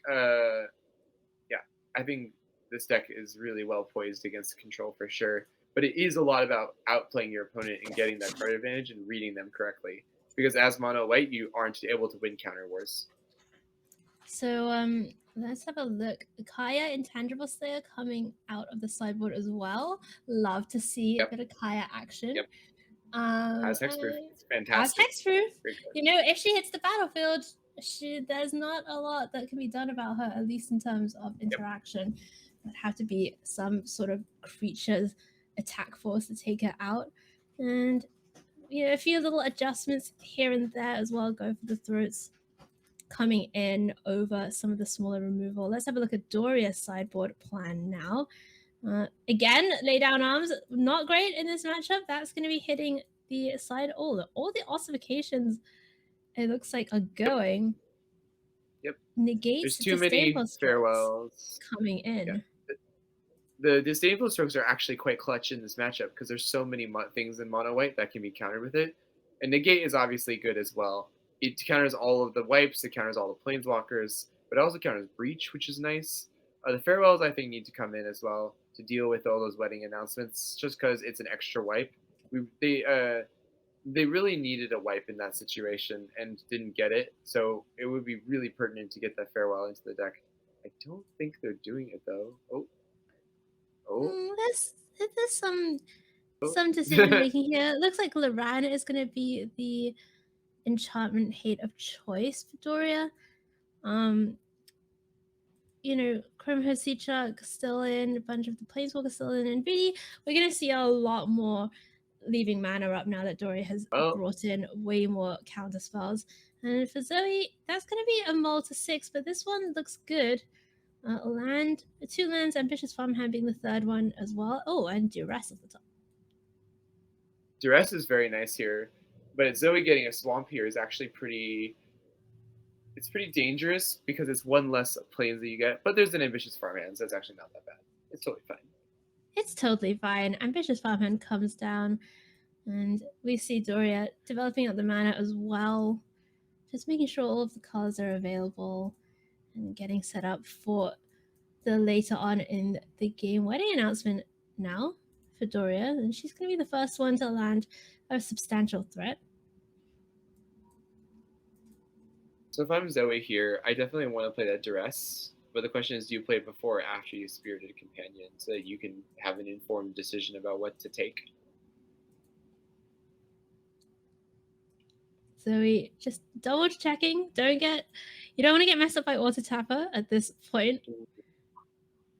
Speaker 2: I think this deck is really well poised against control for sure. But it is a lot about outplaying your opponent and getting that card advantage and reading them correctly. Because as mono white, you aren't able to win counter wars.
Speaker 1: So let's have a look. Kaya Intangible Slayer coming out of the sideboard as well. Love to see a bit of Kaya action.
Speaker 2: Yep. As hexproof. It's fantastic.
Speaker 1: As hexproof. You know, if she hits the battlefield, there's not a lot that can be done about her, at least in terms of interaction. There'd have to be some sort of creature's attack force to take her out. And you know, a few little adjustments here and there as well. Go for the throats coming in over some of the smaller removal. Let's have a look at Doria's sideboard plan now. Again, lay down arms, not great in this matchup. That's going to be hitting the side. All the ossifications, it looks like, are going.
Speaker 2: Yep.
Speaker 1: Negates.
Speaker 2: There's too many farewells
Speaker 1: coming in.
Speaker 2: Yeah. The disdainful strokes are actually quite clutch in this matchup because there's so many things in mono white that can be countered with it. And negate is obviously good as well. It counters all of the wipes, it counters all the planeswalkers, but it also counters breach, which is nice. The farewells, I think, need to come in as well to deal with all those wedding announcements, just because it's an extra wipe. They really needed a wipe in that situation and didn't get it, so it would be really pertinent to get that farewell into the deck. I don't think they're doing it though.
Speaker 1: There's some decision making here. It looks like Loran is going to be the enchantment hate of choice for Doria. You know, Chrome Hosichuk still in, a bunch of the Planeswalkers still in, and really, we're going to see a lot more leaving mana up now that Doria has brought in way more counter spells. And for Zoe, that's going to be a mull to 6, but this one looks good. Land, 2 lands, Ambitious Farmhand being the third one as well. Oh, and Duress at the top.
Speaker 2: Duress is very nice here, but Zoe getting a swamp here is actually pretty dangerous because it's 1 less planes that you get, but there's an Ambitious Farmhand, so it's actually not that bad. It's totally fine.
Speaker 1: It's totally fine. Ambitious Farmhand comes down, and we see Doria developing out the mana as well, just making sure all of the colors are available and getting set up for the later on in the game wedding announcement now for Doria, and she's going to be the first one to land a substantial threat.
Speaker 2: So if I'm Zoe here, I definitely want to play that duress. But the question is, do you play it before or after you spirited a companion so that you can have an informed decision about what to take?
Speaker 1: So we just double checking. You don't want to get messed up by auto tapper at this point.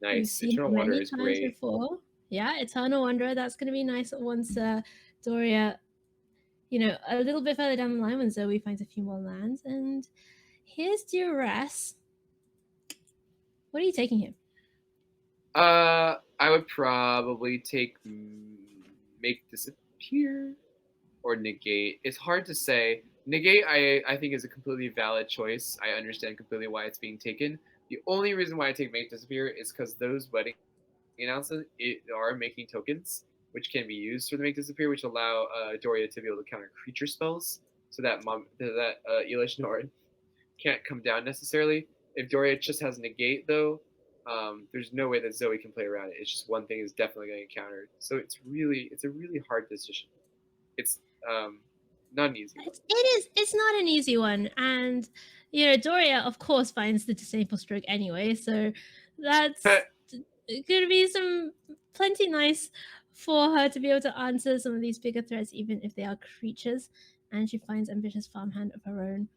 Speaker 2: Nice.
Speaker 1: We've seen
Speaker 2: Eternal
Speaker 1: it
Speaker 2: Wonder
Speaker 1: many
Speaker 2: is
Speaker 1: times
Speaker 2: great.
Speaker 1: before. Yeah, Eternal Wanderer. That's going to be nice once Doria, a little bit further down the line when Zoe finds a few more lands. And here's Duress. What are you taking here?
Speaker 2: I would probably take Make Disappear or Negate. It's hard to say. Negate, I think, is a completely valid choice. I understand completely why it's being taken. The only reason why I take Make Disappear is because those wedding announcements are making tokens, which can be used for the Make Disappear, which allow Doria to be able to counter creature spells, so that Elish Norn can't come down necessarily. If Doria just has Negate, though, there's no way that Zoe can play around it. It's just one thing is definitely going to get countered. So it's a really hard decision. It's not an easy one.
Speaker 1: It's not an easy one, and Doria of course finds the disable stroke anyway, so that's going to be plenty nice for her to be able to answer some of these bigger threats, even if they are creatures. And she finds ambitious farmhand of her own,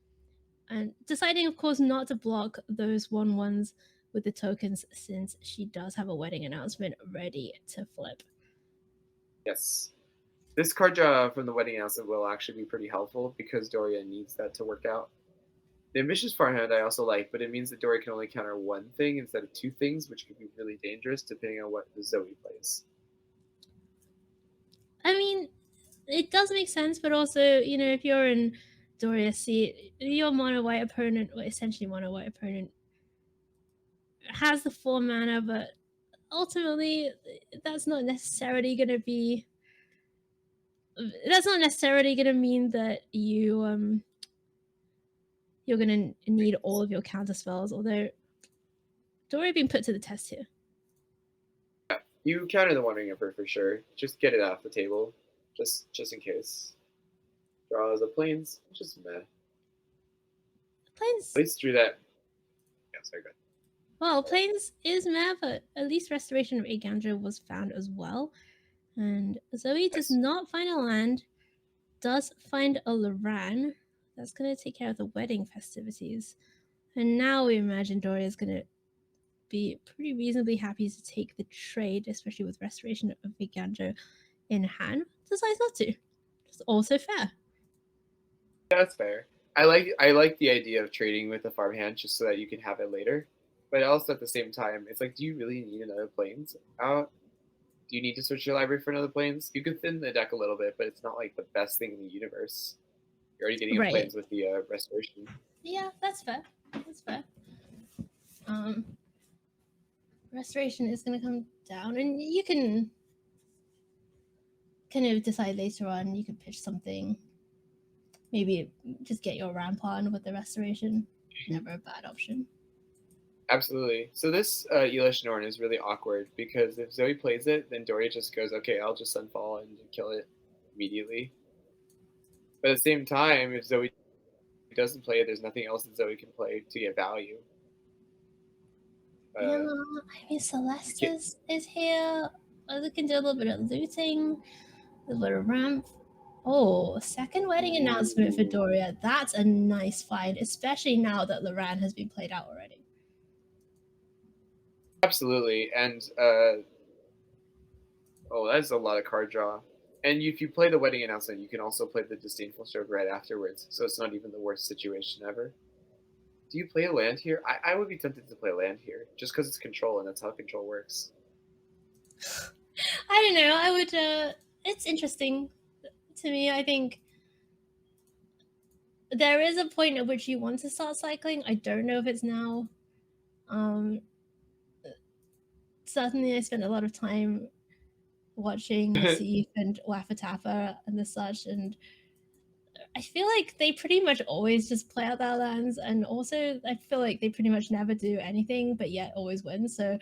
Speaker 1: and deciding, of course, not to block those 1/1s with the tokens, since she does have a wedding announcement ready to flip.
Speaker 2: Yes. This card draw from the wedding announcement will actually be pretty helpful because Doria needs that to work out. The ambitious farmhand I also like, but it means that Doria can only counter one thing instead of two things, which could be really dangerous depending on what the Zoe plays.
Speaker 1: I mean, it does make sense, but also, if you're in Doria's seat, your mono white opponent, or essentially mono white opponent, has the 4 mana, but ultimately that's not necessarily going to mean that you're going to need all of your counter spells, although Doria being put to the test here.
Speaker 2: Yeah, you counter the Wandering Emperor for sure. Just get it off the table, just in case. Draws the planes, just meh.
Speaker 1: Plains.
Speaker 2: At least through that. Yeah, sorry, go ahead.
Speaker 1: Well, Plains is meh, but at least Restoration of Agandra was found as well. And Zoe does not find a land, does find a Loran. That's going to take care of the wedding festivities. And now we imagine Doria is going to be pretty reasonably happy to take the trade, especially with Restoration of Agandra in hand. Decides not to. It's also fair.
Speaker 2: Yeah, that's fair. I like the idea of trading with the farmhand just so that you can have it later. But also at the same time, it's like, do you really need another planes out? Do you need to search your library for another planes? You could thin the deck a little bit, but it's not like the best thing in the universe. You're already getting planes with the restoration.
Speaker 1: Yeah, that's fair. That's fair. Restoration is going to come down, and you can kind of decide later on. You could pitch something. Maybe just get your ramp on with the restoration. Never a bad option.
Speaker 2: Absolutely. So this Elish Norn is really awkward because if Zoe plays it, then Doria just goes, okay, I'll just Sunfall and kill it immediately. But at the same time, if Zoe doesn't play it, there's nothing else that Zoe can play to get value.
Speaker 1: I mean, Celeste is here. They can do a little bit of looting, a little bit of ramp. Oh, second wedding announcement for Doria. That's a nice find, especially now that Loran has been played out already.
Speaker 2: Absolutely. And, that's a lot of card draw. And if you play the wedding announcement, you can also play the Disdainful Stroke right afterwards. So it's not even the worst situation ever. Do you play a land here? I would be tempted to play a land here, just because it's control, and that's how control works.
Speaker 1: I don't know. I would. It's interesting to me. I think there is a point at which you want to start cycling. I don't know if it's now. Certainly, I spent a lot of time watching Seif and Wafatafa and the such, and I feel like they pretty much always just play out their lands, and also I feel like they pretty much never do anything, but yet always win. So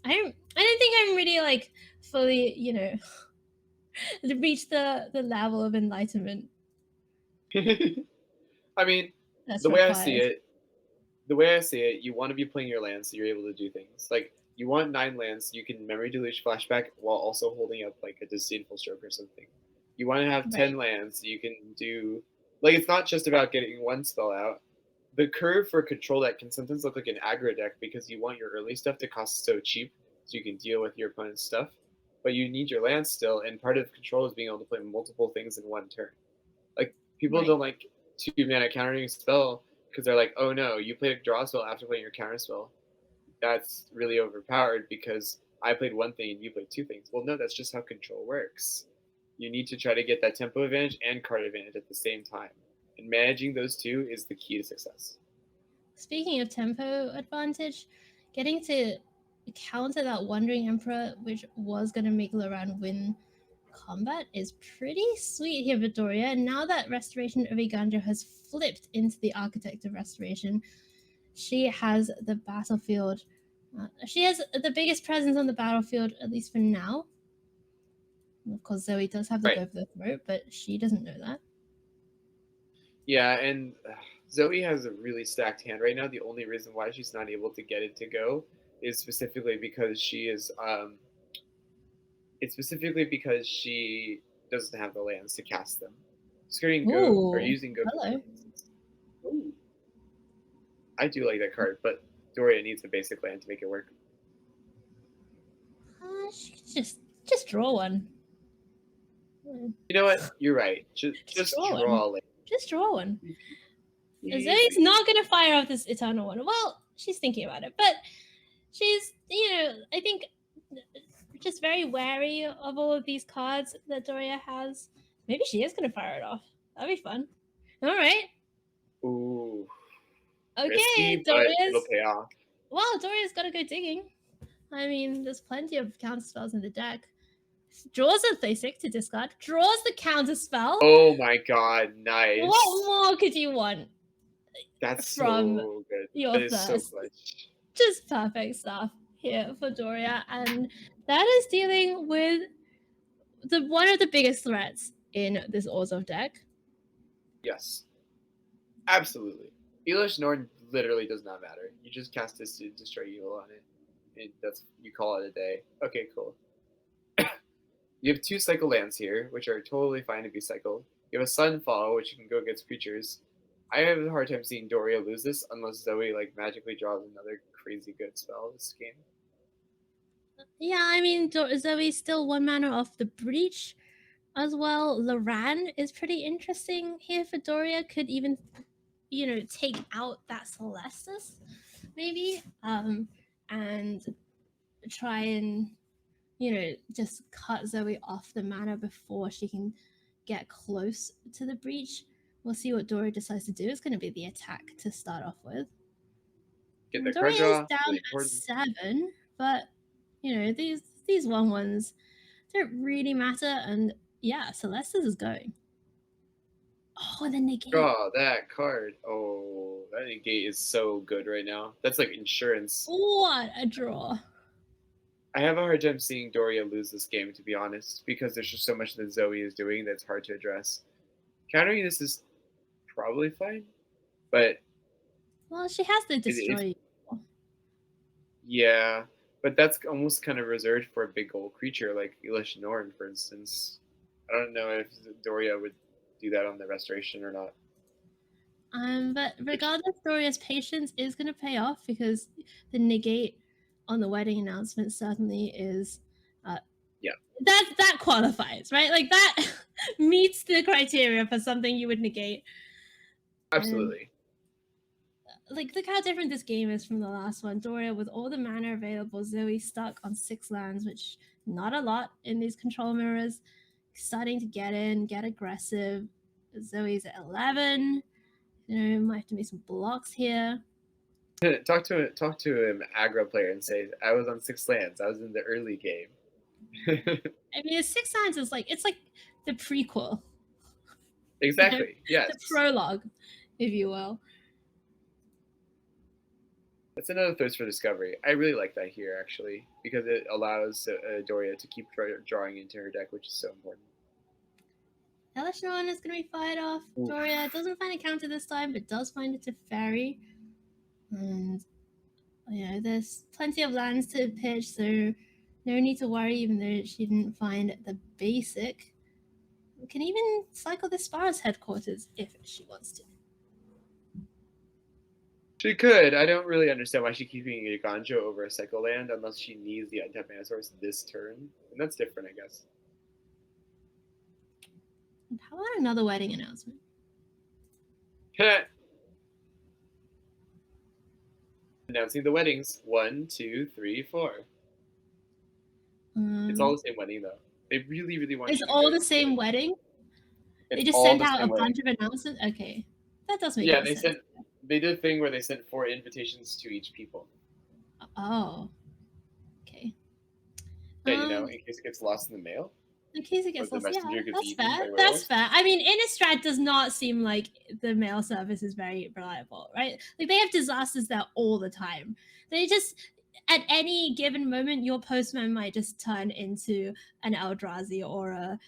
Speaker 1: I don't think I'm really like fully, reach the level of enlightenment.
Speaker 2: I mean,
Speaker 1: That's
Speaker 2: the way I see
Speaker 1: required.
Speaker 2: it, the way I see it, you want to be playing your lands so you're able to do things. Like you want 9 lands so you can memory deluge flashback while also holding up like a disdainful stroke or something. You want to have
Speaker 1: Right.
Speaker 2: 10 lands so you can do like it's not just about getting one spell out. The curve for control deck can sometimes look like an aggro deck because you want your early stuff to cost so cheap so you can deal with your opponent's stuff. But you need your lands still, and part of control is being able to play multiple things in one turn. Like people
Speaker 1: Right.
Speaker 2: don't like 2 mana countering spell because they're like, oh no, you played a draw spell after playing your counter spell. That's really overpowered because I played one thing and you played 2 things. Well, no, that's just how control works. You need to try to get that tempo advantage and card advantage at the same time. And managing those two is the key to success.
Speaker 1: Speaking of tempo advantage, getting to counter that Wandering Emperor, which was going to make Loran win combat, is pretty sweet here for Doria. And now that Restoration of Igandra has flipped into the Architect of Restoration, she has the battlefield. She has the biggest presence on the battlefield, at least for now. Of course, Zoe does have the
Speaker 2: Right.
Speaker 1: go for the throat, but she doesn't know that.
Speaker 2: Yeah, and Zoe has a really stacked hand right now. The only reason why she's not able to get it to go is specifically because she is it's specifically because she doesn't have the lands to cast them. Skirting Goat or
Speaker 1: Ooh,
Speaker 2: using Goat.
Speaker 1: hello.
Speaker 2: Ooh, I do like that card, but Doria needs a basic land to make it work.
Speaker 1: She could just draw one.
Speaker 2: You know what? You're right. Just
Speaker 1: draw
Speaker 2: draw
Speaker 1: one.
Speaker 2: land.
Speaker 1: Just draw one.
Speaker 2: Easy.
Speaker 1: Zoe's not going to fire off this Eternal one. Well, she's thinking about it, but she's, I think just very wary of all of these cards that Doria has. Maybe she is going to fire it off. That'd be fun. All right.
Speaker 2: Ooh.
Speaker 1: Okay,
Speaker 2: Risky, but
Speaker 1: Doria's.
Speaker 2: it'll pay off.
Speaker 1: Well, Doria's got to go digging. I mean, there's plenty of counter spells in the deck. Draws a Thasic to discard. Draws the counter spell.
Speaker 2: Oh my god, nice.
Speaker 1: What more could you want?
Speaker 2: That's
Speaker 1: from
Speaker 2: so good.
Speaker 1: your
Speaker 2: That is so
Speaker 1: thirst?
Speaker 2: clutch.
Speaker 1: Just perfect stuff here for Doria, and that is dealing with one of the biggest threats in this Orzhov deck.
Speaker 2: Yes. Absolutely. Elish Norn literally does not matter. You just cast this to destroy evil on it. And that's you call it a day. Okay, cool. You have 2 cycle lands here, which are totally fine to be cycled. You have a Sunfall, which you can go against creatures. I have a hard time seeing Doria lose this unless Zoe like magically draws another crazy good spell this game.
Speaker 1: Yeah, I mean, Zoe's still 1 mana off the Breach as well. Loran is pretty interesting here for Doria. Could even, take out that Celestus, maybe, and try and, just cut Zoe off the mana before she can get close to the Breach. We'll see what Doria decides to do. It's going to be the attack to start off with.
Speaker 2: Get the
Speaker 1: Doria
Speaker 2: card
Speaker 1: is
Speaker 2: draw.
Speaker 1: down
Speaker 2: Really
Speaker 1: at
Speaker 2: important.
Speaker 1: 7, but these 1/1s don't really matter. And yeah, Celestis is going. Oh, the negate.
Speaker 2: Draw that card. Oh, that negate is so good right now. That's like insurance.
Speaker 1: What a draw.
Speaker 2: I have a hard time seeing Doria lose this game, to be honest, because there's just so much that Zoe is doing that's hard to address. Countering this is probably fine, but
Speaker 1: Well, she has to destroy.
Speaker 2: Yeah, but that's almost kind of reserved for a big old creature like Elish Norn, for instance. I don't know if Doria would do that on the restoration or not.
Speaker 1: But regardless, Doria's patience is going to pay off because the negate on the wedding announcement certainly is.
Speaker 2: Yeah.
Speaker 1: That qualifies, right? Like that meets the criteria for something you would negate.
Speaker 2: Absolutely.
Speaker 1: Look how different this game is from the last one. Doria with all the mana available, Zoe stuck on 6 lands, which not a lot in these control mirrors. Starting to get aggressive. Zoe's at 11. Might have to make some blocks here.
Speaker 2: Talk to an aggro player and say, I was on 6 lands. I was in the early game.
Speaker 1: I mean, 6 lands is it's like the prequel.
Speaker 2: Exactly. Yes.
Speaker 1: The prologue, if you will.
Speaker 2: That's another thirst for discovery. I really like that here, actually, because it allows Doria to keep drawing into her deck, which is so important.
Speaker 1: Elishnorn is going to be fired off.
Speaker 2: Oof.
Speaker 1: Doria doesn't find a counter this time, but does find it to Fairy. And, there's plenty of lands to pitch, so no need to worry, even though she didn't find the basic. Can even cycle the Sparrow's headquarters if she wants to.
Speaker 2: She could. I don't really understand why she keeps being a Ganjo over a Cycle Land unless she needs the untap mana source this turn. And that's different, I guess.
Speaker 1: And how about another wedding announcement?
Speaker 2: Announcing the weddings. 1, 2, 3, 4. It's all the same wedding, though. They really, really want.
Speaker 1: It's all the same wedding. They just sent out a bunch of announcements. Okay, that does make sense.
Speaker 2: They did a thing where they sent 4 invitations to each people.
Speaker 1: Oh, okay.
Speaker 2: Yeah, in case it gets lost in the mail.
Speaker 1: In case it gets lost, yeah, that's fair. That's fair. I mean, Innistrad does not seem like the mail service is very reliable, right? Like, they have disasters there all the time. They just, at any given moment, your postman might just turn into an Eldrazi or a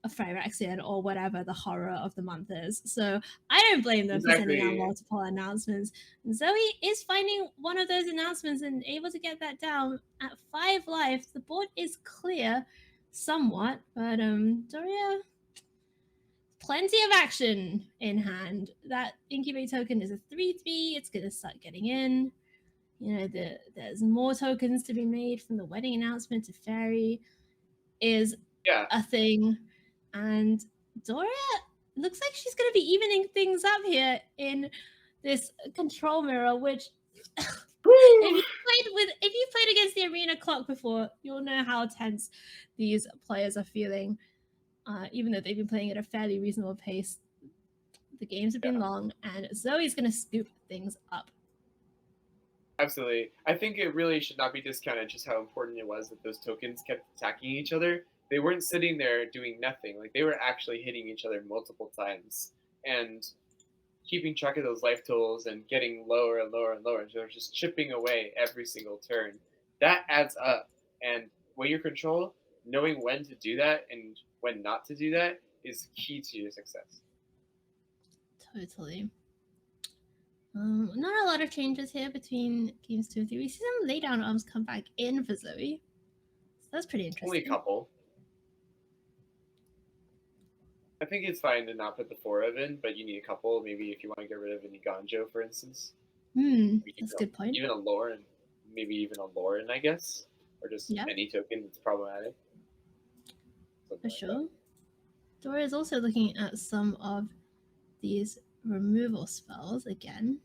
Speaker 1: Phyrexian or whatever the horror of the month is. So I don't blame them for sending out multiple announcements. And Zoe is finding one of those announcements and able to get that down at 5 life. The board is clear somewhat, but Doria, plenty of action in hand. That incubate token is a 3/3. It's gonna start getting in. There's more tokens to be made from the wedding announcement to Fairy is a thing. And Doria looks like she's going to be evening things up here in this control mirror, which if you played against the arena clock before, you'll know how tense these players are feeling. Even though they've been playing at a fairly reasonable pace, the games have been long, and Zoe's going to scoop things up.
Speaker 2: Absolutely. I think it really should not be discounted just how important it was that those tokens kept attacking each other. They weren't sitting there doing nothing. Like, they were actually hitting each other multiple times and keeping track of those life totals and getting lower and lower and lower. And they're just chipping away every single turn. That adds up. And when you control, knowing when to do that and when not to do that is key to your success.
Speaker 1: Totally. Not a lot of changes here between games 2 and 3. We see some laydown arms come back in for Zoe. So that's pretty interesting.
Speaker 2: Only a couple. I think it's fine to not put the 4 of in, but you need a couple. Maybe if you want to get rid of any Ganjo, for instance.
Speaker 1: That's a good point.
Speaker 2: Even a Lauren, maybe even a Lauren, I guess. Or just any token that's problematic.
Speaker 1: For sure. Doria is also looking at some of these removal spells again.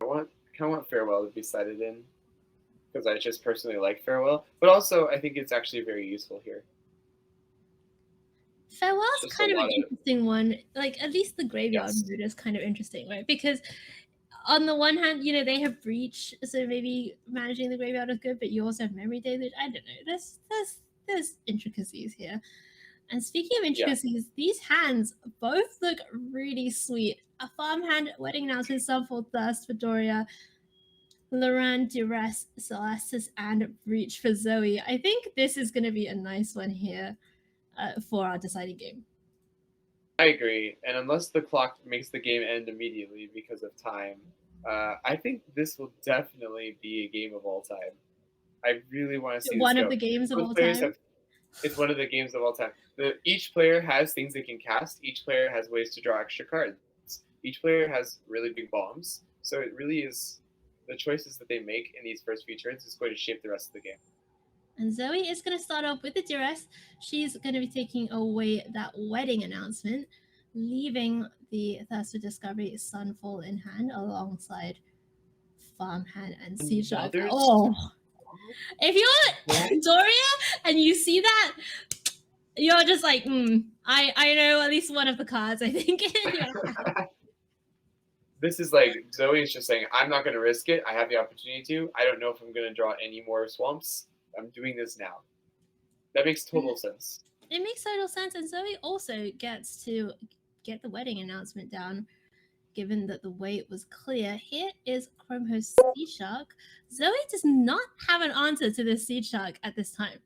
Speaker 2: I kind of want Farewell to be cited in, because I just personally like Farewell. But also, I think it's actually very useful here.
Speaker 1: Farewell's kind of an interesting one. Like, at least the graveyard mood is kind of interesting, right? Because on the one hand, they have Breach, so maybe managing the graveyard is good, but you also have Memory Deluge. I don't know. There's intricacies here. And speaking of intricacies, these hands both look really sweet. A farmhand, wedding announcement, Sunfall Thirst for Doria, Loran, Duress, Celestis, and Breach for Zoe. I think this is going to be a nice one here for our deciding game.
Speaker 2: I agree. And unless the clock makes the game end immediately because of time, I think this will definitely be a game of all time. I really want to see
Speaker 1: one of the games of all time.
Speaker 2: It's one of the games of all time. Each player has things they can cast. Each player has ways to draw extra cards. Each player has really big bombs. So it really is the choices that they make in these first few turns is going to shape the rest of the game.
Speaker 1: And Zoe is going to start off with the Duress. She's going to be taking away that wedding announcement, leaving the Thirst for Discovery Sunfall in hand alongside Farmhand and Sea Shark. Oh, if you're Doria and you see that, you're just like, I know at least one of the cards, I think.
Speaker 2: This is like, Zoe's just saying, I'm not going to risk it. I have the opportunity to. I don't know if I'm going to draw any more swamps. I'm doing this now. That makes total sense.
Speaker 1: It makes total sense. And Zoe also gets to get the wedding announcement down, given that the wait was clear. Here is Chromhost Sea Shark. Zoe does not have an answer to this Sea Shark at this time.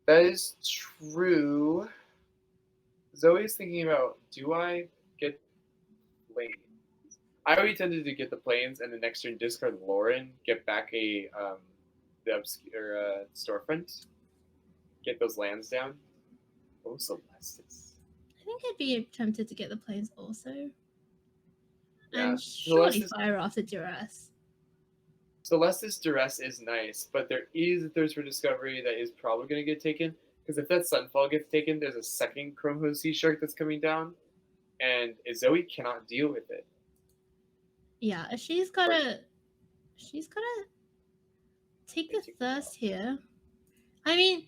Speaker 2: That is true. Zoe's thinking about, do I get planes? I already tended to get the planes, and the next turn discard Lauren, get back the obscure storefront, get those lands down. Oh, Celestis.
Speaker 1: I think I'd be tempted to get the planes also.
Speaker 2: Yeah,
Speaker 1: And surely
Speaker 2: Celestis,
Speaker 1: fire off the duress.
Speaker 2: Celestis Duress is nice, but there is a Thirst for Discovery that is probably going to get taken. Because if that Sunfall gets taken, there's a second Chrome Hose Sea Shark that's coming down, and Zoe cannot deal with it.
Speaker 1: Yeah, she's gotta take the thirst here. I mean,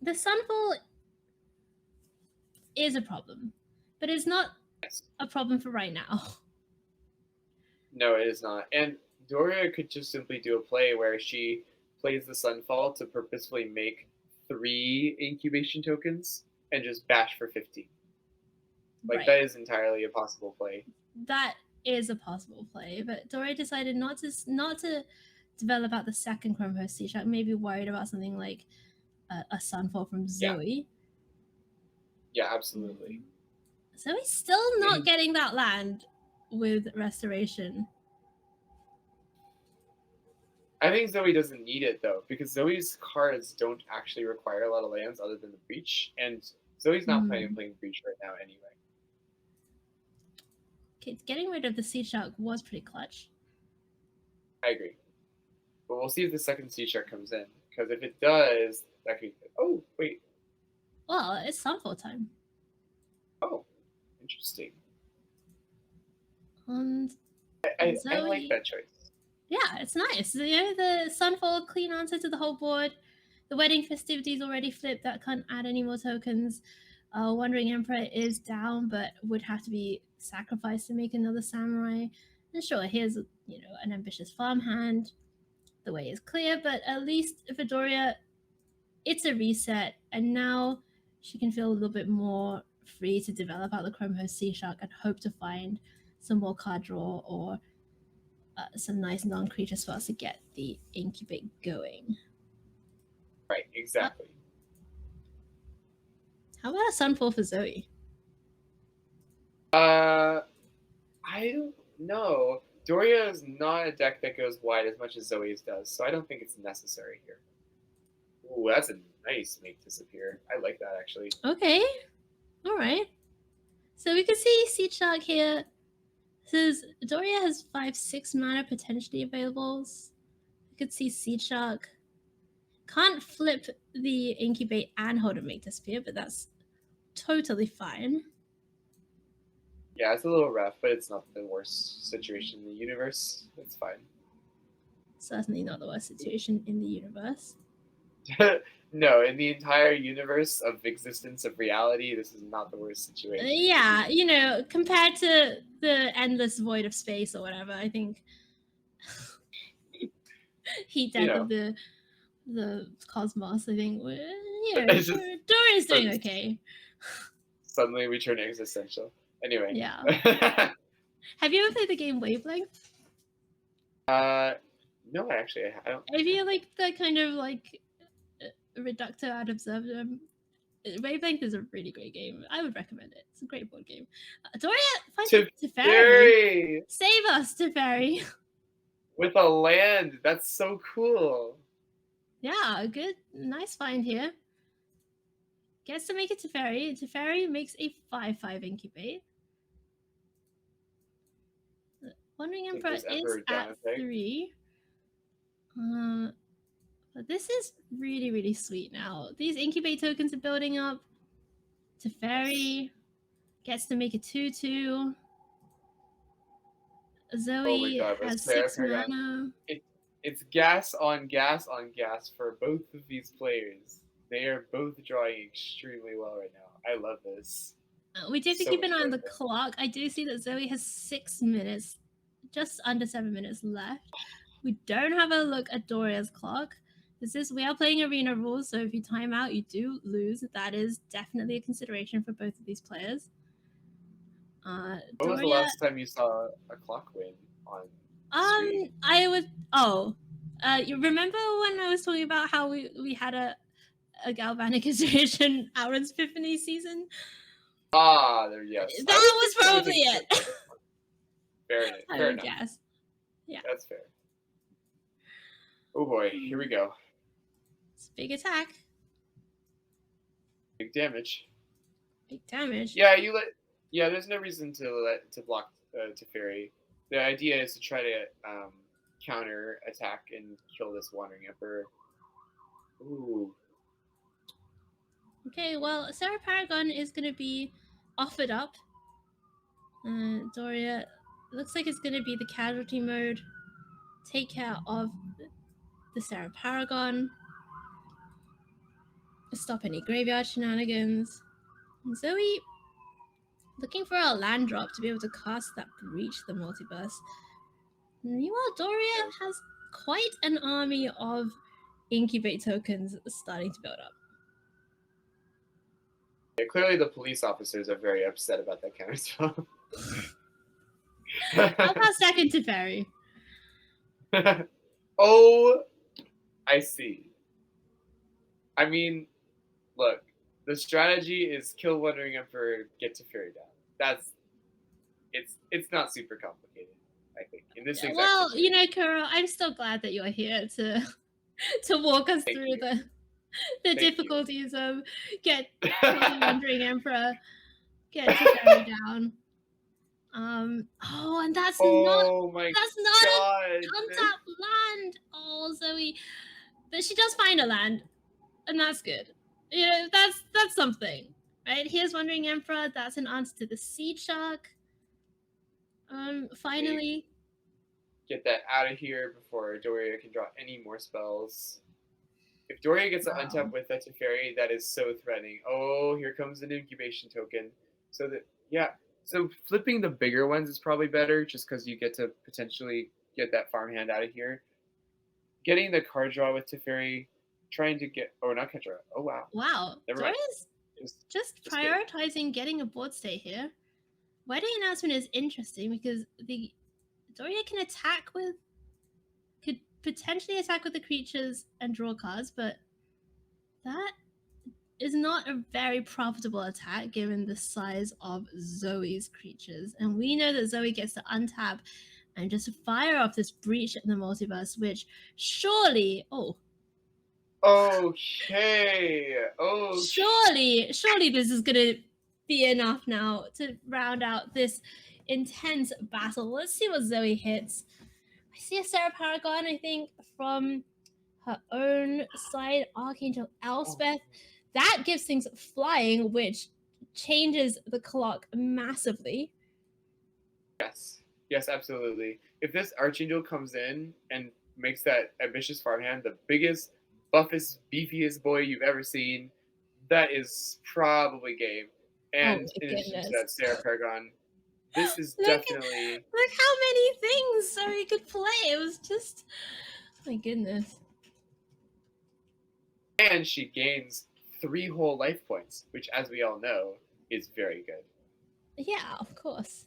Speaker 1: the Sunfall is a problem, but it's not a problem for right now.
Speaker 2: No, it is not. And Doria could just simply do a play where she plays the Sunfall to purposefully make 3 incubation tokens and just bash for 50. Like, that is entirely a possible play.
Speaker 1: That is a possible play, but Doria decided not to develop out the second Chrome Host Sea Shark, maybe worried about something like a Sunfall from Zoe.
Speaker 2: Yeah, absolutely.
Speaker 1: Zoe's still not getting that land with Restoration.
Speaker 2: I think Zoe doesn't need it, though, because Zoe's cards don't actually require a lot of lands other than the Breach, and Zoe's not planning on playing Breach right now anyway.
Speaker 1: Okay, getting rid of the Sea Shark was pretty clutch.
Speaker 2: I agree. But we'll see if the second Sea Shark comes in, because if it does, that could... Oh, wait.
Speaker 1: Well, it's Sunfall time.
Speaker 2: Oh, interesting.
Speaker 1: And
Speaker 2: I like that choice.
Speaker 1: Yeah, it's nice. You know, the Sunfall, clean answer to the whole board. The Wedding Festivities already flipped. That can't add any more tokens. Wandering Emperor is down, but would have to be sacrificed to make another Samurai. And sure, here's an ambitious farmhand. The way is clear, but at least for Doria, it's a reset, and now she can feel a little bit more free to develop out the Chrome Host Sea Shark and hope to find some more card draw or some nice non-creature spots to get the incubate going.
Speaker 2: Right, exactly.
Speaker 1: How about a Sunfall for Zoe?
Speaker 2: I don't know. Doria is not a deck that goes wide as much as Zoe's does, so I don't think it's necessary here. Ooh, that's a nice Make Disappear. I like that, actually.
Speaker 1: Okay. All right. So we can see Sea Shark here. Says Doria has 5/6 mana potentially available. You could see Sea Shark. Can't flip the incubate and hold a Make Disappear, but that's totally fine.
Speaker 2: Yeah, it's a little rough, but it's not the worst situation in the universe. It's fine.
Speaker 1: Certainly not the worst situation in the universe.
Speaker 2: No, in the entire universe of existence of reality, this is not the worst situation.
Speaker 1: Yeah, compared to the endless void of space or whatever, I think heat death of the cosmos, I think Doria's doing okay.
Speaker 2: Suddenly we turn existential. Anyway.
Speaker 1: Yeah. Have you ever played the game Wavelength?
Speaker 2: No, actually, I don't.
Speaker 1: If you like the kind of like Reductor ad absurdum, Wavelength is a really great game. I would recommend it. It's a great board game. Doria, find Teferi. Save us, Teferi.
Speaker 2: With a land. That's so cool.
Speaker 1: Yeah, good. Nice find here. Gets to make it Teferi. Teferi makes a 5/5 incubate. Wandering Emperor is at 3. But this is really, really sweet now. These incubate tokens are building up. Teferi gets to make a 2/2. Zoe has 6 mana.
Speaker 2: It's gas on gas on gas for both of these players. They are both drawing extremely well right now. I love this.
Speaker 1: We do have to keep an eye on the clock. I do see that Zoe has 6 minutes, just under 7 minutes left. We don't have a look at Doria's clock. We are playing arena rules, so if you time out, you do lose. That is definitely a consideration for both of these players.
Speaker 2: When was the last time you saw a clock win on stream?
Speaker 1: You remember when I was talking about how we had a Galvanic Iteration Auron's Epiphany season?
Speaker 2: There, yes.
Speaker 1: That was probably it.
Speaker 2: Fair enough.
Speaker 1: I
Speaker 2: Fair
Speaker 1: would
Speaker 2: enough.
Speaker 1: guess. Yeah.
Speaker 2: That's fair. Oh boy, here we go.
Speaker 1: It's a big attack.
Speaker 2: Big damage.
Speaker 1: Big damage.
Speaker 2: Yeah, there's no reason to block Teferi. The idea is to try to counter attack and kill this Wandering Emperor. Ooh.
Speaker 1: Okay, well, Sarah Paragon is going to be offered up. Doria, looks like it's going to be the casualty mode. Take care of the Sarah Paragon. Stop any graveyard shenanigans. And Zoe, looking for a land drop to be able to cast that Breach the Multiverse. Meanwhile, Doria has quite an army of incubate tokens starting to build up.
Speaker 2: Yeah, clearly the police officers are very upset about that counterspell.
Speaker 1: I'll pass second to Ferry.
Speaker 2: Oh, I see. I mean, look, the strategy is kill Wandering Emperor, get Teferi down. It's not super complicated, I think. In this exact
Speaker 1: Well,
Speaker 2: situation.
Speaker 1: Kuro, I'm still glad that you're here to walk us through the difficulties of get the Wandering Emperor, get Teferi down. And that's not an untapped land. Oh, Zoe, but she does find a land, and that's good. That's something, right? Here's Wandering Emperor. That's an answer to the Sea Shark. Finally.
Speaker 2: Get that out of here before Doria can draw any more spells. If Doria gets an untap with that Teferi, that is so threatening. Oh, here comes an incubation token. So flipping the bigger ones is probably better, just because you get to potentially get that farmhand out of here. Getting the card draw with Teferi, trying to get not card draw. Oh wow.
Speaker 1: Wow. Doria's just prioritizing getting a board state here. Wedding announcement is interesting because Doria could potentially attack with the creatures and draw cards, but that is not a very profitable attack given the size of Zoe's creatures. And we know that Zoe gets to untap and just fire off this Breach in the Multiverse, which surely surely this is gonna be enough now to round out this intense battle. Let's see what Zoe hits. I see a Sarah Paragon, I think, from her own side, Archangel Elspeth. That gives things flying, which changes the clock massively.
Speaker 2: Yes, absolutely. If this Archangel comes in and makes that ambitious farmhand the biggest, buffest, beefiest boy you've ever seen, that is probably game. And in addition to that, Sarah Paragon, this is definitely...
Speaker 1: Look how many things Zoe could play. It was just... My goodness.
Speaker 2: And she gains 3 whole life points, which, as we all know, is very good.
Speaker 1: Yeah, of course.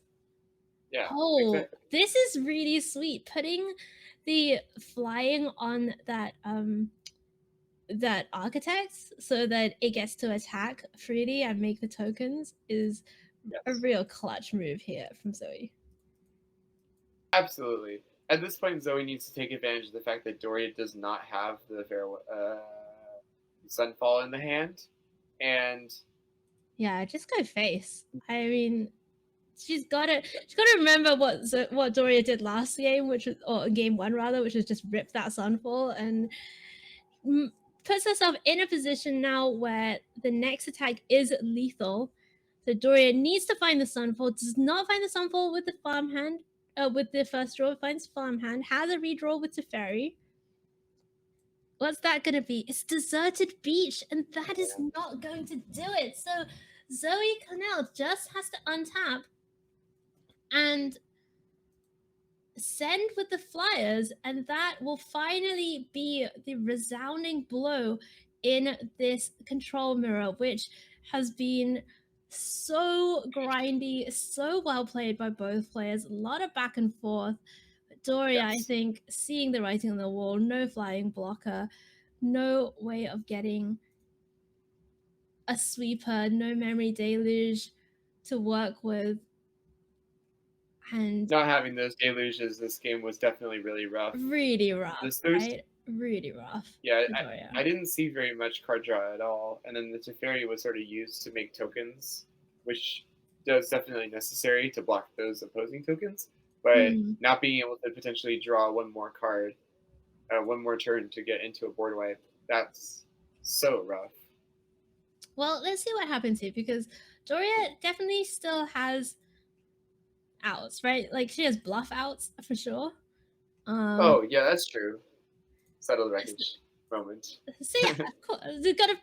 Speaker 2: Yeah.
Speaker 1: Exactly. This is really sweet. Putting the flying on that that architect so that it gets to attack freely and make the tokens is a real clutch move here from Zoe.
Speaker 2: Absolutely. At this point, Zoe needs to take advantage of the fact that Doria does not have the Sunfall in the hand, and
Speaker 1: just go face. I mean, she's got to remember what Doria did last game, or game 1 rather, which is just rip that Sunfall and puts herself in a position now where the next attack is lethal. So Doria needs to find the Sunfall, does not find the Sunfall with the farmhand, with the first draw, finds farmhand, has a redraw with Teferi. What's that going to be? It's Deserted Beach, and that is not going to do it. So Zoe Connell just has to untap and send with the flyers, and that will finally be the resounding blow in this control mirror, which has been so grindy, so well played by both players, a lot of back and forth. But Doria, I think, seeing the writing on the wall, no flying blocker, no way of getting a sweeper, no memory deluge. to work with. And
Speaker 2: not having those deluges this game was definitely really rough.
Speaker 1: really rough, right? Really rough.
Speaker 2: Yeah, I didn't see very much card draw at all, and then the Teferi was sort of used to make tokens, which is definitely necessary to block those opposing tokens, but not being able to potentially draw one more card, one more turn to get into a board wipe, that's so rough.
Speaker 1: Well, let's see what happens here, because Doria definitely still has outs, right? Like, she has bluff outs for sure.
Speaker 2: Oh yeah, that's true. Settle the wreckage moment.
Speaker 1: So yeah, of course, you gotta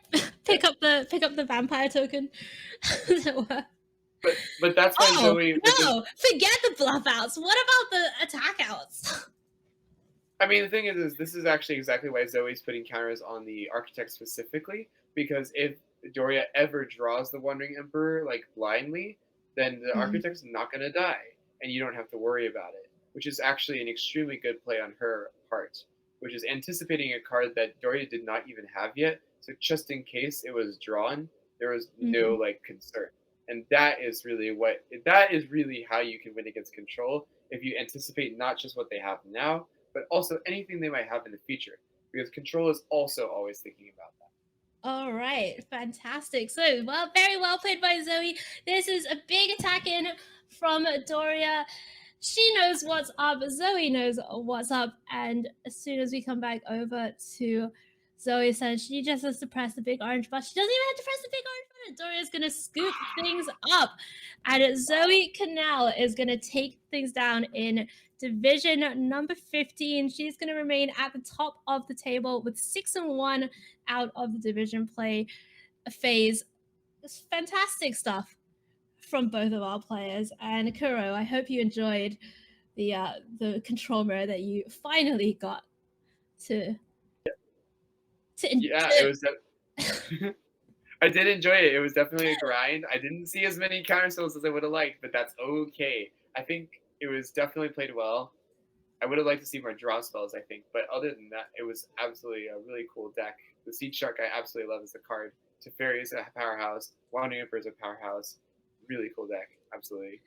Speaker 1: pick up the vampire token.
Speaker 2: But that's why Zoe.
Speaker 1: No, forget the bluff outs. What about the attack outs?
Speaker 2: I mean, the thing is this is actually exactly why Zoe's putting counters on the Architect specifically, because if Doria ever draws the Wandering Emperor like blindly, then the Architect's not going to die, and you don't have to worry about it, which is actually an extremely good play on her part, which is anticipating a card that Doria did not even have yet, so just in case it was drawn, there was no like concern. And that is really how you can win against Control, if you anticipate not just what they have now, but also anything they might have in the future, because Control is also always thinking about that.
Speaker 1: All right, fantastic. So, very well played by Zoe. This is a big attack in from Doria. She knows what's up. Zoe knows what's up. And as soon as we come back over to Zoe, says she just has to press the big orange button. She doesn't even have to press the big orange button. Doria's going to scoop things up. And Zoe Connell is going to take things down in division number 15. She's going to remain at the top of the table with 6-1 out of the division play phase. It's fantastic stuff from both of our players. And Kuro, I hope you enjoyed the control mirror that you finally got to
Speaker 2: yeah, it was I did enjoy it. It was definitely a grind. I didn't see as many counter spells as I would have liked, but that's okay. I think it was definitely played well. I would have liked to see more draw spells, I think, but other than that, it was absolutely a really cool deck. The Seed Shark I absolutely love as a card. Teferi is a powerhouse. Wandering Emperor is a powerhouse. Really cool deck, absolutely.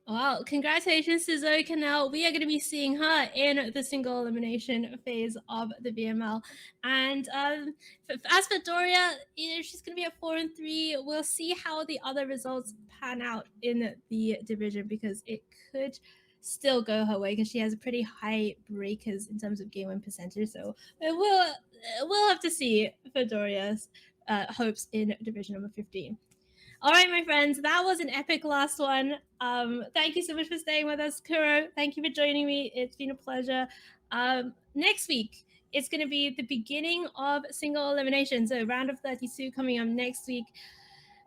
Speaker 1: Well, congratulations to Zoe Connell. We are going to be seeing her in the single elimination phase of the VML. And as for Doria, she's going to be at 4-3. We'll see how the other results pan out in the division, because it could still go her way, because she has a pretty high breakers in terms of game win percentage. So we'll have to see for Doria's hopes in division number 15. All right, my friends, that was an epic last one. Thank you so much for staying with us, Kuro. Thank you for joining me. It's been a pleasure. Next week, it's going to be the beginning of single elimination. So round of 32 coming up next week.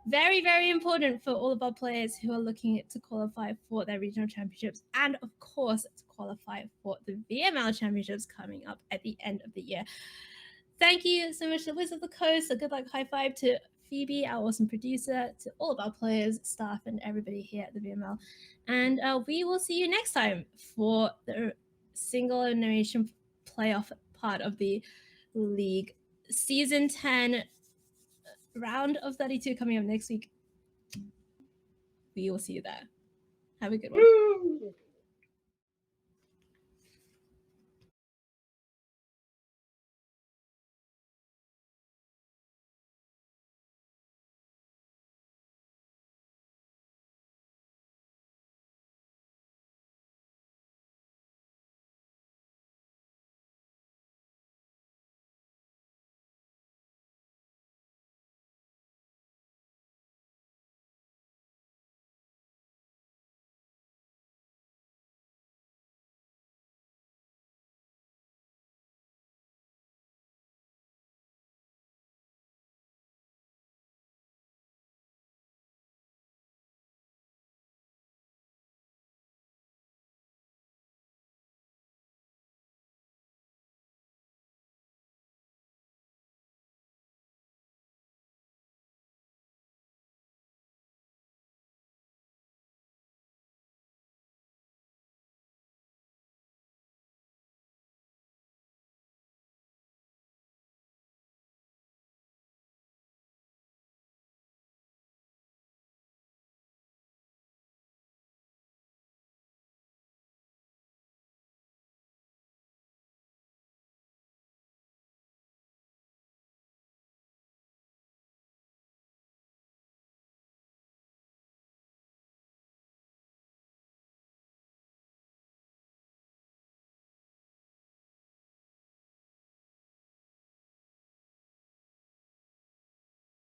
Speaker 1: Very, very important for all of our players who are looking to qualify for their regional championships, and of course to qualify for the VML championships coming up at the end of the year. Thank you so much to Wiz of the Coast. A good luck high five to Phoebe, our awesome producer, to all of our players, staff, and everybody here at the VML. And we will see you next time for the single elimination playoff part of the league. Season 10, round of 32 coming up next week. We will see you there. Have a good one.
Speaker 2: Woo!